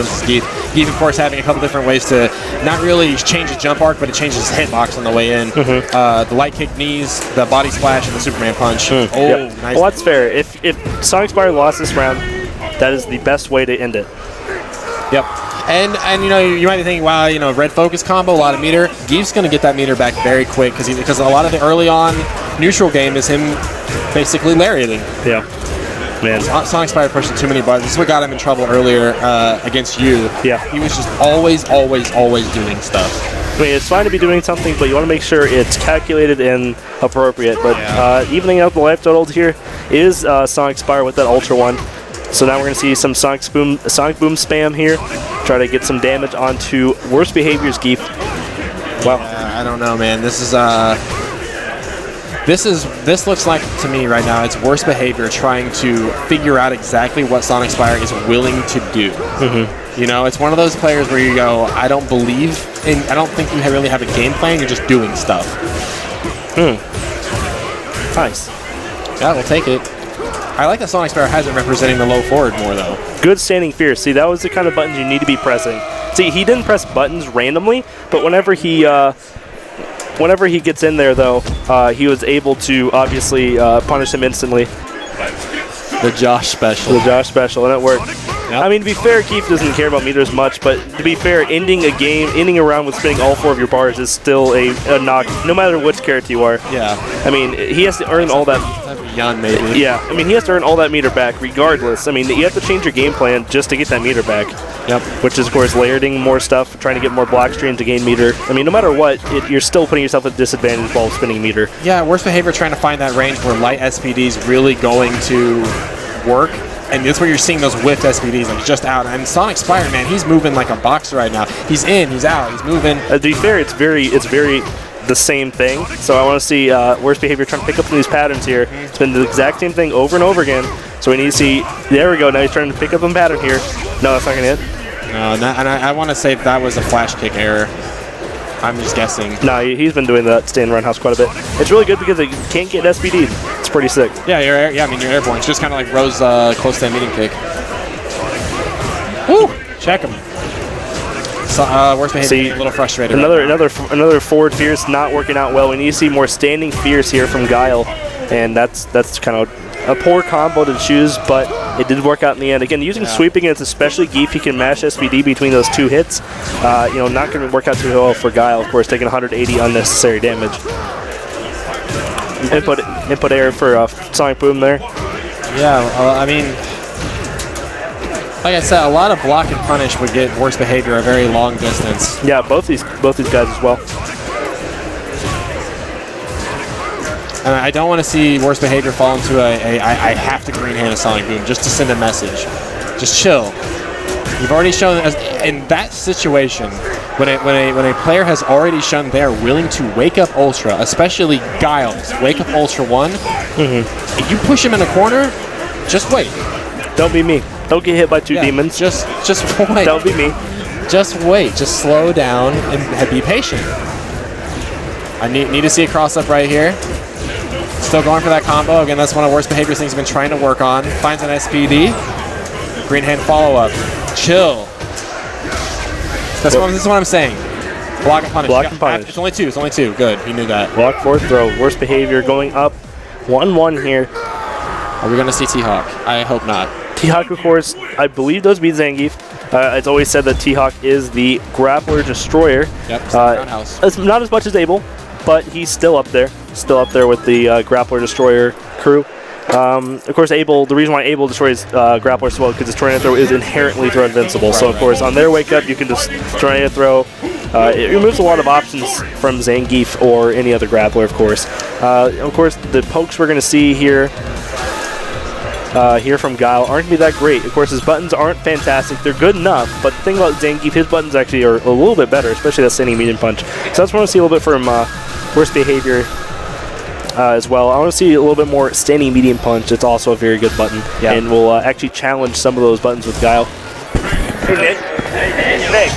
Geef, of course, having a couple different ways to not really change his jump arc, but it changes his hitbox on the way in. The light kick knees, the body splash, and the Superman punch.
Nice. Well, that's fair. If Sonic Spire lost this round, that is the best way to end it.
Yep. And you might be thinking, wow, red focus combo, a lot of meter. Geef's going to get that meter back very quick because a lot of the early on neutral game is him basically lariating.
Yeah. Man.
Sonic Spire pushing too many buttons. This is what got him in trouble earlier against you.
Yeah.
He was just always doing stuff.
I mean, it's fine to be doing something, but you want to make sure it's calculated and appropriate. But evening out the life totals here is Sonic Spire with that Ultra 1. So now we're going to see some Sonic Boom spam here. Try to get some damage onto worst behaviors, Geef.
Well, I don't know, man. This looks like to me right now it's worst behavior trying to figure out exactly what Sonic Spire is willing to do. It's one of those players where you go, I don't think you really have a game plan. You're just doing stuff.
Nice.
Yeah, we'll take it. I like that Sonic Spire has it representing the low forward more though.
Good standing fierce. See, that was the kind of buttons you need to be pressing. See, he didn't press buttons randomly, but whenever he gets in there, though, he was able to obviously punish him instantly.
The Josh special.
And it worked.
Yep.
I mean, to be fair, Geef doesn't care about meters much, but to be fair, ending a round with spinning all 4 of your bars is still a knock, no matter which character you are.
Yeah.
I mean, he has to earn all that.
Young, maybe.
Yeah, I mean, he has to earn all that meter back regardless. I mean, you have to change your game plan just to get that meter back.
Yep.
Which is, of course, layering more stuff, trying to get more block stream to gain meter. I mean, no matter what, you're still putting yourself at a disadvantage while spinning meter.
Yeah, worst behavior trying to find that range where light SPD is really going to work. And that's where you're seeing those whiffed SPDs, like just out. And Sonic Spire, man, he's moving like a boxer right now. He's in, he's out, he's moving.
To be fair, it's very the same thing. So I want to see worst behavior trying to pick up some of these patterns here. It's been the exact same thing over and over again. So we need to see. There we go. Now he's trying to pick up a pattern here. No, that's not gonna hit.
No, and I want to say that was a flash kick error. I'm just guessing.
No, he's been doing that stay in roundhouse quite a bit. It's really good because it can't get SPD. It's pretty sick.
Yeah, you're airborne. It's just kind of like Rose close to that meeting kick. Woo! Check him. So, worst behavior,
See,
a little frustrated.
Another forward fierce not working out well. We need to see more standing fierce here from Guile, and that's kind of a poor combo to choose, but it did work out in the end. Again, using sweeping, it's especially Geef. He can mash SPD between those 2 hits. Not going to work out too well for Guile, of course, taking 180 unnecessary damage. Input error for Sonic Boom there.
Yeah, I mean, like I said, a lot of block and punish would get worse behavior a very long distance.
Yeah, both these guys as well.
And I don't want to see worse behavior fall into I have to green hand a Sonic Boom just to send a message. Just chill. You've already shown in that situation when a player has already shown they're willing to wake up Ultra, especially Giles, wake up Ultra 1. If you push him in a corner, just wait.
Don't be me. Don't get hit by 2 demons.
Just wait.
Don't be me.
Just wait. Just slow down and be patient. I need to see a cross up right here. Still going for that combo. Again, that's one of the worst behavior things he's been trying to work on. Finds an SPD. Green hand follow-up. Chill. This is what I'm saying. Block and punish.
Block and punish.
It's only 2. It's only 2. Good. He knew that.
Block, forward throw. Worst behavior going up. 1-1 here.
Are we going to see T-Hawk? I hope not.
T-Hawk, of course, I believe does beat Zangief. It's always said that T-Hawk is the grappler destroyer.
Yep. Roundhouse.
It's not as much as Abel, but he's still up there. Still up there with the grappler destroyer crew. Of course, Abel. The reason why Abel destroys grappler so well because his tornado throw is inherently throw invincible. So of course, on their wake up, you can just tornado throw. It removes a lot of options from Zangief or any other grappler, of course. Of course, the pokes we're going to see here from Guile aren't going to be that great. Of course, his buttons aren't fantastic. They're good enough, but the thing about Zangief, his buttons actually are a little bit better, especially that standing medium punch. So that's what I want to see a little bit from worst behavior as well. I want to see a little bit more standing medium punch. It's also a very good button, and we'll actually challenge some of those buttons with Guile. Hey, Nick. Nick.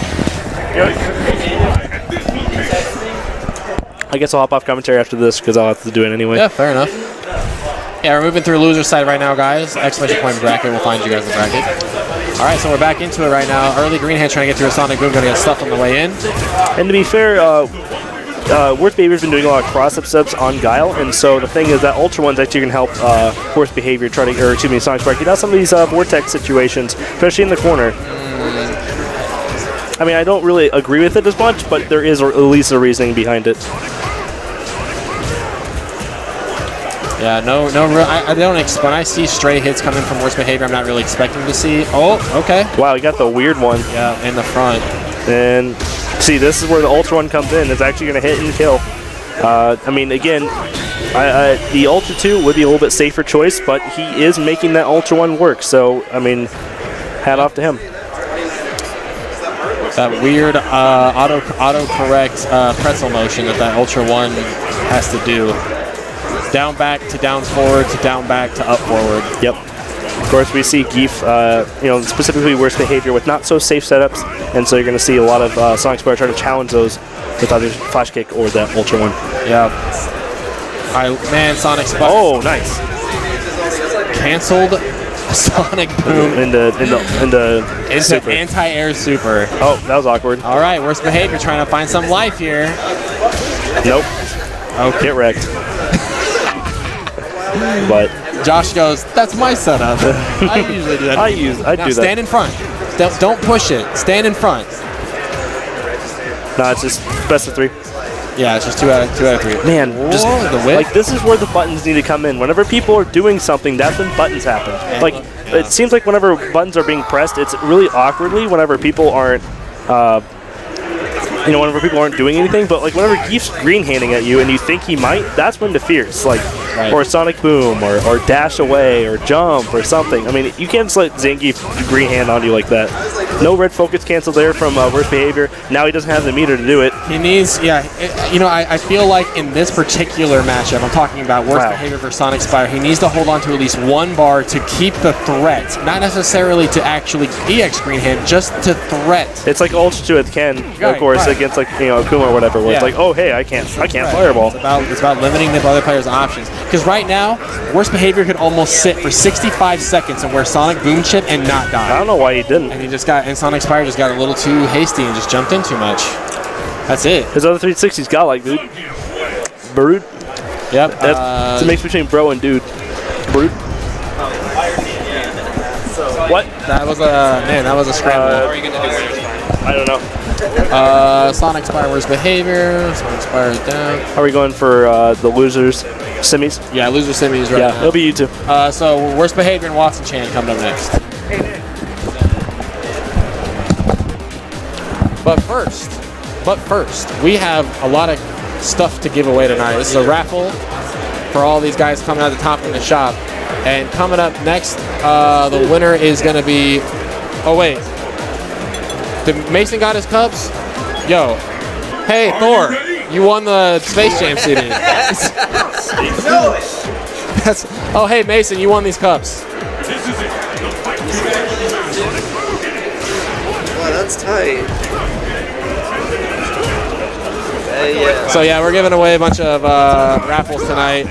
I guess I'll hop off commentary after this because I'll have to do it anyway.
Yeah, fair enough. Yeah, we're moving through loser side right now, guys. Exclamation point bracket. We'll find you guys in the bracket. All right, so we're back into it right now. Early green hand trying to get through a Sonic Boom. Going to get stuffed on the way in.
And to be fair, Worst Behavior's been doing a lot of cross-up steps on Guile, and so the thing is that Ultra One's actually going to help Worst Behavior try to, or excuse me, Sonic Spark. He does some of these Vortex situations, especially in the corner. I mean, I don't really agree with it as much, but there is at least a reasoning behind it.
Yeah, no, I don't expect. When I see stray hits coming from worst behavior, I'm not really expecting to see. Oh, okay.
Wow, you got the weird one.
Yeah, in the front.
And see, this is where the Ultra One comes in. It's actually going to hit and kill. I mean, again, the Ultra 2 would be a little bit safer choice, but he is making that Ultra 1 work. So, I mean, hat off to him.
That weird auto-correct pretzel motion that Ultra 1 has to do. Down back to down forward to down back to up forward.
Yep. Of course, we see Geef, specifically worst behavior with not so safe setups, and so you're going to see a lot of Sonic Spire try to challenge those with either Flash Kick or that Ultra One.
Yeah. Man, Sonic Spire.
Oh, nice.
Canceled Sonic Boom
into super.
Anti-air super.
Oh, that was awkward.
All right, worst behavior trying to find some life here.
Nope.
Okay.
Get wrecked. But
Josh goes, that's my setup. I usually do that.
I
do
that.
Stand in front. Don't push it. Stand in front.
No, it's just best of 3.
Yeah, it's just 2 out of 3.
Man, just
the whip.
like this is where the buttons need to come in. Whenever people are doing something, that's when buttons happen. It seems like whenever buttons are being pressed, it's really awkwardly whenever people aren't whenever people aren't doing anything, but like whenever Geef's green handing at you and you think he might, that's when to fierce, or Sonic Boom, or dash away, or jump, or something. I mean, you can't just let Zangief green hand on you like that. No red focus cancel there from worst behavior. Now he doesn't have the meter to do it.
He needs, I feel like in this particular matchup, I'm talking about worst behavior for Sonic Spire, he needs to hold on to at least 1 bar to keep the threat, not necessarily to actually EX green hand, just to threat.
It's like Ultra 2 with Ken, of course, against Akuma or whatever, where it's like, oh hey, I can't fireball.
It's about limiting the other player's options. Because right now, worst behavior could almost sit for 65 seconds and wear Sonic Boom Chip and not
I
die.
don't know why he didn't.
And Sonic Spire just got a little too hasty and just jumped in too much. That's it.
His other 360's got like dude. Brood.
Yep.
That's a mix between bro and dude. Brood. What?
That was a scramble.
I don't know.
Sonic Spire worst behavior. Sonic Spire is down.
Are we going for the losers? Semis?
Yeah, loser semis right
Yeah,
now.
it'll be you two.
So worst behavior and Watson Chan coming up next. But first, we have a lot of stuff to give away tonight. This is a raffle for all these guys coming out the top in the shop. And coming up next, the winner is going to be. Oh wait, did Mason got his cups? Yo, hey Thor, you won the Space Jam CD. Oh hey Mason, you won these cups.
Wow, that's tight. Yeah.
So yeah, we're giving away a bunch of raffles tonight.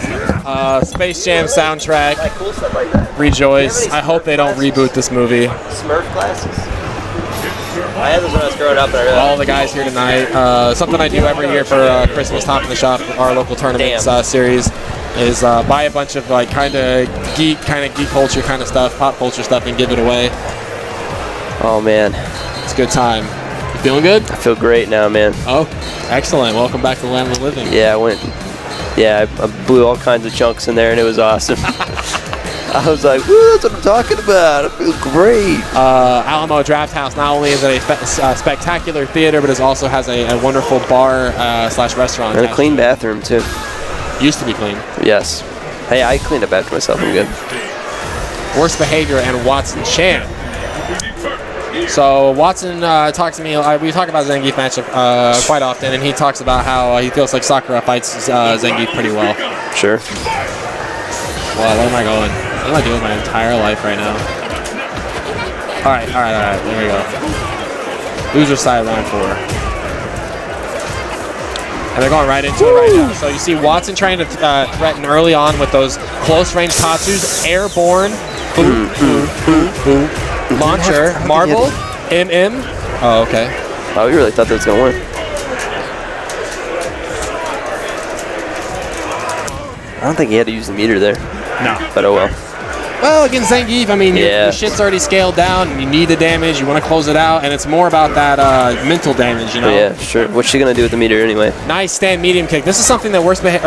Space Jam soundtrack.
Cool stuff like that.
Rejoice. I hope they don't reboot this movie.
Smurf glasses. I had those when I was growing up. And I really
All the guys here tonight. Something I do every year for Christmas Top in the Shop, our local tournament series, is buy a bunch of like kind of geek culture kind of stuff, pop culture stuff, and give it away.
Oh man,
it's a good time. You feeling good?
I feel great now, man.
Oh, excellent. Welcome back to the land of the living.
Yeah, I blew all kinds of chunks in there, and it was awesome. I was like, woo, that's what I'm talking about. I feel great.
Alamo Draft House not only is it a spectacular theater, but it also has a wonderful bar slash restaurant.
And a clean bathroom, too.
Used to be clean.
Yes. Hey, I cleaned up after myself. I'm good.
Worst behavior and Watson Chan. So Watson talks to me. We talk about Zangief matchup quite often, and he talks about how he feels like Sakura fights Zangief pretty well.
Sure.
Wow, where am I going? What am I doing my entire life right now? All right. There we go. Loser side round 4. And they're going right into it right now. So you see Watson trying to threaten early on with those close range Tatsus, airborne, launcher, marble, MM. Oh, okay.
Oh, you really thought that was going to win. I don't think he had to use the meter there.
No.
But oh well.
Well, against Zangief, I mean,
Yeah.
your shit's already scaled down, and you need the damage, you want to close it out, and it's more about that mental damage, you know?
Yeah, sure. What's she going to do with the meter anyway?
Nice stand medium kick. This is something that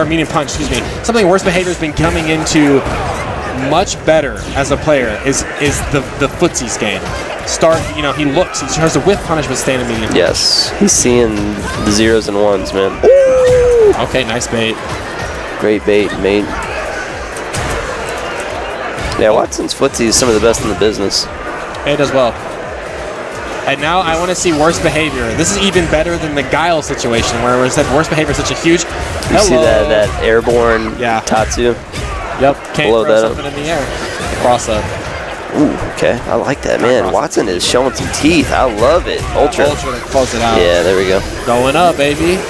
medium punch, excuse me. Something worst behavior's been coming into much better as a player is the footsies game. He tries to whip punish with stand and medium.
Yes. He's seeing the zeros and ones, man.
Okay, nice bait.
Great bait, mate. Yeah, Watson's footsie is some of the best in the business.
It does well. And now I want to see worst behavior. This is even better than the Guile situation where we said worst behavior is such a huge.
You see that airborne Tatsu?
Yep. Can't
blow
throw
that
something in the air. Cross up.
Ooh, okay. I like that, man. Watson is showing some teeth. I love it. Ultra.
Ultra to close it out.
Yeah, there we go.
Going up, baby.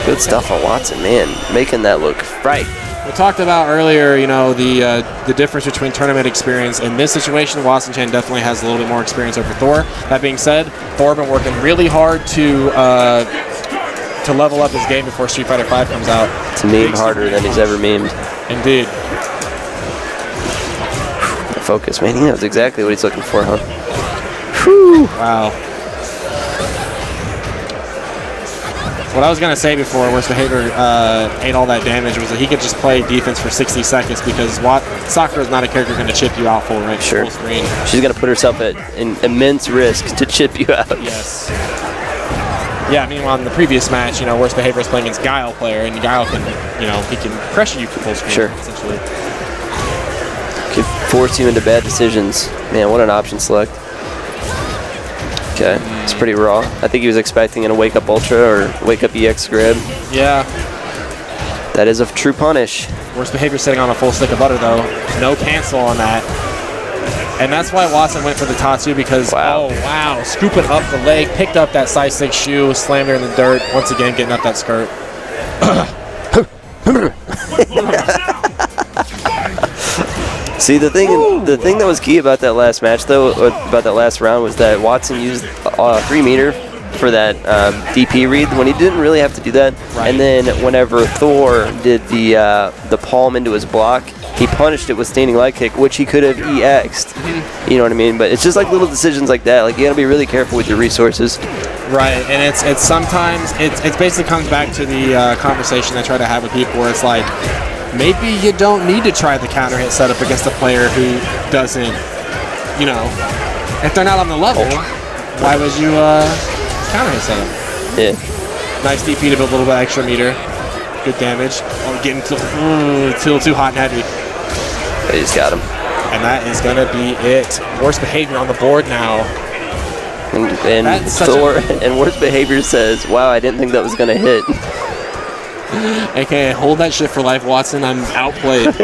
Good stuff on Watson, man. Making that look right.
We talked about earlier, the difference between tournament experience. In this situation, Watson Chan definitely has a little bit more experience over Thor. That being said, Thor been working really hard to level up his game before Street Fighter V comes out.
To meme harder than he's ever memed.
Indeed.
Focus, man. He knows exactly what he's looking for, huh?
Whew. Wow. What I was going to say before worst behavior ate all that damage was that he could just play defense for 60 seconds because Sakura is not a character going to chip you out full screen.
She's going to put herself at an immense risk to chip you out.
Yes. Yeah, meanwhile, in the previous match, worst behavior is playing against Guile player, and Guile can, he can pressure you for full screen,
sure.
essentially.
Could force you into bad decisions. Man, what an option select. Okay, it's pretty raw. I think he was expecting a Wake Up Ultra or Wake Up EX grab.
Yeah.
That is a true punish.
Worst behavior sitting on a full stick of butter, though. No cancel on that. And that's why Watson went for the Tatsu because, oh, wow, scooping up the leg, picked up that size 6 shoe, slammed her in the dirt, once again getting up that skirt.
See, the thing that was key about that last match, though, or about that last round, was that Watson used 3 meter for that DP read when he didn't really have to do that.
Right.
And then whenever Thor did the palm into his block, he punished it with standing leg kick, which he could have EX'd. You know what I mean? But it's just like little decisions like that. Like, you gotta be really careful with your resources.
Right, and it's sometimes it basically comes back to the conversation I try to have with people where it's like, maybe you don't need to try the counter hit setup against a player who doesn't, you know, if they're not on the level, why would you counter hit setup?
Yeah.
Nice DP to build a little bit extra meter. Good damage. Oh, getting too hot and heavy.
They just got him.
And that is going to be it. Worst behavior on the board now.
And Thor and worst behavior says, wow, I didn't think that was going to hit.
AKA, hold that shit for life, Watson. I'm outplayed.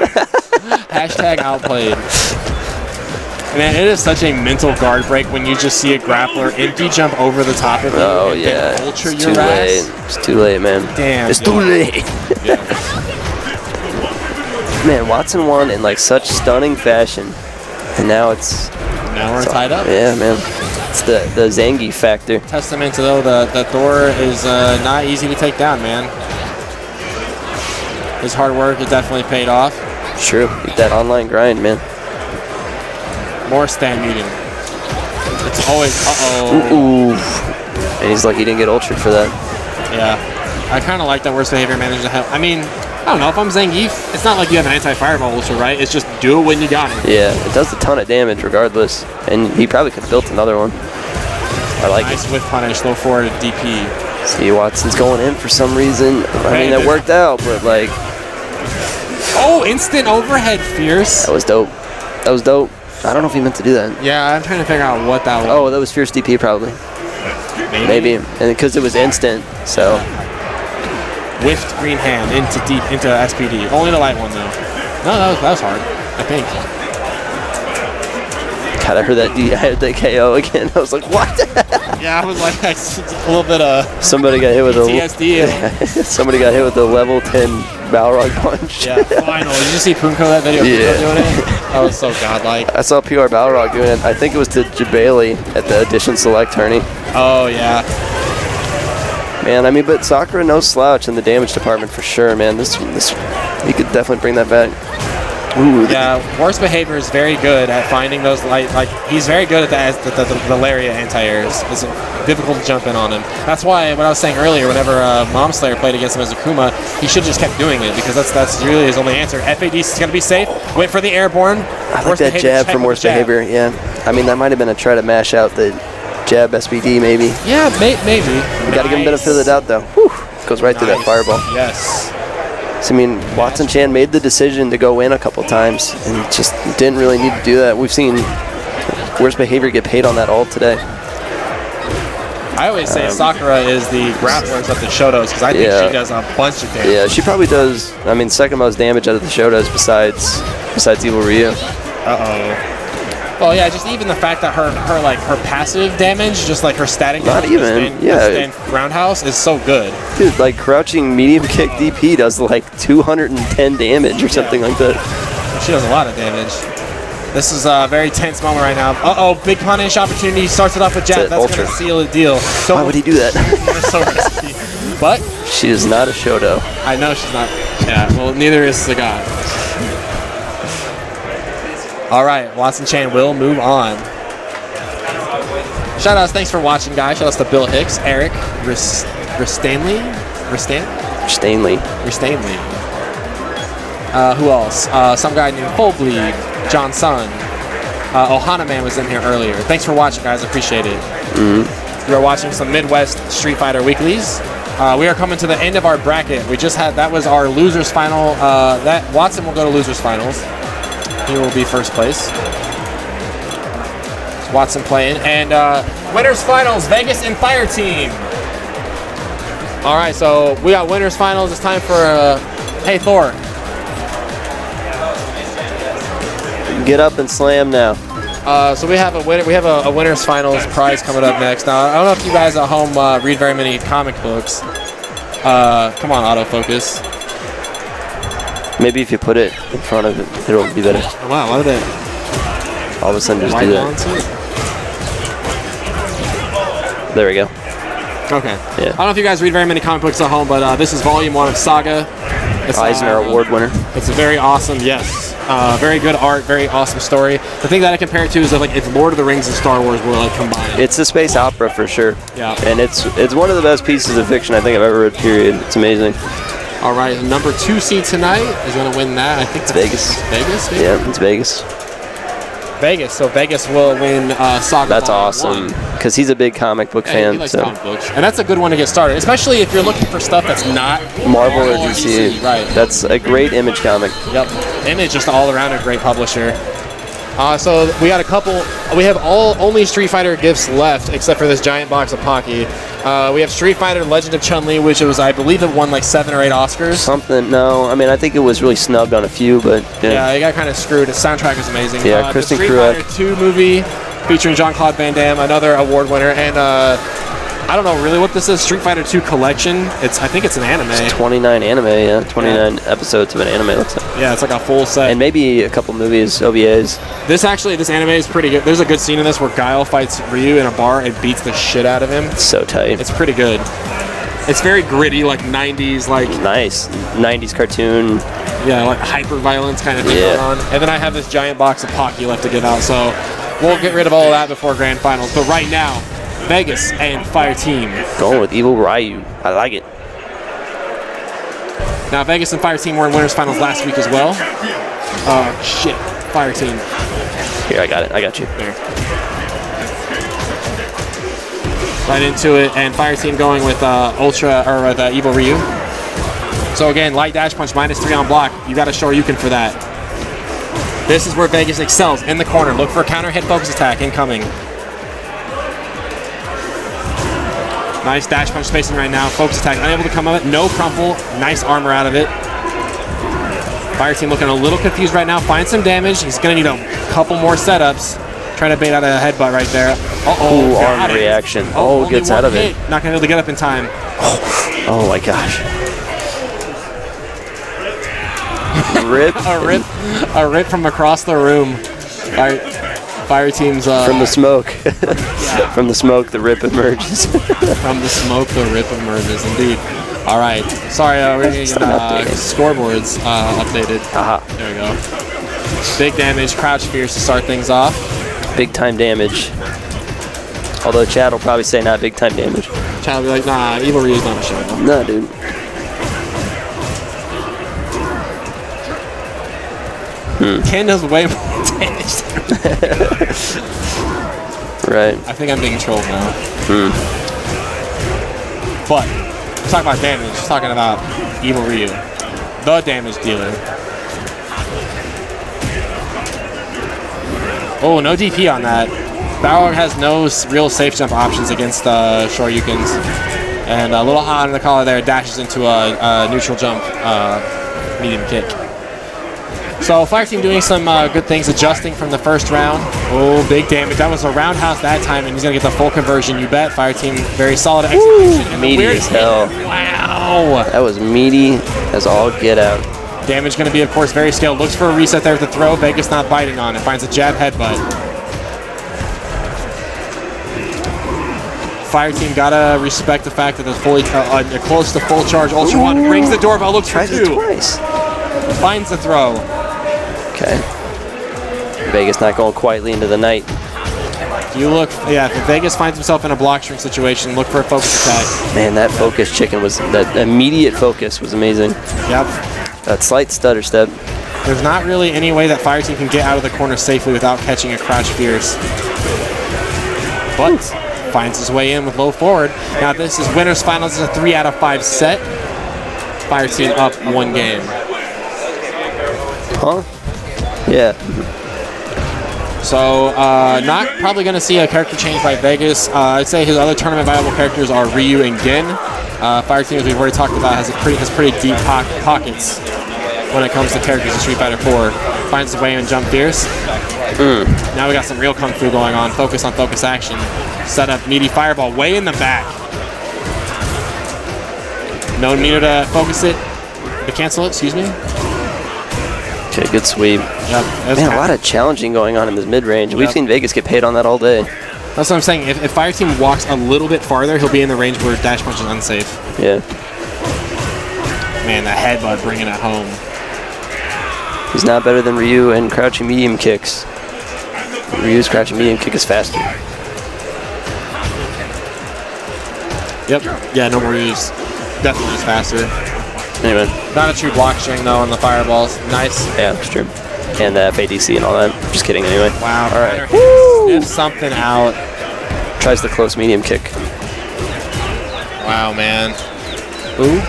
Hashtag outplayed. Man, it is such a mental guard break when you just see a grappler empty jump over the top of you and
yeah.
then ultra
It's
your
too
ass.
late. It's too late, man.
Damn.
It's too late. Man, Watson won in like such stunning fashion. And now
Now we're tied up.
Yeah, man. It's the Zangief factor.
Testament to, though, the Thor is not easy to take down, man. His hard work has definitely paid off.
True. Keep that online grind, man.
More stand meeting. It's always,
Ooh. And he's like, he didn't get ultra for that.
Yeah. I kind of like that worst behavior managed to help. I mean, I don't know, if I'm Zangief, it's not like you have an anti-fireball ultra, right? It's just do it when you got it.
Yeah, it does a ton of damage regardless. And he probably could have built another one. I like
nice
it.
whiff punish, low forward DP.
See, Watson's going in for some reason. I mean, it worked out, but like...
Oh, instant overhead, Fierce.
That was dope. That was dope. I don't know if he meant to do that.
Yeah, I'm trying to figure out what that was.
Oh, that was Fierce DP probably. Maybe. And because it was instant, so...
Whiffed green hand into SPD. Only the light one, though. No, that was hard, I think.
God, I heard that KO again. I was like, what?
Yeah, I was like, that's a little bit of
Somebody got hit with
PTSD.
Somebody got hit with a level 10 Balrog punch.
Yeah, final. Did you see Punko that video?
Yeah.
Doing it? That was so godlike.
I saw PR Balrog doing it. I think it was to Jabali at the Edition Select tourney.
Oh, yeah.
Man, I mean, but Sakura no slouch in the damage department for sure, man. This he could definitely bring that back. Ooh.
Yeah, worst behavior is very good at finding those like he's very good at the Lariat anti-airs. It's difficult to jump in on him. That's why what I was saying earlier, whenever Mom Slayer played against him as Akuma, he should just kept doing it because that's really his only answer. FAD is going to be safe. Went for the airborne.
I like that jab from worst behavior. Yeah, I mean that might have been a try to mash out the jab SPD maybe.
Yeah, maybe.
You got to give him benefit of the doubt though. Whew. Goes right through that fireball.
Yes.
So, I mean, Watson Chan made the decision to go in a couple times and just didn't really need to do that. We've seen worst behavior get paid on that ult today.
I always say Sakura is the grapplers of the Shotos because I think she does a bunch of damage.
Yeah, she probably does. I mean, second most damage out of the Shotos besides Evil Ryu.
Well, yeah, just even the fact that her passive damage, just like her static
Not
damage,
even,
roundhouse is so good.
Dude, like crouching medium kick DP does like 210 damage or something like that.
She does a lot of damage. This is a very tense moment right now. Big punish opportunity. Starts it off with jab. That's going to seal the deal. So
why would he do that?
so risky. But
she is not a Shoto.
I know she's not. Yeah, well, neither is Sagat. All right, Watson Chan will move on. Shoutouts, thanks for watching, guys. Shoutouts to Bill Hicks, Eric, Ristanley. Who else? Some guy named Full Bleed, John Sun. Ohana Man was in here earlier. Thanks for watching, guys. Appreciate it. You are watching some Midwest Street Fighter Weeklies. We are coming to the end of our bracket. We just had, that was our losers final. That Watson will go to losers finals. He will be first place. It's Watson playing. And winners finals, Vegas and Fire Team. All right, so we got winners finals. It's time for, hey, Thor.
Get up and slam now.
So we have a winner. We have a winners finals prize coming up next. Now I don't know if you guys at home read very many comic books. Come on, autofocus.
Maybe if you put it in front of it, it'll be better.
Wow, why did they
All of a sudden just
white
do
balance
that.
it?
There we go.
Okay.
Yeah.
I don't know if you guys read very many comic books at home, but this is Volume 1 of Saga. It's,
Eisner Award winner.
It's a very awesome, yes. Very good art, very awesome story. The thing that I compare it to is that, like if Lord of the Rings and Star Wars were like combined.
It's a space opera for sure.
Yeah.
And it's one of the best pieces of fiction I think I've ever read, period. It's amazing.
All right, the number 2 seed tonight is going to win that. I think
It's Vegas.
Vegas? Maybe?
Yeah, it's Vegas.
Vegas. So Vegas will win Saga.
That's
Volume
awesome.
1.
Because he's a big comic book
He
fan.
likes
So
comic books. And that's a good one to get started, especially if you're looking for stuff that's not
Marvel or DC.
Right.
That's a great Image comic.
Yep. Image just all around a great publisher. So we got a couple. We have only Street Fighter gifts left, except for this giant box of Pocky. We have Street Fighter Legend of Chun-Li, which it was, I believe, it won like 7 or 8 Oscars.
Something. No, I mean I think it was really snubbed on a few, but
Yeah, it got kind of screwed. The soundtrack is amazing.
Yeah, Kristen
the Street
Cruick.
Fighter 2 movie featuring Jean-Claude Van Damme, another award winner, and I don't know really what this is. Street Fighter 2 collection. I think it's an anime.
It's 29 anime. Yeah, 29 episodes of an anime. Looks like.
Yeah, it's like a full set.
And maybe a couple movies, OVAs.
This anime is pretty good. There's a good scene in this where Guile fights Ryu in a bar and beats the shit out of him.
It's so tight.
It's pretty good. It's very gritty, like 90s, like
Nice 90s cartoon.
yeah, like hyper violence kind of thing
Yeah.
going on. And then I have this giant box of Pocky left to give out, so we'll get rid of all of that before grand finals. But right now, Vegas and Fire Team.
Going with Evil Ryu. I like it.
Now Vegas and Fire Team were in winners finals last week as well. Shit, Fire Team.
Here, I got it. I got you.
There. Right into it, and Fire Team going with Ultra or with Evil Ryu. So again, light dash punch -3 on block. You got to Shoryuken for that. This is where Vegas excels in the corner. Look for a counter hit focus attack incoming. Nice dash punch spacing right now. Focus attack unable to come of it. No crumple. Nice armor out of it. Fire Team looking a little confused right now. Find some damage. He's going to need a couple more setups. Trying to bait out a headbutt right there. Uh-oh.
Ooh,
got
arm
it.
reaction.
Only
Gets
one
out of
hit.
it.
Not going to be able to get up in time.
Oh my gosh. Rip
A rip from across the room. Fire Team's
from the smoke. From the smoke, the rip emerges.
from the smoke, the rip emerges. Indeed. All right. Sorry, we're getting scoreboards updated.
Aha.
There we go. Big damage, crouch fierce to start things off.
Big time damage. Although Chad will probably say not big time damage.
Chad will be like, nah, Evil Ryu's not a show.
No, dude.
Ken does way more damage than
Right.
I think I'm being trolled now. But, let's talk about damage. Let's talking about Evil Ryu. The damage dealer. Oh, no DP on that. Balrog has no real safe jump options against Shoryukens. And a little hot in the collar there, dashes into a neutral jump medium kick. So Fire Team doing some good things, adjusting from the first round. Oh, big damage. That was a roundhouse that time, and he's going to get the full conversion, you bet. Fire Team, very solid execution. And the
meaty
weird
as hell.
hit. Wow.
That was meaty as all get out.
Damage going to be, of course, very scaled. Looks for a reset there with the throw. Vegas not biting on it. Finds a jab headbutt. Fire Team got to respect the fact that they're close to full charge. Ultra One rings the doorbell. Looks for
Tries it
two.
twice.
Finds the throw.
Okay. Vegas not going quietly into the night.
You look, yeah, if Vegas finds himself in a block string situation, look for a focus attack.
Man, that focus chicken was, that immediate focus was amazing.
Yep.
That slight stutter step.
There's not really any way that Fire Team can get out of the corner safely without catching a crouch fierce. But finds his way in with low forward. Now this is winners finals. It's a 3 out of 5 set. Fire Team up 1 game.
Huh? Yeah.
So not probably going to see a character change by Vegas. I'd say his other tournament viable characters are Ryu and Gin. Fire Team, as we've already talked about, has pretty deep pockets when it comes to characters in Street Fighter 4. Finds his way in jump fierce. Now we got some real kung fu going on. Focus on focus action. Set up meaty fireball way in the back. No meter to focus it, to cancel it, excuse me.
Okay, good sweep.
Yep.
Man, a lot of challenging going on in this mid-range. We've seen Vegas get paid on that all day.
That's what I'm saying. If Fire Team walks a little bit farther, he'll be in the range where dash punch is unsafe.
Yeah.
Man, that headbutt bringing it home.
He's not better than Ryu and crouching medium kicks. Ryu's crouching medium kick is faster.
Yep. Yeah, no more use. Definitely is faster.
Anyway.
Not a true block string, though, on the fireballs. Nice.
Yeah, that's true. And FADC and all that. Just kidding, anyway.
Wow.
All right.
Sniff something out.
Tries the close medium kick.
Wow, man. Ooh.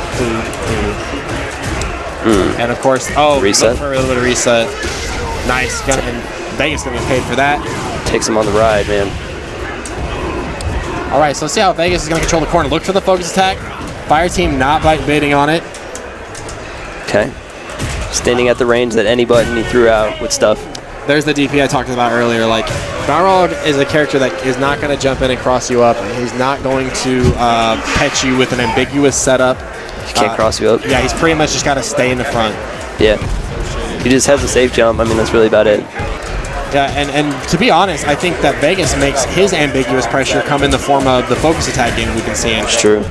And, of course,
Reset.
look for a little bit of reset. Nice. And Vegas going to get paid for that.
Takes him on the ride, man.
All right, so let's see how Vegas is going to control the corner. Look for the focus attack. Fire Team not baiting on it.
Okay. Standing at the range that any button he threw out with stuff.
There's the DP I talked about earlier. Like, Balrog is a character that is not going to jump in and cross you up. He's not going to catch you with an ambiguous setup.
He can't cross you up.
Yeah, he's pretty much just got to stay in the front.
Yeah. He just has a safe jump. I mean, that's really about it.
Yeah, and to be honest, I think that Vegas makes his ambiguous pressure come in the form of the focus attack game we've been seeing.
It's true.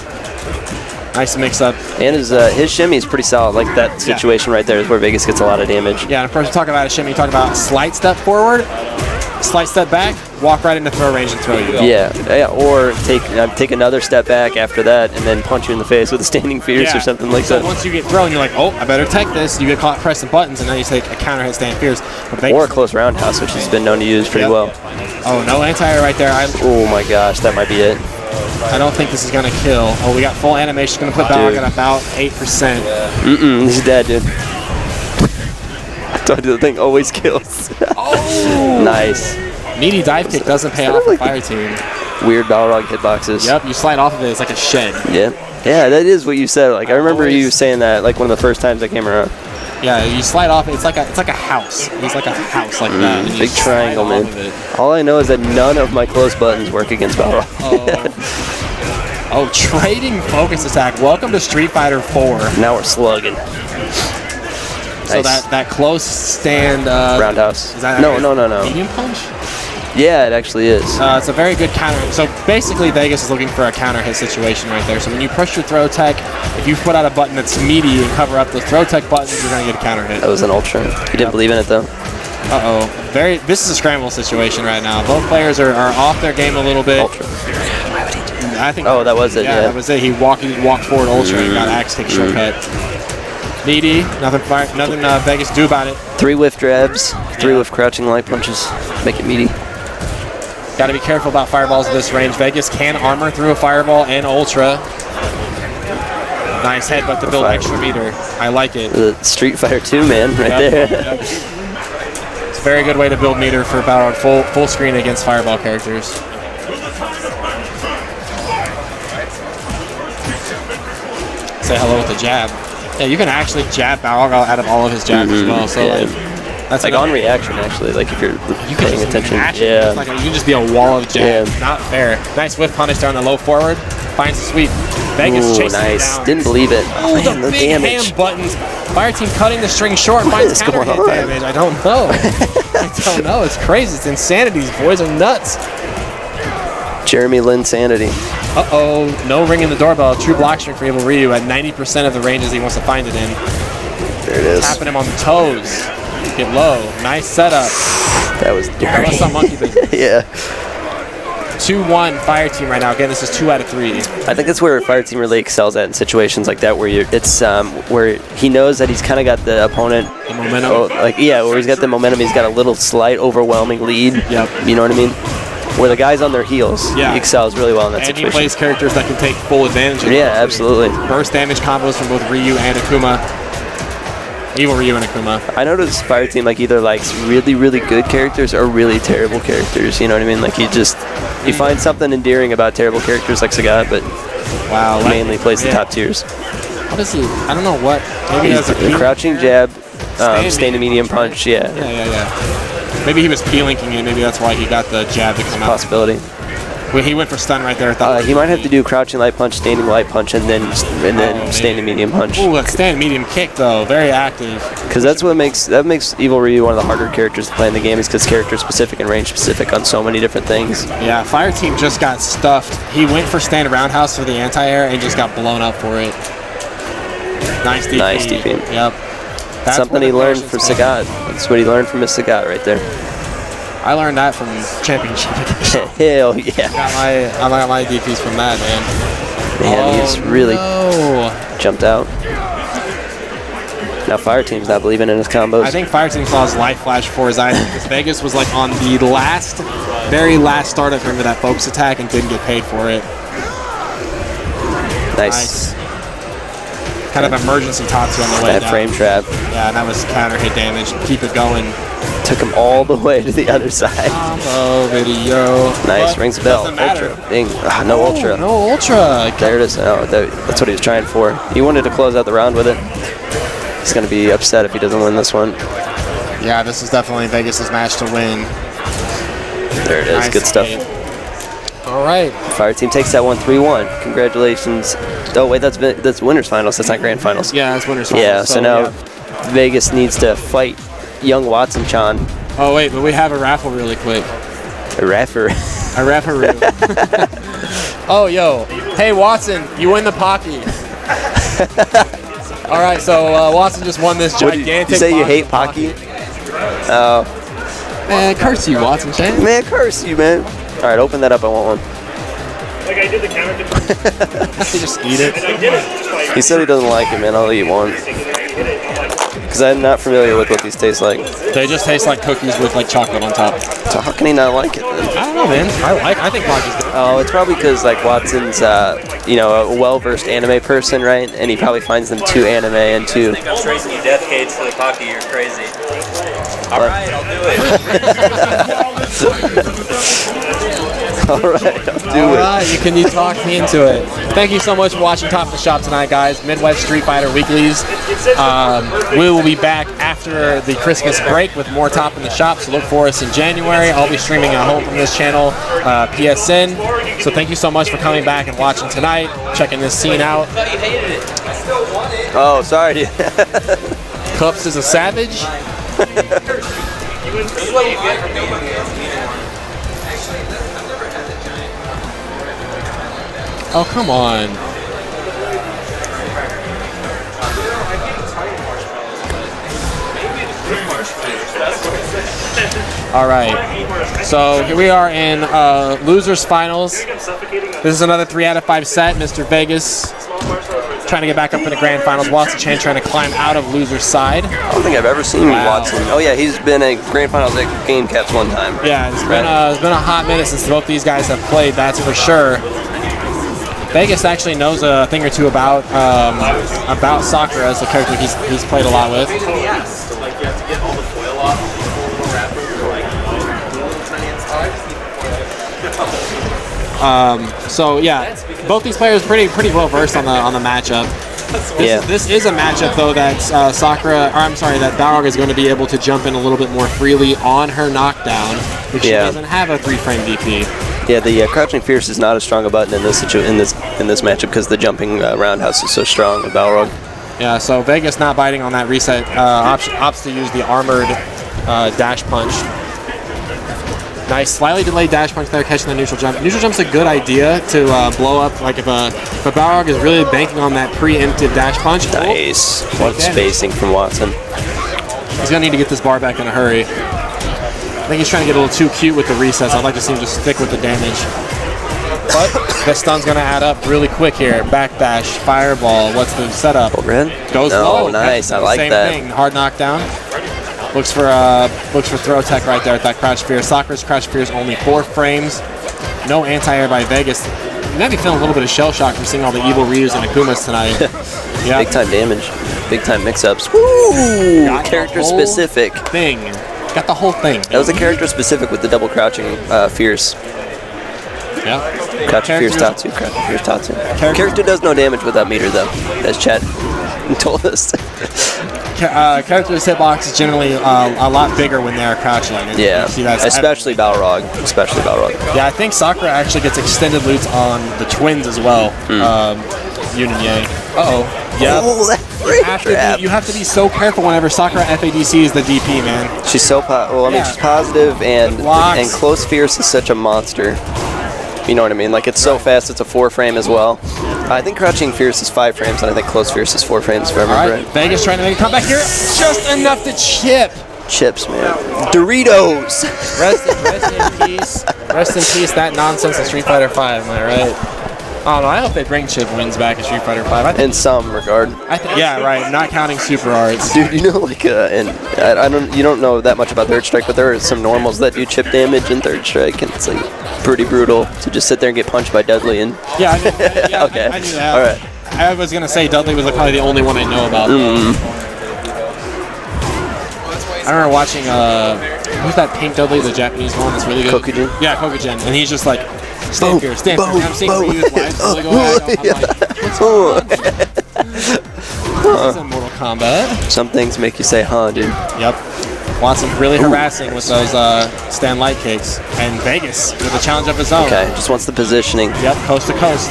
Nice mix up.
And his shimmy is pretty solid. Like that situation right there is where Vegas gets a lot of damage.
Yeah, and of course, we talk about a shimmy. You talk about slight step forward, slight step back, walk right into throw range and throw you.
Yeah, or take another step back after that and then punch you in the face with a standing fierce or something like
so
that.
Once you get thrown, you're like, oh, I better tech this. You get caught pressing buttons, and then you take a counter hit stand fierce.
Or a close roundhouse, which has been known to use pretty well.
Oh, no anti-air right there.
Oh my gosh, that might be it.
I don't think this is going to kill. Oh, we got full animation. Going to put Balrog at about 8%.
He's dead, dude. I told you the thing always kills.
Oh!
Nice.
Meaty dive kick doesn't pay off the Fire Team.
Weird Balrog hitboxes.
Yep, you slide off of it. It's like a shed.
Yeah. Yeah, that is what you said. Like I remember you saying that like one of the first times I came around.
Yeah, you slide off. It's like a house. It's like a house like that. And
Big triangle, man. All I know is that none of my close buttons work against Balrog.
Oh, trading focus attack. Welcome to Street Fighter 4.
Now we're slugging.
So
Nice.
that close stand.
Roundhouse.
Is that
No.
medium punch?
Yeah, it actually is.
It's a very good counter. So basically, Vegas is looking for a counter hit situation right there. So when you push your throw tech, if you put out a button that's meaty and cover up those throw tech buttons, you're going to get a counter hit.
That was an ultra. He didn't believe in it though.
Uh-oh. This is a scramble situation right now. Both players are off their game a little bit.
Ultra.
I think.
Oh, that was it. Yeah,
that was it. He walked forward ultra and got axe kick shortcut. Meaty. Nothing Vegas do about it.
3 whiff drabs. 3 whiff crouching light punches. Make it meaty.
Got to be careful about fireballs at this range. Vegas can armor through a fireball and ultra. Nice headbutt to build extra meter. I like it.
The Street Fighter 2 man right there.
Yep. It's a very good way to build meter for Balrog full screen against fireball characters. Say hello with the jab. Yeah, you can actually jab Balrog out of all of his jabs as well. So that's
like on reaction actually. Like if you're paying attention.
Yeah. You can just be a wall of jabs. Yeah. Not fair. Nice whiff punish down the low forward. Finds the sweep. Vegas chasing
nice.
down.
Didn't believe it.
Oh, man, the big damage. Ham buttons. Fire Team cutting the string short. Finds counter hit damage. I don't know. I don't know. It's crazy. It's insanity. These boys are nuts.
Jeremy Lin sanity.
Uh-oh. No ring in the doorbell. True block string for Evil Ryu at 90% of the ranges he wants to find it in.
There it is.
Tapping him on the toes. Get low. Nice setup.
That was dirty.
That was some monkey business.
Yeah.
2-1 Fire Team right now. Again, this is 2 out of 3.
I think that's where Fire Team really excels at in situations like that, where where he knows that he's kind of got the opponent.
The momentum.
Where he's got the momentum. He's got a little slight, overwhelming lead.
Yep.
You know what I mean? Where the guy's on their heels.
Yeah.
He excels really well in that situation.
And he plays characters that can take full advantage of it.
Yeah, absolutely.
Burst damage combos from both Ryu and Akuma. Evil Ryu and Akuma.
I noticed Fire Team either likes really, really good characters or really terrible characters. You know what I mean? Like he finds something endearing about terrible characters like Sagat, but mainly plays the top tiers.
What is he? I don't know what. Maybe he has a
crouching jab, stand medium punch. Yeah.
Maybe he was P-linking it. Maybe that's why he got the jab to come out.
Possibility.
Well, he went for stun right there. At the
He might have to do crouching light punch, standing light punch, and then standing medium punch.
Ooh, that stand medium kick though, very active.
Because that's what makes Evil Ryu one of the harder characters to play in the game, is because character specific and range specific on so many different things.
Yeah, Fire Team just got stuffed. He went for stand roundhouse for the anti-air and just got blown up for it. Nice DP.
Nice DP.
Yep. That's
Something he learned from Sagat. That's what he learned from his Sagat right there.
I learned that from Championship Edition.
Hell yeah.
I got my DPs from that, man.
Man, he's really jumped out. Now Fire Team's not believing in his combos.
I think Fire Team saw his life flash before his eyes because Vegas was like on the very last start of him to that focus attack and didn't get paid for it.
Nice.
Kind of emergency Tatsu on the way
That
down.
frame trap.
Yeah, and that was counter hit damage. Keep it going.
Took him all the way to the other side.
Combo video.
Nice,
But
rings a bell.
doesn't matter.
Ultra. Ding. No ultra.
No ultra.
There it is. Oh, that's what he was trying for. He wanted to close out the round with it. He's going to be upset if he doesn't win this one.
Yeah, this is definitely Vegas' match to win.
There it is.
Nice
Good stuff.
hit. All right.
Fire Team takes that one 3-1. Congratulations. Oh, wait, that's winners finals. That's not grand finals.
Yeah, that's winners finals.
Yeah, so now Vegas needs to fight young Watson-chan.
Oh, wait, but we have a raffle really quick.
A raffer.
A referee. Oh, yo. Hey, Watson, you win the Pocky. All right, so Watson just won this gigantic.
You say you hate Pocky? Oh.
Man, curse you, Watson Chan.
Man, curse you, man. All right, open that up. I want one.
Like I did the counter
You just eat it.
and I did it. Just like,
He said he doesn't like it, man. I'll eat one. Because I'm not familiar with what these taste like.
They just taste like cookies with like chocolate on top.
So how can he not like it, then?
I don't know, man. I think Pocky's good.
Oh, it's probably because like Watson's, a well-versed anime person, right? And he probably finds them too anime and too.
I think I'm tracing you death cage for the Pocky. You're crazy. All right, I'll do it.
All right, I'll do
All
it.
right, you talked me into it. Thank you so much for watching Top of the Shop tonight, guys. Midwest Street Fighter Weeklies. We will be back after the Christmas break with more Top of the Shop, so look for us in January. I'll be streaming at home from this channel, PSN. So thank you so much for coming back and watching tonight, checking this scene out.
I thought you hated it. I still want it.
Oh, sorry.
Cups is a savage.
This is what you get for being
Oh, come on. All right. So here we are in losers finals. This is another 3 out of 5 set. Mr. Vegas trying to get back up in the grand finals. Watson Chan trying to climb out of loser's side.
I don't think I've ever seen Watson. Oh yeah, he's been a grand finals at Game Caps one time.
Yeah, it's been a hot minute since both these guys have played. That's for sure. Vegas actually knows a thing or two about Sakura as a character he's played a lot with. So yeah, both these players pretty well versed on the matchup. This is a matchup though that that Balrog is going to be able to jump in a little bit more freely on her knockdown, which she doesn't have a 3-frame DP.
Yeah, the crouching fierce is not as strong a button in this matchup because the jumping roundhouse is so strong with Balrog.
Yeah, so Vegas not biting on that reset, opts to use the armored dash punch. Nice, slightly delayed dash punch there, catching the neutral jump. Neutral jump's a good idea to blow up, like if a Balrog is really banking on that preemptive dash punch.
Nice. What spacing from Watson.
He's going to need to get this bar back in a hurry. I think he's trying to get a little too cute with the resets. I'd like to see him just stick with the damage. But the stun's going to add up really quick here. Backdash, fireball. What's the setup?
Overhead?
Goes low.
Nice. I like that.
Same thing. Hard knockdown. Looks for throw tech right there at that crouch fear. Sakura's crouch fear is only 4 frames. No anti-air by Vegas. You might be feeling a little bit of shell shock from seeing all the evil Ryus and Akumas tonight. Yeah.
Big time damage. Big time mix-ups. Woo! Character specific.
Got the whole thing.
That was a character specific with the double crouching fierce.
Yeah.
Crouching fierce Tatsu. Crouching fierce Tatsu. Character does no damage without meter though. As Chet told us.
Characters' hitbox is generally a lot bigger when they're crouching. And
Yeah,
you see that
especially Balrog. Especially Balrog.
Yeah, I think Sakura actually gets extended loots on the twins as well. Yun and Yang. Uh-oh. Yeah.
Oh, that
You have to be so careful whenever Sakura FADC is the DP, man.
She's so well. I mean,
Yeah.
she's positive, and
Blocks.
Close Fierce is such a monster. You know what I mean? Like, it's so fast. It's a 4-frame as well. I think Crouching Fierce is 5 frames, and I think Close Fierce is 4 frames. If I
All
remember
right,
right.
Vegas trying to make a comeback here. Just enough to chip.
Chips, man. Doritos.
Rest in peace. Rest in peace. That nonsense in Street Fighter V. Am I right? Oh no, I hope they bring Chip wins back in Street Fighter V. I think,
In some regard.
yeah, right. Not counting Super Arts.
Dude, you know, like, and you don't know that much about Third Strike, but there are some normals that do chip damage in Third Strike, and it's like pretty brutal to just sit there and get punched by Dudley. And
Yeah, I knew,
Okay.
I knew that.
All right.
I was gonna say Dudley was probably the only one I know about. I remember watching who's that Pink Dudley, the Japanese one that's really good?
Kokujin?
Yeah, Kokujin, and he's just like, stand here, stand
boom,
here. I'm seeing
boom.
Ryu's life slowly go at him. I'm like, what's going on? This is in Mortal Kombat.
Some things make you say, huh, dude.
Yep. Watson really harassing with those stand light kicks, and Vegas with a challenge of his own.
Okay, just wants the positioning.
Yep, coast to coast.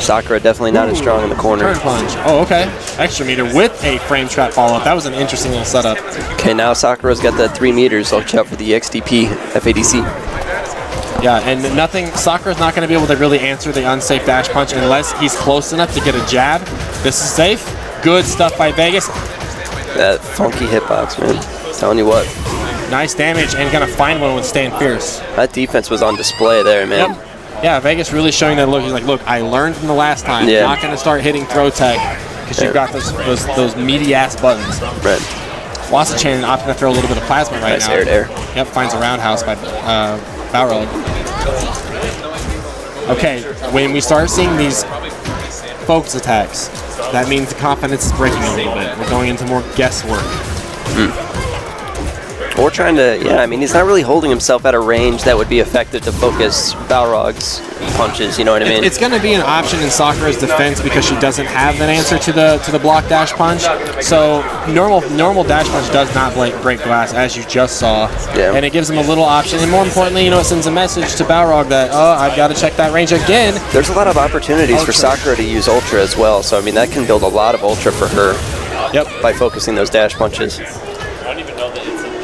Sakura definitely not as strong in the corner.
Turn punch. Oh, okay. Extra meter with a frame trap follow-up. That was an interesting little setup.
Okay, now Sakura's got that 3 meters. Watch out for the XDP FADC.
Yeah, and nothing. Sakura's not going to be able to really answer the unsafe dash punch unless he's close enough to get a jab. This is safe. Good stuff by Vegas.
That funky hitbox, man. Telling you what.
Nice damage and going to find one with Stand Fierce.
That defense was on display there, man.
Yep. Yeah, Vegas really showing that look. He's like, look, I learned from the last time.
Yeah.
Not going to start hitting throw tech because you've got those meaty ass buttons.
Right.
Wasa Chan opting to throw a little bit of plasma right
Nice
now.
air there.
Yep, finds a roundhouse by Balrog. Okay, when we start seeing these focus attacks, that means the confidence is breaking a little bit. We're going into more guesswork.
Or trying to, yeah, I mean, he's not really holding himself at a range that would be effective to focus Balrog's punches, you know what I mean?
It's going to be an option in Sakura's defense because she doesn't have that answer to the block dash punch. So normal dash punch does not break glass, as you just saw.
Yeah.
And it gives him a little option. And more importantly, it sends a message to Balrog that, oh, I've got to check that range again.
There's a lot of opportunities for
Ultra.
Sakura to use Ultra as well, so I mean, that can build a lot of Ultra for her.
Yep.
By focusing those dash punches.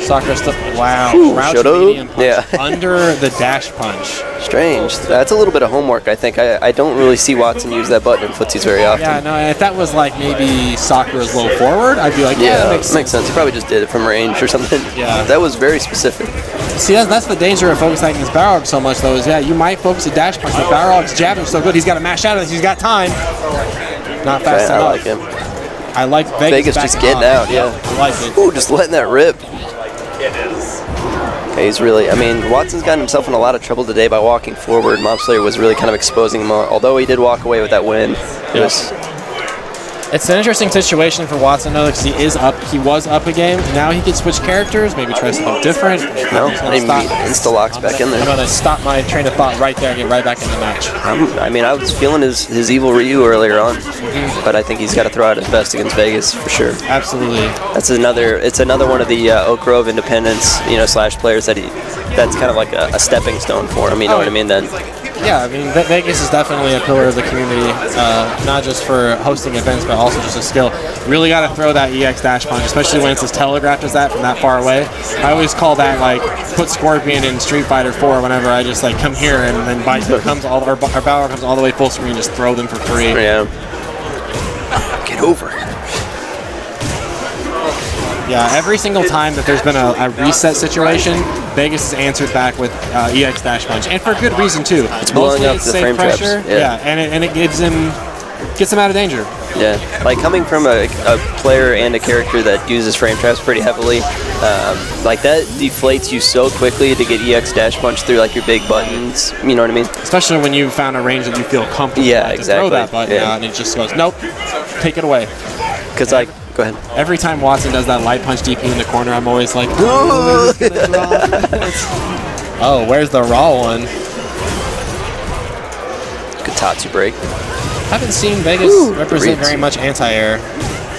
Sakura still, wow, crouch
shut up.
medium punch
Yeah.
under the dash punch.
Strange. That's a little bit of homework, I think. I don't really see Watson use that button in footsies very often.
Yeah, no, if that was like maybe Sakura's low forward, I'd be like, yeah, that makes sense.
He probably just did it from range or something.
Yeah.
That was very specific.
See, that's the danger of focusing against Balrog so much, though, is, yeah, you might focus a dash punch, but Balrog's jabbing so good, he's got to mash out of this, he's got time. Not fast
Okay, I
enough.
like him.
I like
Vegas just getting out, yeah.
I like it.
Ooh, just letting that rip. Okay, he's really, I mean, Watson's gotten himself in a lot of trouble today by walking forward. Mob Slayer was really kind of exposing him, although he did walk away with that win. It was,
It's an interesting situation for Watson, though, because he was up a game. Now he can switch characters, maybe try something different.
no,
He's gonna
he
stop.
insta-locks back in
I'm
there.
going to stop my train of thought right there and get right back in the match.
I mean, I was feeling his evil Ryu earlier on, but I think he's got to throw out his best against Vegas for sure.
Absolutely.
It's another one of the Oak Grove independents, slash players that's kind of like a stepping stone for him. You know what I mean? Then
Yeah, I mean, Vegas is definitely a pillar of the community, not just for hosting events, but also just a skill. Really got to throw that EX dash punch, especially when it's as telegraphed as that from that far away. I always call that, like, put Scorpion in Street Fighter 4 whenever I just, like, come here and then Bison comes our Balrog comes all the way full screen, just throw them for free.
yeah, get over.
Yeah, every single time that there's been a reset situation, Vegas has answered back with EX dash punch, and for good reason too. It's
blowing up the frame traps, yeah.
and it gets him out of danger.
Yeah, like coming from a player and a character that uses frame traps pretty heavily, like that deflates you so quickly to get EX dash punch through like your big buttons. You know what I mean?
Especially when you found a range that you feel comfortable
Yeah,
to
exactly.
throw that button out, and it just goes, nope, take it away.
Because like, go ahead.
Every time Watson does that light punch DP in the corner, I'm always like, oh, oh, where's the raw one?
Good Tatsu break.
Haven't seen Vegas represent
reads.
very much anti-air.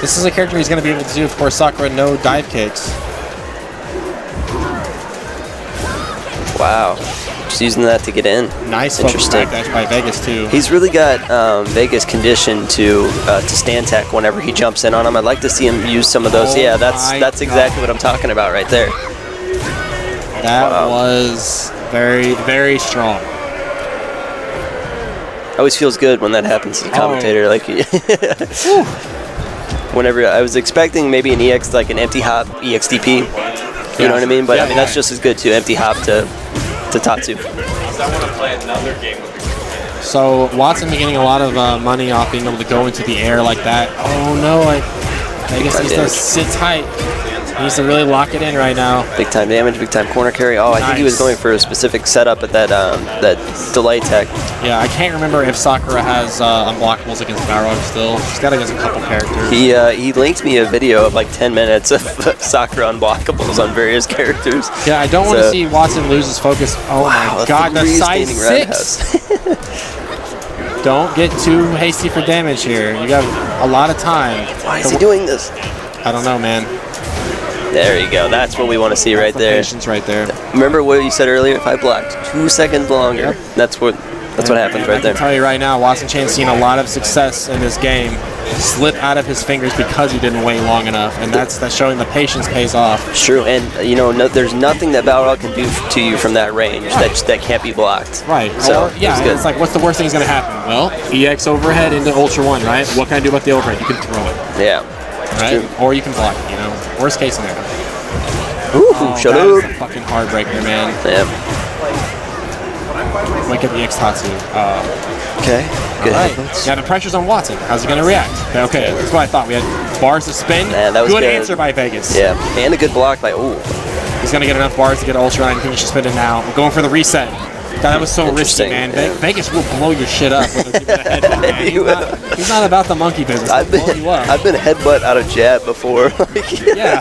This is a character he's going to be able to do, of course, Sakura, no dive kicks.
Wow. Just using that to get in.
Nice focus
Interesting.
backdash by Vegas, too.
He's really got Vegas conditioned to stand tech whenever he jumps in on him. I'd like to see him use some of those.
Oh
Yeah,
my
that's exactly what I'm talking about right there.
That
Wow.
was very, very strong.
Always feels good when that happens to the commentator. Like, whenever I was expecting maybe an EX, like an empty hop EXDP. You know what I mean? But I mean, that's just as good too. Empty hop to Tatsu.
I want to play another game with you.
So Watson been getting a lot of money off being able to go into the air like that. Oh no, Vegas needs to sit tight. He needs to really lock it in right now.
Big time damage, big time corner carry. Oh, I think he was
Nice.
going for a specific setup at that that delay tech.
Yeah, I can't remember if Sakura has unblockables against Balrog still. He's got against a couple characters.
He linked me a video of like 10 minutes of Sakura unblockables on various characters.
Yeah, I don't want to
So-
see Watson lose his focus. Oh
Wow,
my god, the size
freestanding
6!
roundhouse.
Don't get too hasty for damage here. You got a lot of time.
Why is he doing this?
I don't know, man.
There you go. That's what we want to see right
The
there.
patience right there.
Remember what you said earlier? If I blocked 2 seconds longer,
Yep.
that's what happens
And
right
I
there.
can tell you right now, Watson Chan's seen a lot of success in this game slip out of his fingers because he didn't wait long enough, and that's showing the patience pays off.
It's true, and you know, there's nothing that Balrog can do to you from that range that can't be blocked.
Right.
So
Or, yeah,
it's good.
it's like, what's the worst thing that's going to happen? Well, EX overhead into Ultra 1, right? What can I do about the overhead? You can throw it,
Yeah.
right?
true.
Or you can block it, you know? Worst case scenario.
Ooh, shut
that is
up.
a fucking heartbreaker, man.
Yeah.
Wake up EX Tatsu.
Okay. Good.
Right. Now the pressure's on Watson. How's he going to react? Okay, that's what I thought. We had bars to spin.
Man, that was good.
answer by Vegas.
Yeah, and a good block by. Ooh.
He's going to get enough bars to get Ultra and finish the spin it now. We're going for the reset. God, that was so risky,
Interesting,
man.
yeah.
Vegas will blow your shit up with a headbutt, man.
He will.
He's not about the monkey business. He'll blow you up.
I've been headbutt out of jab before.
Yeah.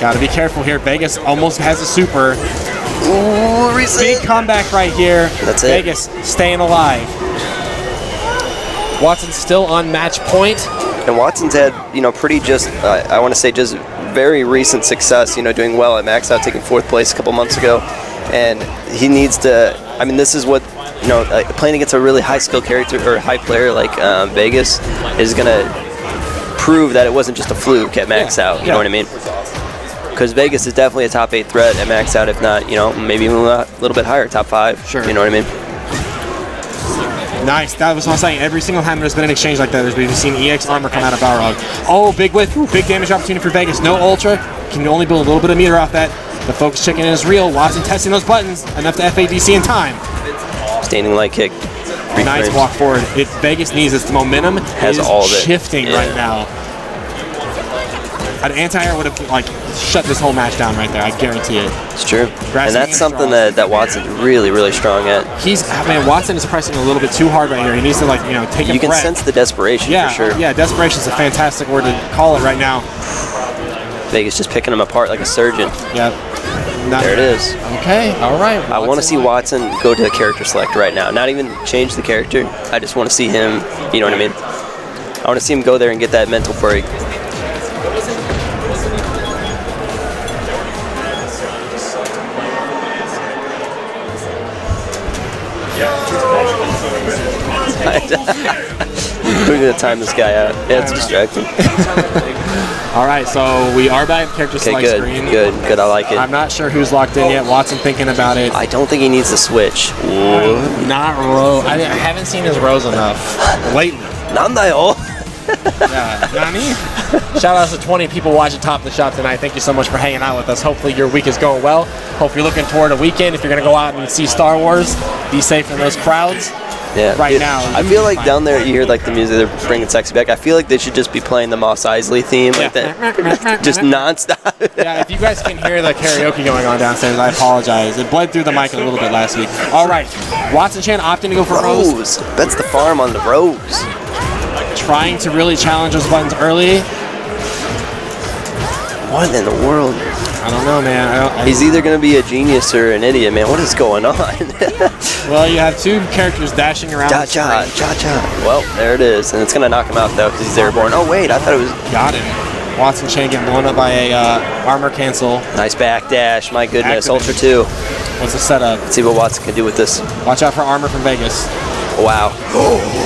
Got to be careful here. Vegas almost has a super.
Ooh,
Big
reset.
comeback right here.
That's it.
Vegas staying alive. Watson's still on match point.
And Watson's had, you know, pretty just, I want to say just very recent success, you know, doing well at Max Out, taking 4th place a couple months ago. And he needs to, I mean, this is what, you know, playing against a really high skill character or high player like Vegas is going to prove that it wasn't just a fluke at Max Out, you know what I mean? Because Vegas is definitely a top 8 threat at Max Out, if not, you know, maybe even a little bit higher, top 5.
Sure.
You know what I mean?
Nice. That was what I'm saying. Every single time there's been an exchange like that, we've seen EX armor come out of Balrog. Oh, big whiff. Big damage opportunity for Vegas. No Ultra. Can only build a little bit of meter off that. The focus chicken is real. Watson testing those buttons. Enough to FADC in time.
Standing light kick.
Nice
Reframes.
walk forward. If Vegas needs its momentum,
Has
is
all of it.
shifting
Yeah.
right now. An anti-air would have like shut this whole match down right there. I guarantee it.
It's true.
Grasping
And that's
and
something
strong.
that Watson's really, really strong at.
Man, Watson is pressing a little bit too hard right here. He needs to take a
You can
breath.
sense the desperation
Yeah,
for sure.
yeah, desperation is a fantastic word to call it right now.
Vegas just picking him apart like a surgeon.
Yeah.
There it is.
Okay, all right.
I want to see Watson go to character select right now. Not even change the character. I just want to see him, you know what I mean? I want to see him go there and get that mental break. We're going to time this guy out. Yeah, it's distracting.
All right, so we are back at character
Okay,
select
good,
screen.
good. I like it.
I'm not sure who's locked in yet. Watson thinking about it.
I don't think he needs to switch.
Not Rose. I haven't seen his Rose enough lately.
Nandayo.
Yeah, Nani? Shout out to 20 people watching Top of the Shop tonight. Thank you so much for hanging out with us. Hopefully your week is going well. Hope you're looking toward a weekend. If you're going to go out and see Star Wars, be safe from those crowds.
Yeah,
Right
dude,
now,
I feel like down there you hear like the music, they're bringing sexy back. I feel like they should just be playing the Mos Eisley theme like that, just nonstop.
Yeah, if you guys can hear the karaoke going on downstairs, I apologize. It bled through the mic a little bit last week. All right, Watson Chan opting to go for Rose.
Rose, that's the farm on the Rose.
Trying to really challenge those buttons early.
What in the world?
I don't know, man.
He's either gonna be a genius or an idiot, man. What is going on?
Well, you have two characters dashing around.
Cha cha, cha cha. Well, there it is, and it's gonna knock him out though because he's airborne. Oh wait, I thought it was.
Got him. Watson Chain getting blown up by a armor cancel.
Nice back dash. My goodness,
Activate.
Ultra 2.
What's the setup?
Let's see what Watson can do with this.
Watch out for armor from Vegas.
Wow.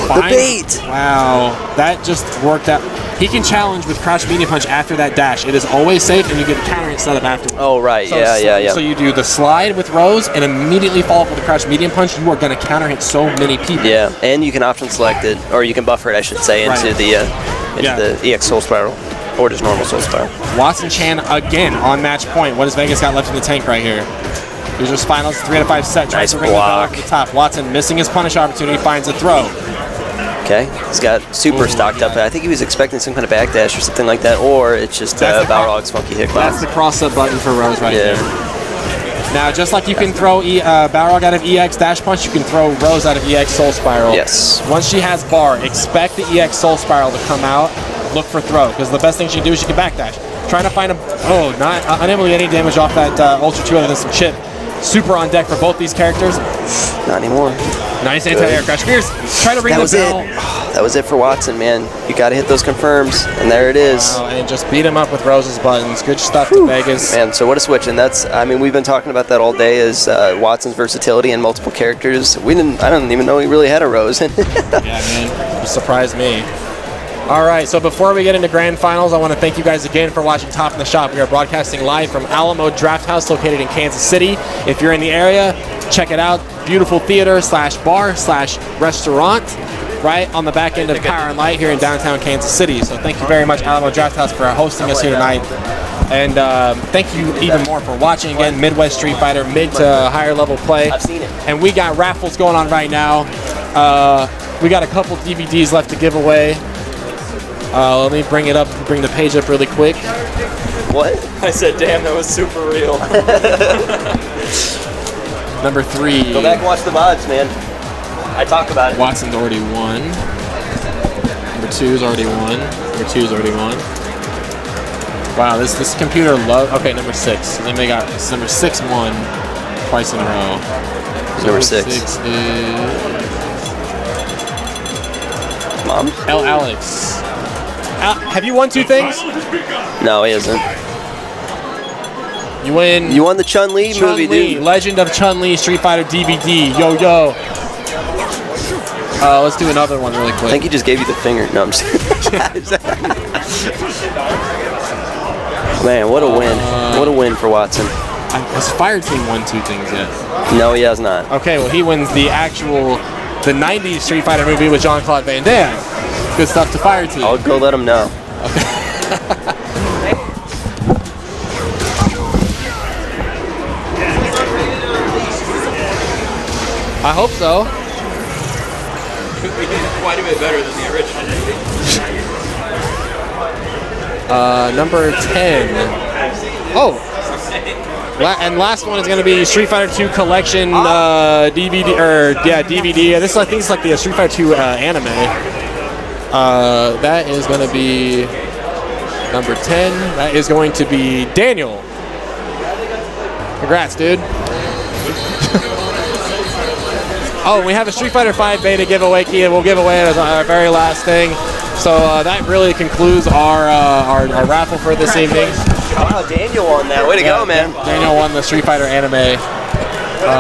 The
Fine.
bait.
Wow, that just worked out. He can challenge with crouch medium punch after that dash. It is always safe, and you get counter it set up after.
Oh right,
So,
yeah.
So you do the slide with Rose and immediately follow up with a crouch medium punch. You are going to counter hit so many people.
Yeah, and you can option select it, or you can buffer it, I should say, into
Right.
the EX Soul Spiral, or just normal Soul Spiral.
Watson Chan again on match point. What does Vegas got left in the tank right here? Here's his finals 3 out of 5 set. Tries
Nice
to ring the bell
block.
over the top. Watson missing his punish opportunity, finds a throw.
Okay, he's got super stocked up. I think he was expecting some kind of backdash or something like that, or it's just
That's the
Balrog's funky
That's
hitbox.
the cross-up button for Rose right
Yeah.
there. Now, just like you can throw Balrog out of EX Dash Punch, you can throw Rose out of EX Soul Spiral.
Yes.
Once she has bar, expect the EX Soul Spiral to come out, look for throw, because the best thing she can do is she can backdash. Trying to find not unable to get any damage off that Ultra 2 other than some chip. Super on deck for both these characters.
Not anymore.
Nice anti-air crash. Spears, try to ring
That
the
was it.
bell.
That was it for Watson, man. You got to hit those confirms, and there it is.
And just beat him up with Rose's buttons. Good stuff to Vegas.
Man, so what a switch, and we've been talking about that all day, is Watson's versatility and multiple characters. I don't even know he really had a Rose.
Yeah, man. You surprised me. All right, so before we get into grand finals, I want to thank you guys again for watching Top in the Shop. We are broadcasting live from Alamo Draft House located in Kansas City. If you're in the area, check it out. Beautiful theater / bar / restaurant right on the back end of Power and Light here in downtown Kansas City. So thank you very much, Alamo Draft House, for hosting us here tonight. And thank you even more for watching again Midwest Street Fighter, mid to higher level play.
I've seen it.
And we got raffles going on right now. We got a couple DVDs left to give away. Let me bring the page up really quick.
What?
I said, damn, that was super real.
Number 3.
Go back and watch the VODs, man. I talk about it.
Watson's already won. Number 2's already won. Number 2's already won. Wow, this computer Okay, number 6. Then we got number 6 won twice in a row.
Number 6.
6 is
Mom?
L. Alex. Have you won 2 things?
No, he isn't.
You win.
You won the Chun-Li movie, dude.
Legend of Chun-Li Street Fighter DVD. Yo. Let's do another one really
I
quick.
think he just gave you the finger. No, I'm just Man, what a win. What a win for Watson.
Has Fire Team won 2 things yet?
No, he has not.
Okay, well, he wins the 90s Street Fighter movie with Jean-Claude Van Damme. Good stuff to Fire Team.
I'll go let him know.
I hope so.
Quite a bit better than the original.
Number 10. Oh. And last one is going to be Street Fighter 2 Collection DVD. This I think it's like the Street Fighter 2 anime. That is going to be number 10. That is going to be Daniel. Congrats, dude. Oh, we have a Street Fighter 5 beta giveaway key that we'll give away as our very last thing. So that really concludes our raffle for this evening.
Wow, Daniel won that. Way to go, man.
Daniel won the Street Fighter anime.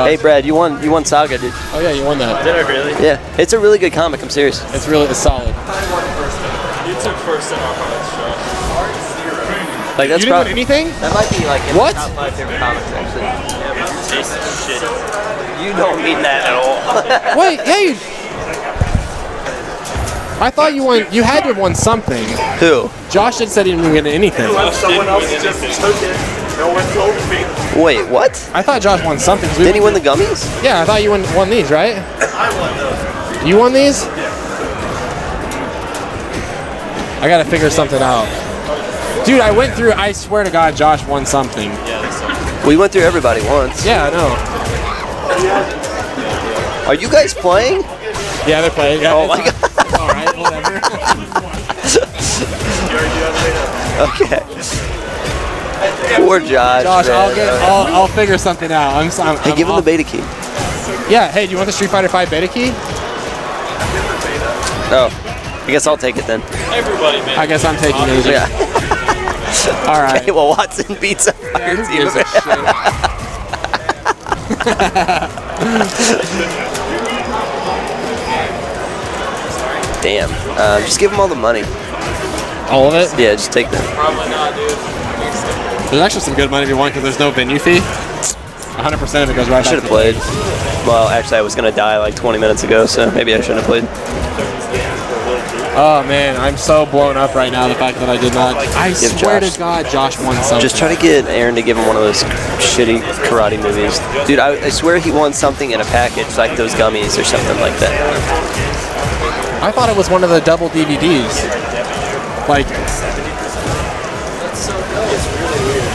Hey, Brad, you won Saga, dude.
Oh yeah, you won that.
Did I really?
Yeah, it's a really good comic. I'm serious.
It's solid.
You took first in our hearts, Josh.
Like that's
You didn't win
probably
anything?
that might be like in
What?
the top 5 favorite comics actually.
Taste of shit.
You don't mean that at all.
Wait, hey. I thought you won. You had to have won something.
Who?
Josh said he didn't get anything.
Someone else just took it. No one told me.
Wait, what?
I thought Josh won something.
Did he win the gummies?
Yeah, I thought you won these, right?
I won those.
You won these? I gotta figure something out. Dude, I went through. I swear to God, Josh won something.
We went through everybody once.
Yeah, I know.
Are you guys playing?
Yeah, they're playing. Yeah,
Oh my god.
All right, whatever.
Okay. Poor Josh.
Josh,
man.
I'll figure something out.
Hey, give him the beta key.
Yeah, hey, do you want the Street Fighter 5 beta key?
Oh, I guess I'll take it then.
Everybody, man.
I guess I'm taking it.
Yeah.
All right.
Okay, well, Watson beats up
Yeah, who
Fireteam.
gives a shit?
Damn. Just give him all the money.
All of it?
Yeah, just take them.
Probably not, dude.
There's actually some good money if you want because there's no venue fee. 100% of it goes right
I
back
should
to
have played. Well, actually, I was going to die like 20 minutes ago, so maybe I shouldn't have played.
Oh man, I'm so blown up right now the fact that I did not. I
Give
swear
Josh.
to God, Josh won something.
Just try to get Aaron to give him one of those shitty karate movies. Dude, I swear he won something in a package, like those gummies or something like that.
I thought it was one of the double DVDs. Like,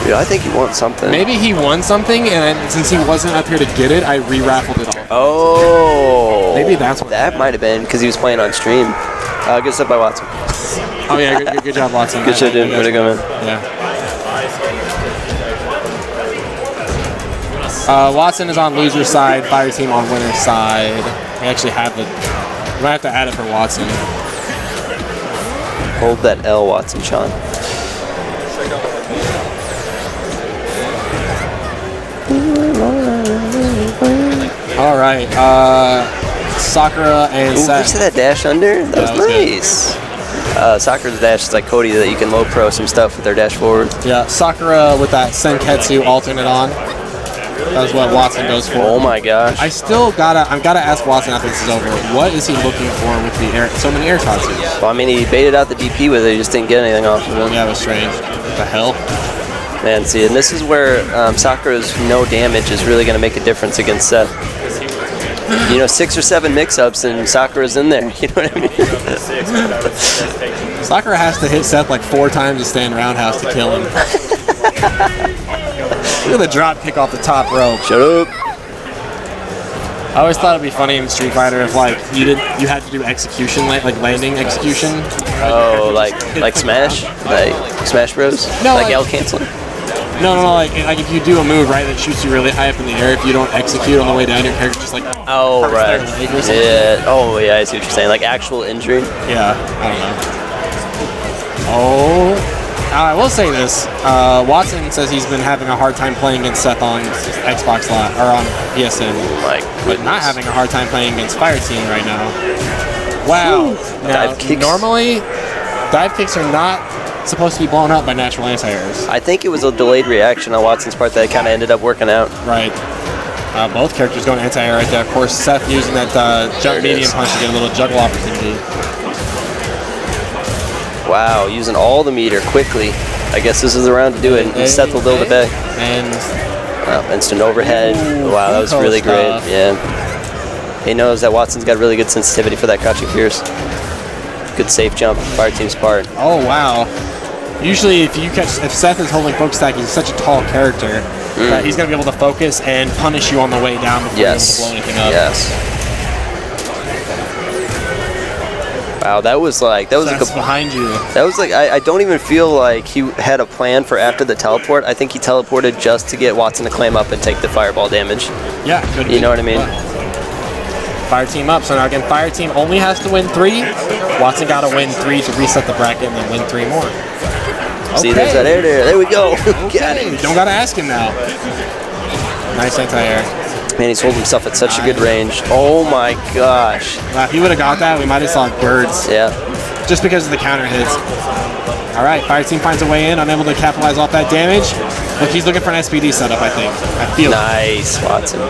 Dude, I think he won something.
maybe he won something, and since he wasn't up here to get it, I re-raffled it all.
Oh.
Maybe that's what.
That might have been because he was playing on stream. Good stuff by Watson.
Oh yeah, good job, Watson.
Good shit, dude. Way to go, man.
Yeah. Watson is on loser's side, Fire Team on winner's side. We actually have the. We might have to add it for Watson.
Hold that L, Watson, Sean.
All right. Sakura and
Ooh, did you
Seth.
see that dash under? That was
was good.
nice. Sakura's dash is like Cody that you can low pro some stuff with their dash forward.
Yeah, Sakura with that Senketsu alternate on. That's what Watson goes for.
Oh my gosh.
I gotta ask Watson after this is over. What is he looking for with the air? So many air tosses.
Well, I mean, he baited out the DP with it. He just didn't get anything off of it.
Yeah, it was strange. What the hell?
Man, see, and this is where Sakura's no damage is really going to make a difference against Seth. You know, 6 or 7 mix-ups and Sakura's in there. You know what I mean?
Sakura has to hit Seth like 4 times to stand roundhouse to kill him. Look at the drop kick off the top rope.
Shut up.
I always thought it'd be funny in Street Fighter if like you had to do execution like landing execution.
Oh, like Smash? Like Smash Bros?
No,
like
like-
L canceling?
No, like if you do a move right that shoots you really high up in the air, if you don't execute on the way down, your character just like
Oh,
hurts
right.
their leg or something.
Yeah. Oh, yeah, I see what you're saying. Like actual injury?
Yeah, I don't know. Oh, I will say this. Watson says he's been having a hard time playing against Seth on Xbox Live or on PSN,
Like,
but not having a hard time playing against Fire Team right now. Wow. Now,
Dive kicks.
normally, dive kicks are not supposed to be blown up by natural anti-airs.
I think it was a delayed reaction on Watson's part that kind of ended up working out.
Right. Both characters going anti-air right there. Of course, Seth using that jump
it
medium
is.
punch to get a little juggle opportunity.
Wow, using all the meter quickly. I guess this is the round to do it. And Seth will build it back.
And
Instant overhead. Wow, that was
Eco
really great.
stuff.
Yeah. He knows that Watson's got really good sensitivity for that crouching pierce. Good safe jump, Fire Team's part.
oh wow. Usually, if Seth is holding focus stack, he's such a tall character that he's gonna be able to focus and punish you on the way down before
Yes.
you blow anything up.
Yes. Wow, that was a
Seth's behind you.
that was like I don't even feel like he had a plan for after the teleport. I think he teleported just to get Watson to climb up and take the fireball damage.
Yeah, could
You
be.
know what I mean?
Fire Team up. So now again, Fire Team only has to win 3. Watson got to win 3 to reset the bracket and then win 3 more.
See, there's that air there. There we go. Got
Okay,
it.
don't gotta ask him now. Nice anti-air.
Man, he's holding himself at such a good range. Oh my gosh.
Wow, if he would have got that, we might have saw birds
Yeah.
just because of the counter hits. All right, Fire Team finds a way in, unable to capitalize off that damage. Look, he's looking for an SPD setup, I think. I feel it.
Nice, Watson.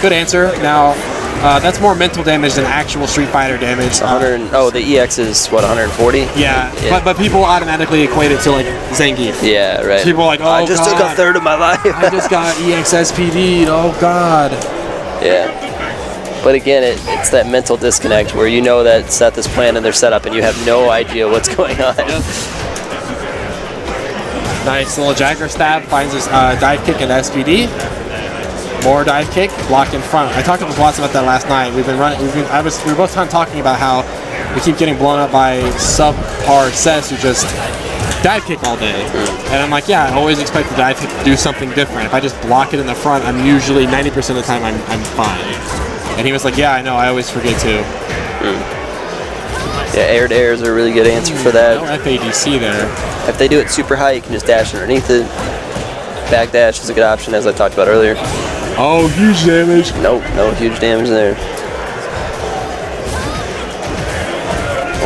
Good answer. Now, that's more mental damage than actual Street Fighter damage.
100. Oh, the EX is what, 140?
Yeah,
Yeah.
but people automatically equate it to like Zangief.
Yeah, right.
People are like, oh
I just took a
God.
third of my life.
I just got EX SPD'd. Oh God.
Yeah. But again, it's that mental disconnect where you know that Seth is planning their setup and you have no idea what's going on.
Nice little Jagger stab finds his dive kick and SPD. More dive kick, blocked in front. I talked with Watson about that last night. We were both talking about how we keep getting blown up by subpar sets who just dive kick all day. And I'm like, yeah, I always expect the dive kick do something different. If I just block it in the front, I'm usually 90% of the time I'm fine. And he was like, yeah, I know, I always forget too.
Yeah, air to air is a really good answer for that.
No FADC there.
If they do it super high, you can just dash underneath it. Back dash is a good option, as I talked about earlier.
Oh, huge damage.
Nope, no huge damage there.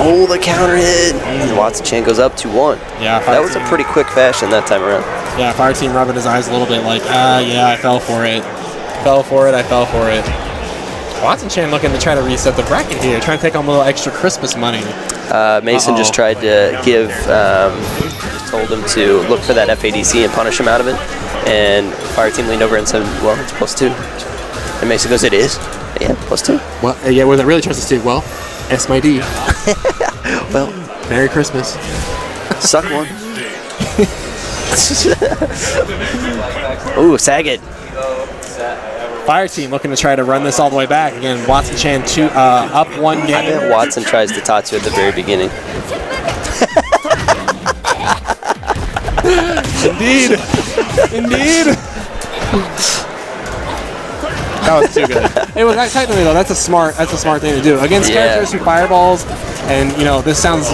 Oh, the counter hit. And Watson Chan goes up 2-1.
Yeah,
That was a pretty quick fashion that time around.
Yeah, Fire Team rubbing his eyes a little bit like, yeah, I fell for it. Fell for it, I fell for it. Watson Chan looking to try to reset the bracket here, trying to take home a little extra Christmas money.
Mason just tried to give, told him to look for that FADC and punish him out of it. And Fire Team leaned over and said, well, it's +2. And Mason goes, it is? Yeah, +2.
Well, yeah, what that really tries to say, well, S my D.
Well,
Merry Christmas.
suck one. Ooh, Saget.
Fire Team looking to try to run this all the way back. Again, Watson Chan up 1
I
game.
bet Watson tries to Tatsu at the very beginning.
Indeed. That was too good. It was technically though. That's a smart thing to do against characters who fireballs. And you know, this sounds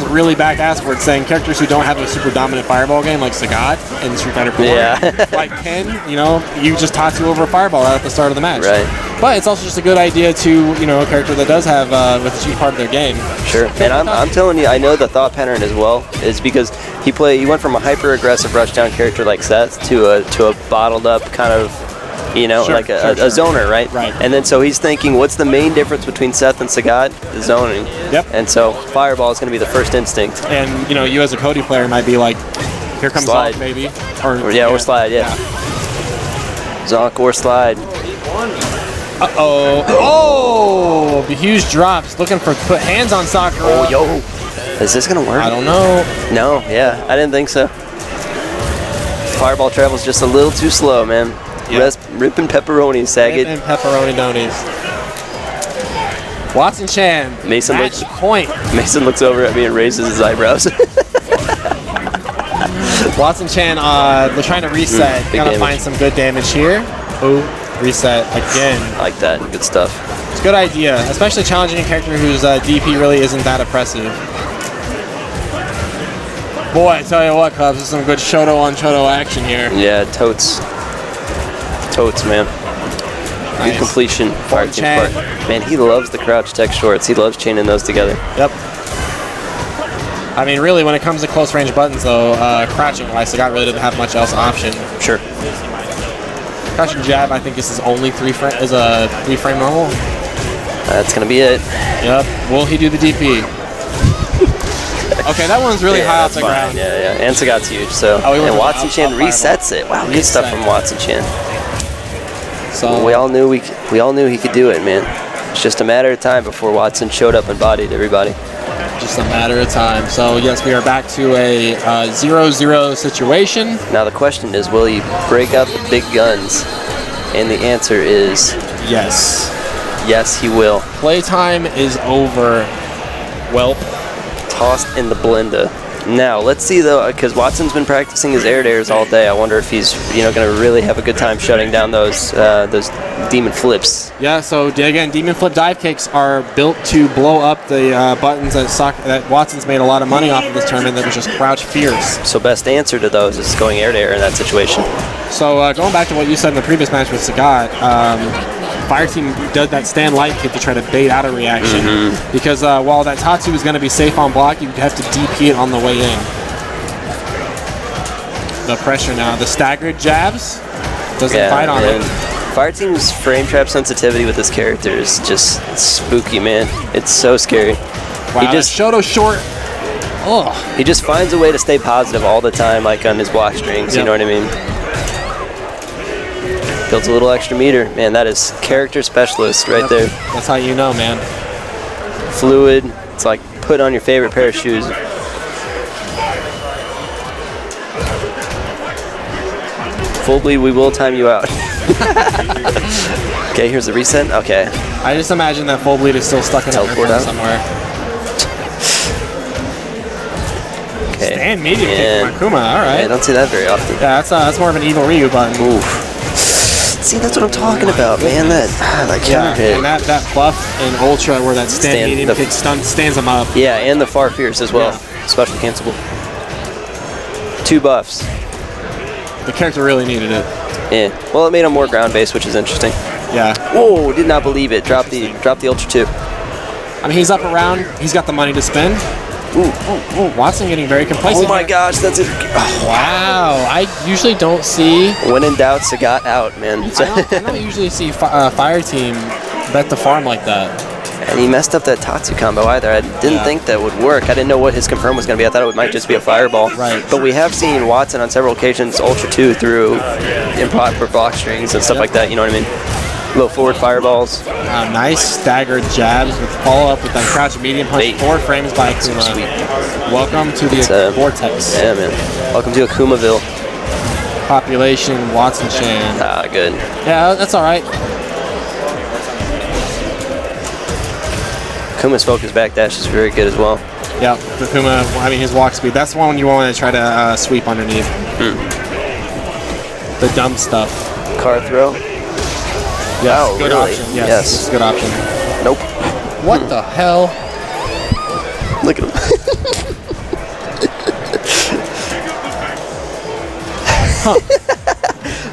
really back-assward saying characters who don't have a super dominant fireball game like Sagat in Street Fighter 4.
Yeah.
Like Ken, you know, you just toss you over a fireball out at the start of the match.
Right.
But it's also just a good idea to, you know, a character that does have with the cheap part of their game.
Sure. And I'm telling you, I know the thought pattern as well is because he went from a hyper-aggressive rushdown character like Seth to a bottled up kind of, you know,
Sure,
like a zoner, right?
Right.
And then so he's thinking, what's the main difference between Seth and Sagat? The zoning.
Yep.
And so Fireball is going to be the first instinct.
And you know, you as a Cody player might be like, here comes
Slide.
Zonk, maybe.
Or slide, yeah. Zonk or slide.
Uh-oh. Oh! The huge drops. Looking for put hands on Sakura.
Oh, yo. Is this going to work?
I don't know.
No, yeah. I didn't think so. Fireball travels just a little too slow, man.
Yeah.
Ripping pepperoni, Saget.
And pepperoni donuts. Watson Chan.
Mason
match
looks-
point.
Mason looks over at me and raises his eyebrows.
Watson Chan, they're trying to reset.
Big
Gotta
damage.
find some good damage here. Oh, reset again.
I like that. Good stuff.
It's a good idea, especially challenging a character whose DP really isn't that oppressive. Boy, I tell you what, Cubs, there's some good Shoto on Shoto action here.
Yeah, totes. Totes, man. Good
Nice.
completion. Fire Team
Chan.
Spark. Man, he loves the crouch tech shorts. He loves chaining those together.
Yep. I mean, really, when it comes to close range buttons, though, crouching wise, Sagat really didn't have much else option.
Sure.
Crouching jab, I think this is only three frame normal.
That's going to be it.
Yep. Will he do the DP? Okay, that one's really high off
that's
the
fine.
ground.
Yeah, yeah. And Sagat's huge. So,
Oh, he went
and
for
Watson
up
Chan
fireball.
resets it. Wow, good stuff
Reset.
from Watson Chan.
So
We all knew he could do it, man. It's just a matter of time before Watson showed up and bodied everybody.
just a matter of time. So yes, we are back to a 0-0 situation.
Now the question is, will he break out the big guns? And the answer is
Yes.
yes, he will.
Playtime is over. Welp.
Tossed in the blender. Now let's see though, because Watson's been practicing his air dairs all day. I wonder if he's going to really have a good time shutting down those demon flips.
Yeah, so again, Demon Flip dive kicks are built to blow up the buttons that Watson's made a lot of money off of this tournament that was just crouch fierce.
So best answer to those is going air to air in that situation.
So going back to what you said in the previous match with Sagat, Fireteam did that stand light kick to try to bait out a reaction. Because while that Tatsu is going to be safe on block, you have to DP it on the way in. The pressure now. The staggered jabs doesn't fight on it.
Fireteam's frame trap sensitivity with this character is just spooky, man. It's so scary.
Wow,
He just
Shoto short. Oh,
he just finds a way to stay positive all the time, like on his block strings. You
Yep.
know what I mean? Builds a little extra meter, man. That is character specialist right there.
that's how you know, man.
Fluid. It's like put on your favorite pair of shoes. Full bleed, we will time you out. Okay, here's the reset. Okay.
I just imagine that full bleed is still stuck in a
Teleport
airplane
out.
somewhere.
Okay.
Stand medium kick
And-
from Akuma. All right.
I don't see that very often.
Yeah, that's more of an evil Ryu button.
Oof. See, that's what I'm talking about, man. That
Yeah,
counter hit.
and that buff in Ultra where that stand medium
the-
kick stands him up.
Yeah, and the far fierce as well. Special cancelable. 2 buffs.
The character really needed it.
Yeah. Well, it made him more ground based, which is interesting.
Yeah.
Whoa! Did not believe it. Drop the Ultra 2.
I mean, he's up around. He's got the money to spend.
Ooh.
Watson getting very complacent.
Oh my
here.
gosh, that's it. Oh,
Wow. I usually don't see.
when in doubt, Sagat out, man.
I don't usually see Fire Team bet the farm like that.
And he messed up that Tatsu combo either. I didn't think that would work. I didn't know what his confirm was going to be. I thought it might just be a fireball.
Right.
But we have seen Watson on several occasions Ultra 2 through improper block strings and stuff like that. You know what I mean? Low forward fireballs.
Nice staggered jabs with follow up with that crouch medium punch.
Bait.
4 frames by Akuma.
Sweet.
Welcome to the Vortex.
Yeah, man. Welcome to Akumaville.
Population Watson Chan.
Ah, good.
Yeah, that's all right.
Akuma's focus backdash is very good as well.
Yeah, Akuma, I mean, his walk speed. That's one you want to try to sweep underneath. The dumb stuff.
Car throw.
Yes,
Oh,
good
really?
option. Yes,
Yes.
it's a good option.
Nope.
What the hell?
Look at him.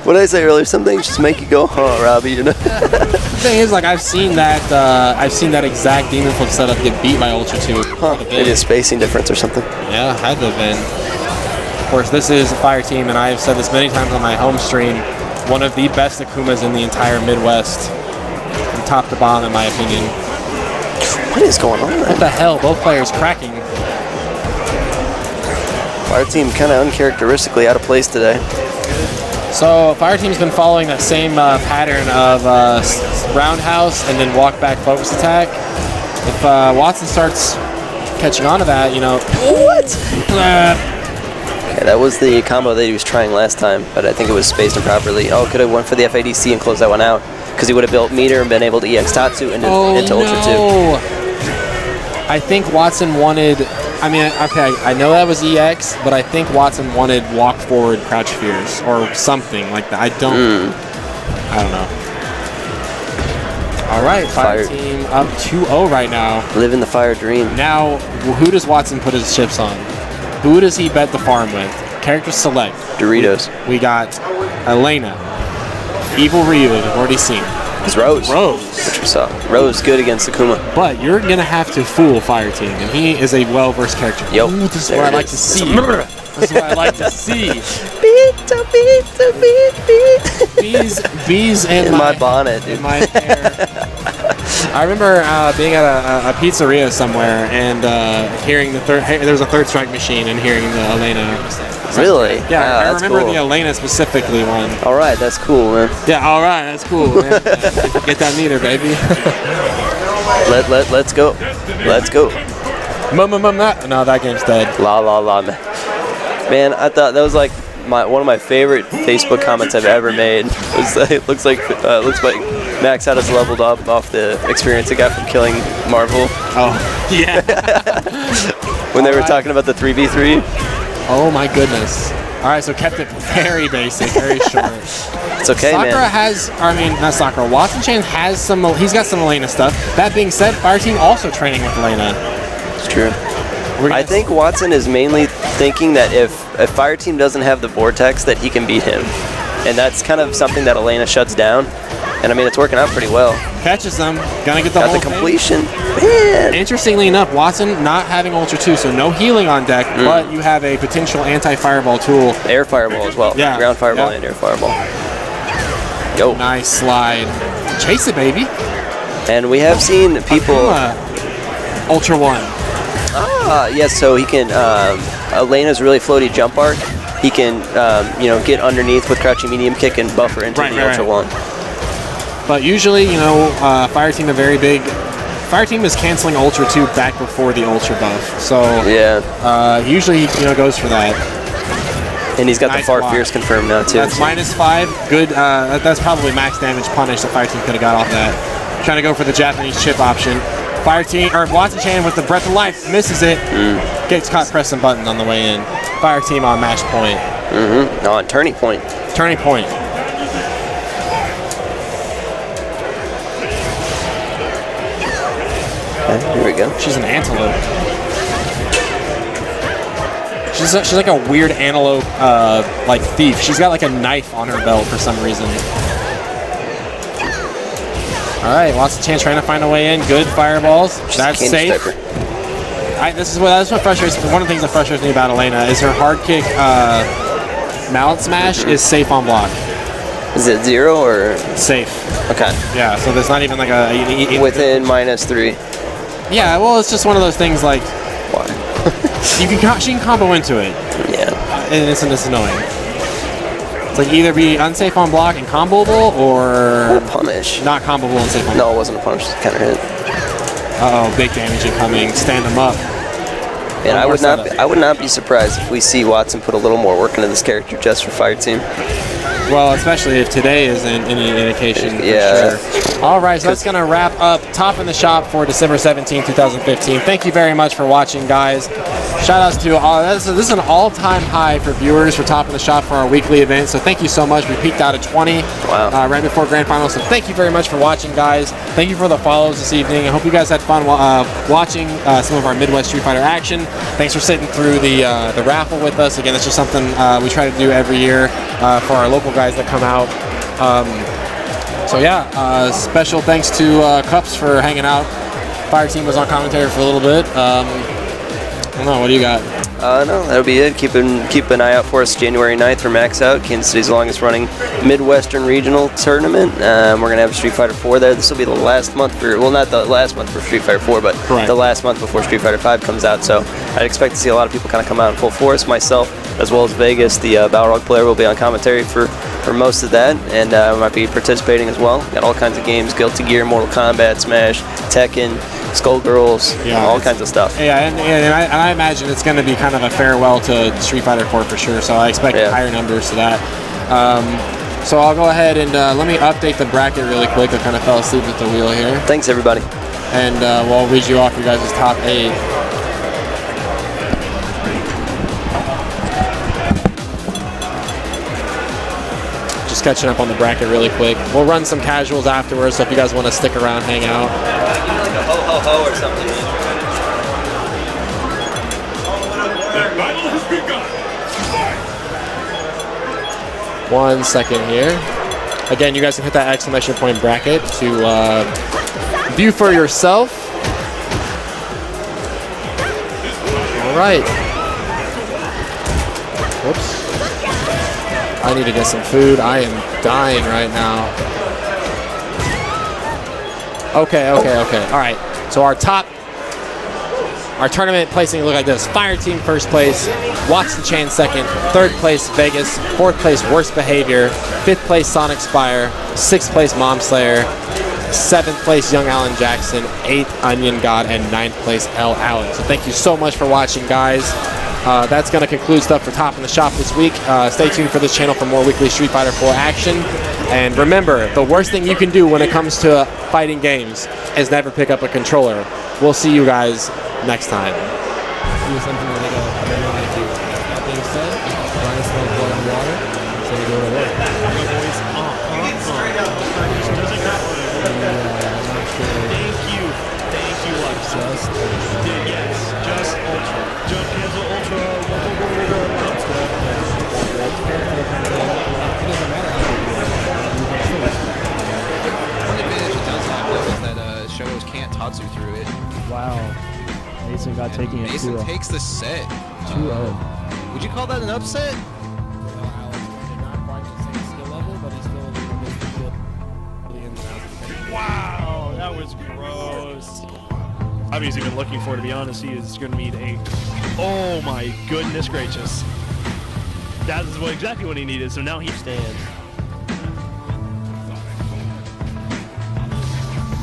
What did I say earlier? Some things just make you go, huh, Robbie? You know.
The thing is, like, I've seen that exact demon flip setup get beat by Ultra 2.
Maybe a spacing difference or something.
Yeah, had to have been. Of course, this is a Fire Team, and I have said this many times on my home stream. One of the best Akumas in the entire Midwest, from top to bottom, in my opinion.
What is going on?
What the hell? Both players cracking.
Fire Team kind of uncharacteristically out of place today.
So Fire Team's been following that same pattern of roundhouse and then walk back focus attack. If Watson starts catching on to that, you know.
What? Okay, that was the combo that he was trying last time, but I think it was spaced improperly. Oh, could have went for the FADC and closed that one out because he would have built meter and been able to EX Tatsu into Ultra 2.
I think Watson wanted. I mean, okay, I know that was EX, but I think Watson wanted walk forward crouch fears or something like that. I don't know. All right, Fire Team up 2-0 right now.
Living the Fire dream.
Now, who does Watson put his chips on? Who does he bet the farm with? Character select.
Doritos.
We got Elena, Evil Ryu, we've already seen.
It's Rose. Which we saw. Rose good against Akuma.
But you're going to have to fool Fire Team, and he is a well-versed character.
Yo,
Ooh, this is what I like to see. This is what I like to see. Bees in
my bonnet, dude.
In my hair. I remember being at a pizzeria somewhere and hearing there was a third strike machine and hearing the Elena.
Really?
Yeah,
Wow,
I
that's
remember
cool.
the Elena specifically one.
All right, that's cool, man.
Yeah, all right, that's cool, man. Get that meter, baby.
Let's go. Let's go.
No, that game's dead.
La la la. Man, I thought that was like one of my favorite Facebook comments I've ever made. It looks like Max had us leveled up off the experience he got from killing Marvel.
Oh, yeah.
When they were talking about the 3v3.
Oh my goodness. All right, so kept it very basic, very short.
It's okay,
Sakura not Sakura. Watson Chan has he's got some Elena stuff. That being said, Fire Team also training with Elena.
It's true. I think Watson is mainly thinking that if Fire Team doesn't have the Vortex, that he can beat him. And that's kind of something that Elena shuts down. And I mean, it's working out pretty well.
Catches them, gonna get the
Got
whole
the completion.
Man. Interestingly enough, Watson not having Ultra 2, so no healing on deck, but you have a potential anti-fireball tool.
Air Fireball as well.
Yeah.
Ground Fireball and Air Fireball. Go.
Nice slide. Chase it, baby.
And we have seen people...
Ultra 1.
Yes, so he can... Elena's really floaty jump arc. He can, get underneath with crouching medium kick and buffer into the Ultra 1.
But usually, Fire Team Fire Team is canceling Ultra 2 back before the Ultra buff. So
yeah,
usually goes for that.
And he's got
nice
the Far
block.
Fierce confirmed now too.
That's -5. Good. That's probably max damage punish that Fire Team could have got off that. Trying to go for the Japanese chip option. Fire team, or Watson Chan with the Breath of Life, misses it. Gets caught pressing buttons on the way in. Fire team on match point.
On turning point.
Turning point.
Okay, here we go.
She's an antelope. She's like a weird antelope, like thief. She's got like a knife on her belt for some reason. All right, Watson Chan trying to find a way in. Good fireballs. That's safe. That's what frustrates me. One of the things that frustrates me about Elena is her hard kick mallet smash is safe on block.
Is it 0 or
safe?
Okay.
Yeah, so there's not even like a
within -3.
Yeah, well, it's just one of those things like
why?
she can combo into it.
Yeah.
And it's annoying. It's like either be unsafe on block and comboable, or
punish.
Not comboable and safe on block.
No, it wasn't a punish. It's counter hit.
Uh-oh, big damage incoming. Stand them up.
And I would not be surprised if we see Watson put a little more work into this character just for Fire Team.
Well, especially if today isn't any indication.
Yeah.
For sure. All right, so that's going to wrap up Top in the Shop for December 17, 2015. Thank you very much for watching, guys. Shout outs to all. This is an all-time high for viewers for Top in the Shop for our weekly event. So thank you so much. We peaked out at 20 right before Grand Finals. So thank you very much for watching, guys. Thank you for the follows this evening. I hope you guys had fun watching some of our Midwest Street Fighter action. Thanks for sitting through the raffle with us. Again, it's just something we try to do every year for our local guys that come out. So yeah, special thanks to Cups for hanging out. Fire Team was on commentary for a little bit. I don't know, what do you got?
No, that'll be it. Keep an eye out for us January 9th for Max Out, Kansas City's longest running Midwestern Regional Tournament. We're going to have Street Fighter 4 there. This will be the last month for, well, not the last month for Street Fighter 4, but the last month before Street Fighter 5 comes out. So I'd expect to see a lot of people kind of come out in full force. Myself, as well as Vegas, the Balrog player, will be on commentary for most of that, and I might be participating as well. Got all kinds of games, Guilty Gear, Mortal Kombat, Smash, Tekken, Skullgirls, all kinds of stuff.
Yeah, and I imagine it's going to be kind of a farewell to Street Fighter 4 for sure, so I expect higher numbers to that. So I'll go ahead and let me update the bracket really quick. I kind of fell asleep at the wheel here.
Thanks, everybody.
And we'll read you off your guys' top 8. Just catching up on the bracket really quick. We'll run some casuals afterwards, so if you guys want to stick around, hang out.
Like a ho ho ho or something.
The battle has begun.
1 second here. Again, you guys can hit that exclamation point bracket to view for yourself. All right. Whoops. I need to get some food. I am dying right now. Okay. All right. So our tournament placing look like this. Fire Team first place, Watson Chan second, third place Vegas, fourth place Worst Behavior, fifth place Sonic Spire, sixth place Mom Slayer, seventh place Young Alan Jackson, eighth Onion God, and ninth place L. Allen. So thank you so much for watching, guys. That's going to conclude stuff for Top in the Shop this week. Stay tuned for this channel for more weekly Street Fighter 4 action. And remember, the worst thing you can do when it comes to fighting games is never pick up a controller. We'll see you guys next time.
Tatsu through it.
Wow. Mason got taking it 2-0.
Mason takes the set.
2-0.
Would you call that an upset?
Wow, that was gross. Obviously been looking for, to be honest, he is going to need a... Oh my goodness gracious. That is exactly what he needed, so now he stands.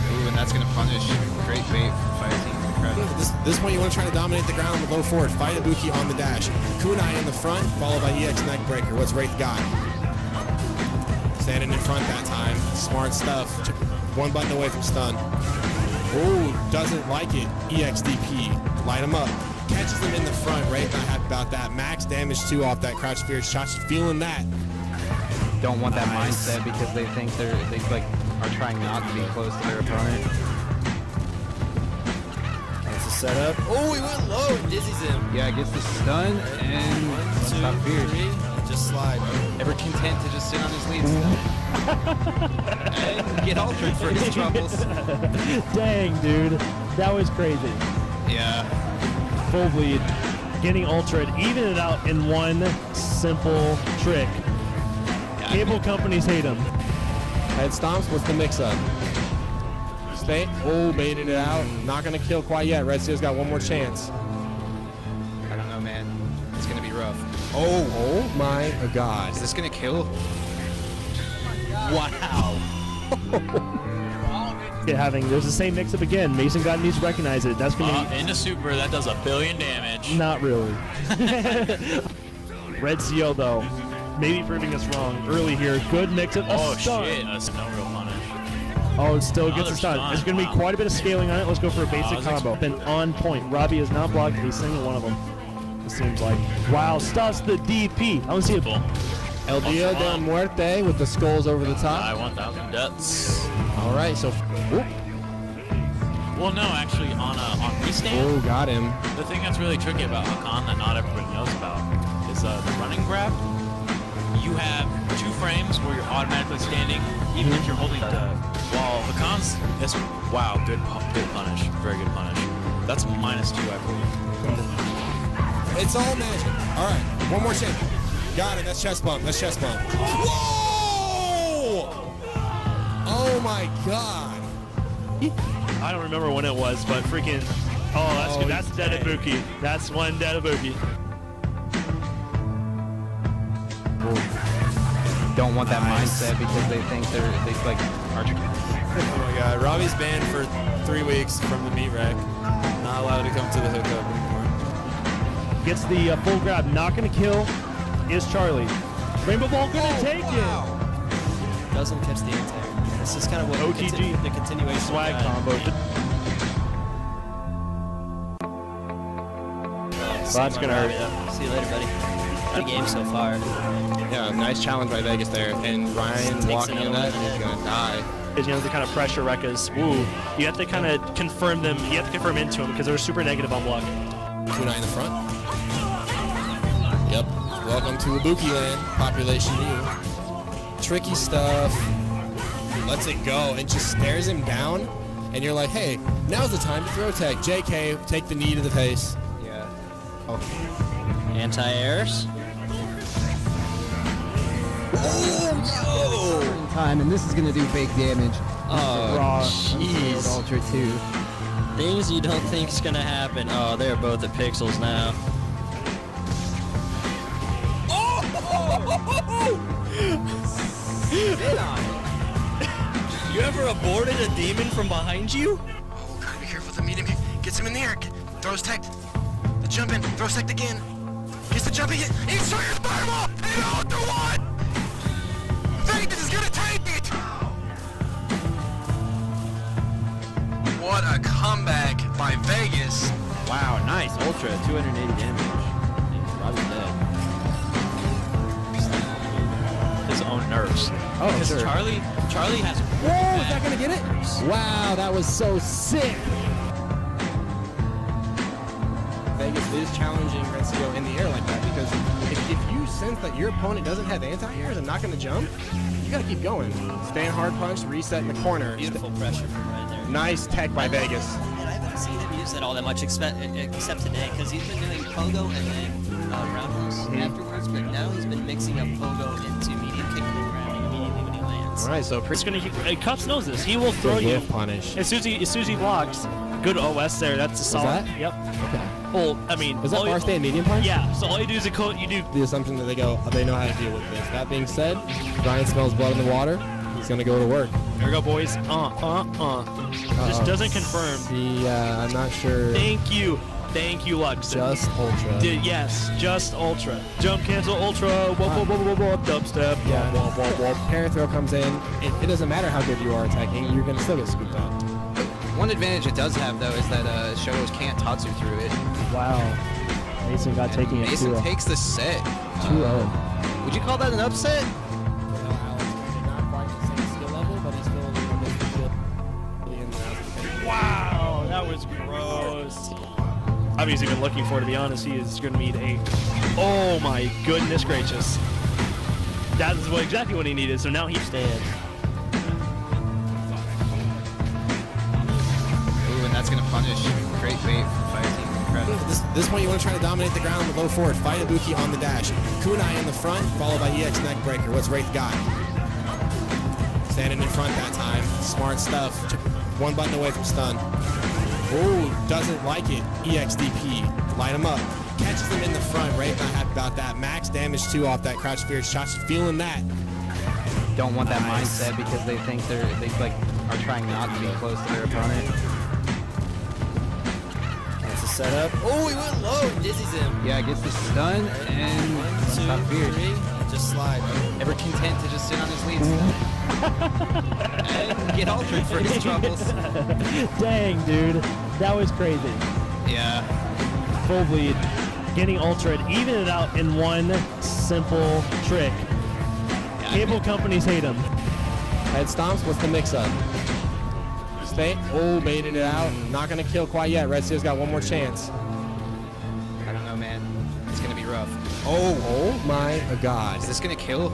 Ooh, and that's going to punish. Great bait from Fire Team.
This point, you want to try to dominate the ground with low forward. Fight Ibuki on the dash. Kunai in the front, followed by EX Neckbreaker. What's Wraith got? Standing in front that time. Smart stuff. One button away from stun. Oh, doesn't like it. EXDP. Light him up. Catches him in the front. Right, not happy about that. Max damage too off that crouch fear. Shots feeling that.
Don't want that mindset because they think they like are trying not to be close to their opponent.
That's a setup. Oh, he went low and dizzies him.
Yeah, gets the stun and stop fear.
Just slide.
Ever content to just sit on his lead and get altered for his troubles.
Dang, dude. That was crazy.
Yeah.
Full bleed. Getting ultra, even it out in one simple trick. Cable companies hate him.
Head stomps. What's the mix-up? Stay. Oh, baited it out. Not going to kill quite yet. Red Steel's got one more chance.
I don't know, man. It's going to be rough.
Oh my God.
Is this going to kill?
Wow. There's the same mix-up again. Mason God needs to recognize it. That's going to
into super, that does 1 billion damage.
Not really. Red Seal, though, maybe proving us wrong early here. Good mix-up.
Oh,
stun.
shit. That's no real punish.
Oh, it still gets a
Another
stun.
stun.
There's going to be quite a bit of scaling on it. Let's go for a basic
it's
combo. Been on point. Robbie has not blocked a single one of them. It seems like. Wow, stuffs the DP. I want to see it.
El Dia de Muerte with the skulls over the top.
1,000 deaths.
All right, so. Whoop.
Well, no, actually, on restand.
Oh, got him.
The thing that's really tricky about Hakan that not everybody knows about is the running grab. You have 2 frames where you're automatically standing, even if you're holding the. While Hakan's, it's wow, good punish, very good punish. That's -2, I believe.
It's all magic. All right, one more chance. Got it. That's chest bump. Whoa! Oh my God.
I don't remember when it was, but freaking. Oh, that's good. That's dead Ibuki. That's one dead Ibuki.
Don't want that mindset because they think they like are.
Oh my God, Robbie's banned for 3 weeks from the meat rack. Not allowed to come to the hookup anymore.
Gets the full grab. Not going to kill is Charlie. Rainbow Ball going to take it.
Doesn't catch the anti-air. This is kind of what
OTG.
the continuation
Swag combo. That's going to hurt.
See you later, buddy. Good game so far.
Yeah, nice challenge by Vegas there. And Ryan walking in that is going to die.
Is the kind of pressure Rekkas. Woo. You have to kind of confirm them. You have to confirm into them because they're super negative on block.
Kunai in the front. Yep. Welcome to Ibuki land. Population U. Tricky stuff. Lets it go and just stares him down. And you're like, hey, now's the time to throw tech. JK, take the knee to the face.
Yeah.
Oh. Anti-airs.
Oh, time, and this is gonna do big damage.
Oh, jeez.
Ultra 2.
Things you don't think is gonna happen. Oh, they're both at pixels now.
Sit on it.
You ever aborted a demon from behind you?
Oh, gotta be careful with the medium. Gets him in the air. Throws tech. The jump in. Throws tech again. Gets the jump in. He's trying to fireball. And out to one. Vegas is gonna take it. What a comeback by Vegas.
Wow, nice ultra, 280 damage. Robbie's dead.
His own nerves.
Oh,
because
sure.
Charlie has.
Whoa, is that gonna get it? Wow, that was so sick. Vegas is challenging Red Seal in the air like that because if you sense that your opponent doesn't have anti-airs and not gonna jump, you gotta keep going. Stand hard punch, reset in the corner.
Beautiful pressure from right there.
Nice tech by Vegas.
And I haven't seen him use that all that much except today because he's been doing pogo and then roundhouse afterwards, but now he's been mixing up pogo into medium kick programming immediately when he lands.
All right, so
It's gonna. Cups knows this. He will throw you.
Punish.
As soon as he blocks, good OS there. That's a solid.
that?
Yep.
Okay.
Well, I mean,
Is that
all you-
bar stand medium punch?
Yeah. So all you do is you do.
The assumption that they know how to deal with this. That being said, Ryan smells blood in the water. He's gonna go to work.
There we go, boys. Just doesn't confirm.
Yeah, I'm not sure.
Thank you, Lux.
Just ultra.
Yes, just ultra. Jump cancel ultra. Dubstep.
Yeah. Parent throw comes in. It doesn't matter how good you are attacking. You're gonna still get scooped out.
One advantage it does have, though, is that Shotos can't Tatsu through it.
Wow. Mason got taking it
Mason
2-0.
takes the set.
2-0.
Would you call that an upset?
Wow, that was gross. Obviously been looking for, to be honest, he is going to need a... Oh my goodness gracious. That is exactly what he needed, so now he stands.
Ooh, and that's going to punish. Great bait from Fire Team. Incredible.
This point, you want to try to dominate the ground with low forward. Fight Ibuki on the dash. Kunai in the front, followed by EX Neckbreaker. What's Wraith got? Standing in front that time. Smart stuff. One button away from stun. Ooh, doesn't like it. EXDP. Light him up. Catches him in the front. Wraith not happy about that. Max damage 2 off that Crouch Fear shot. Feeling that.
Don't want that mindset because they think they like are trying not to be close to their opponent.
That's a setup. Oh, he went low and dizzies him.
Yeah, gets the stun and
1, 2, 3. Just slide.
Never content to just sit on his lead and get altered for his troubles.
Dang, dude. That was crazy.
Yeah.
Full bleed. Getting ultra, even it out in one simple trick. Cable companies hate him.
Head stomps. What's the mix-up? Stay. Oh, baited it out. Not going to kill quite yet. Red Seal's got one more chance.
I don't know, man. It's going to be rough.
Oh my God.
Is this going to kill?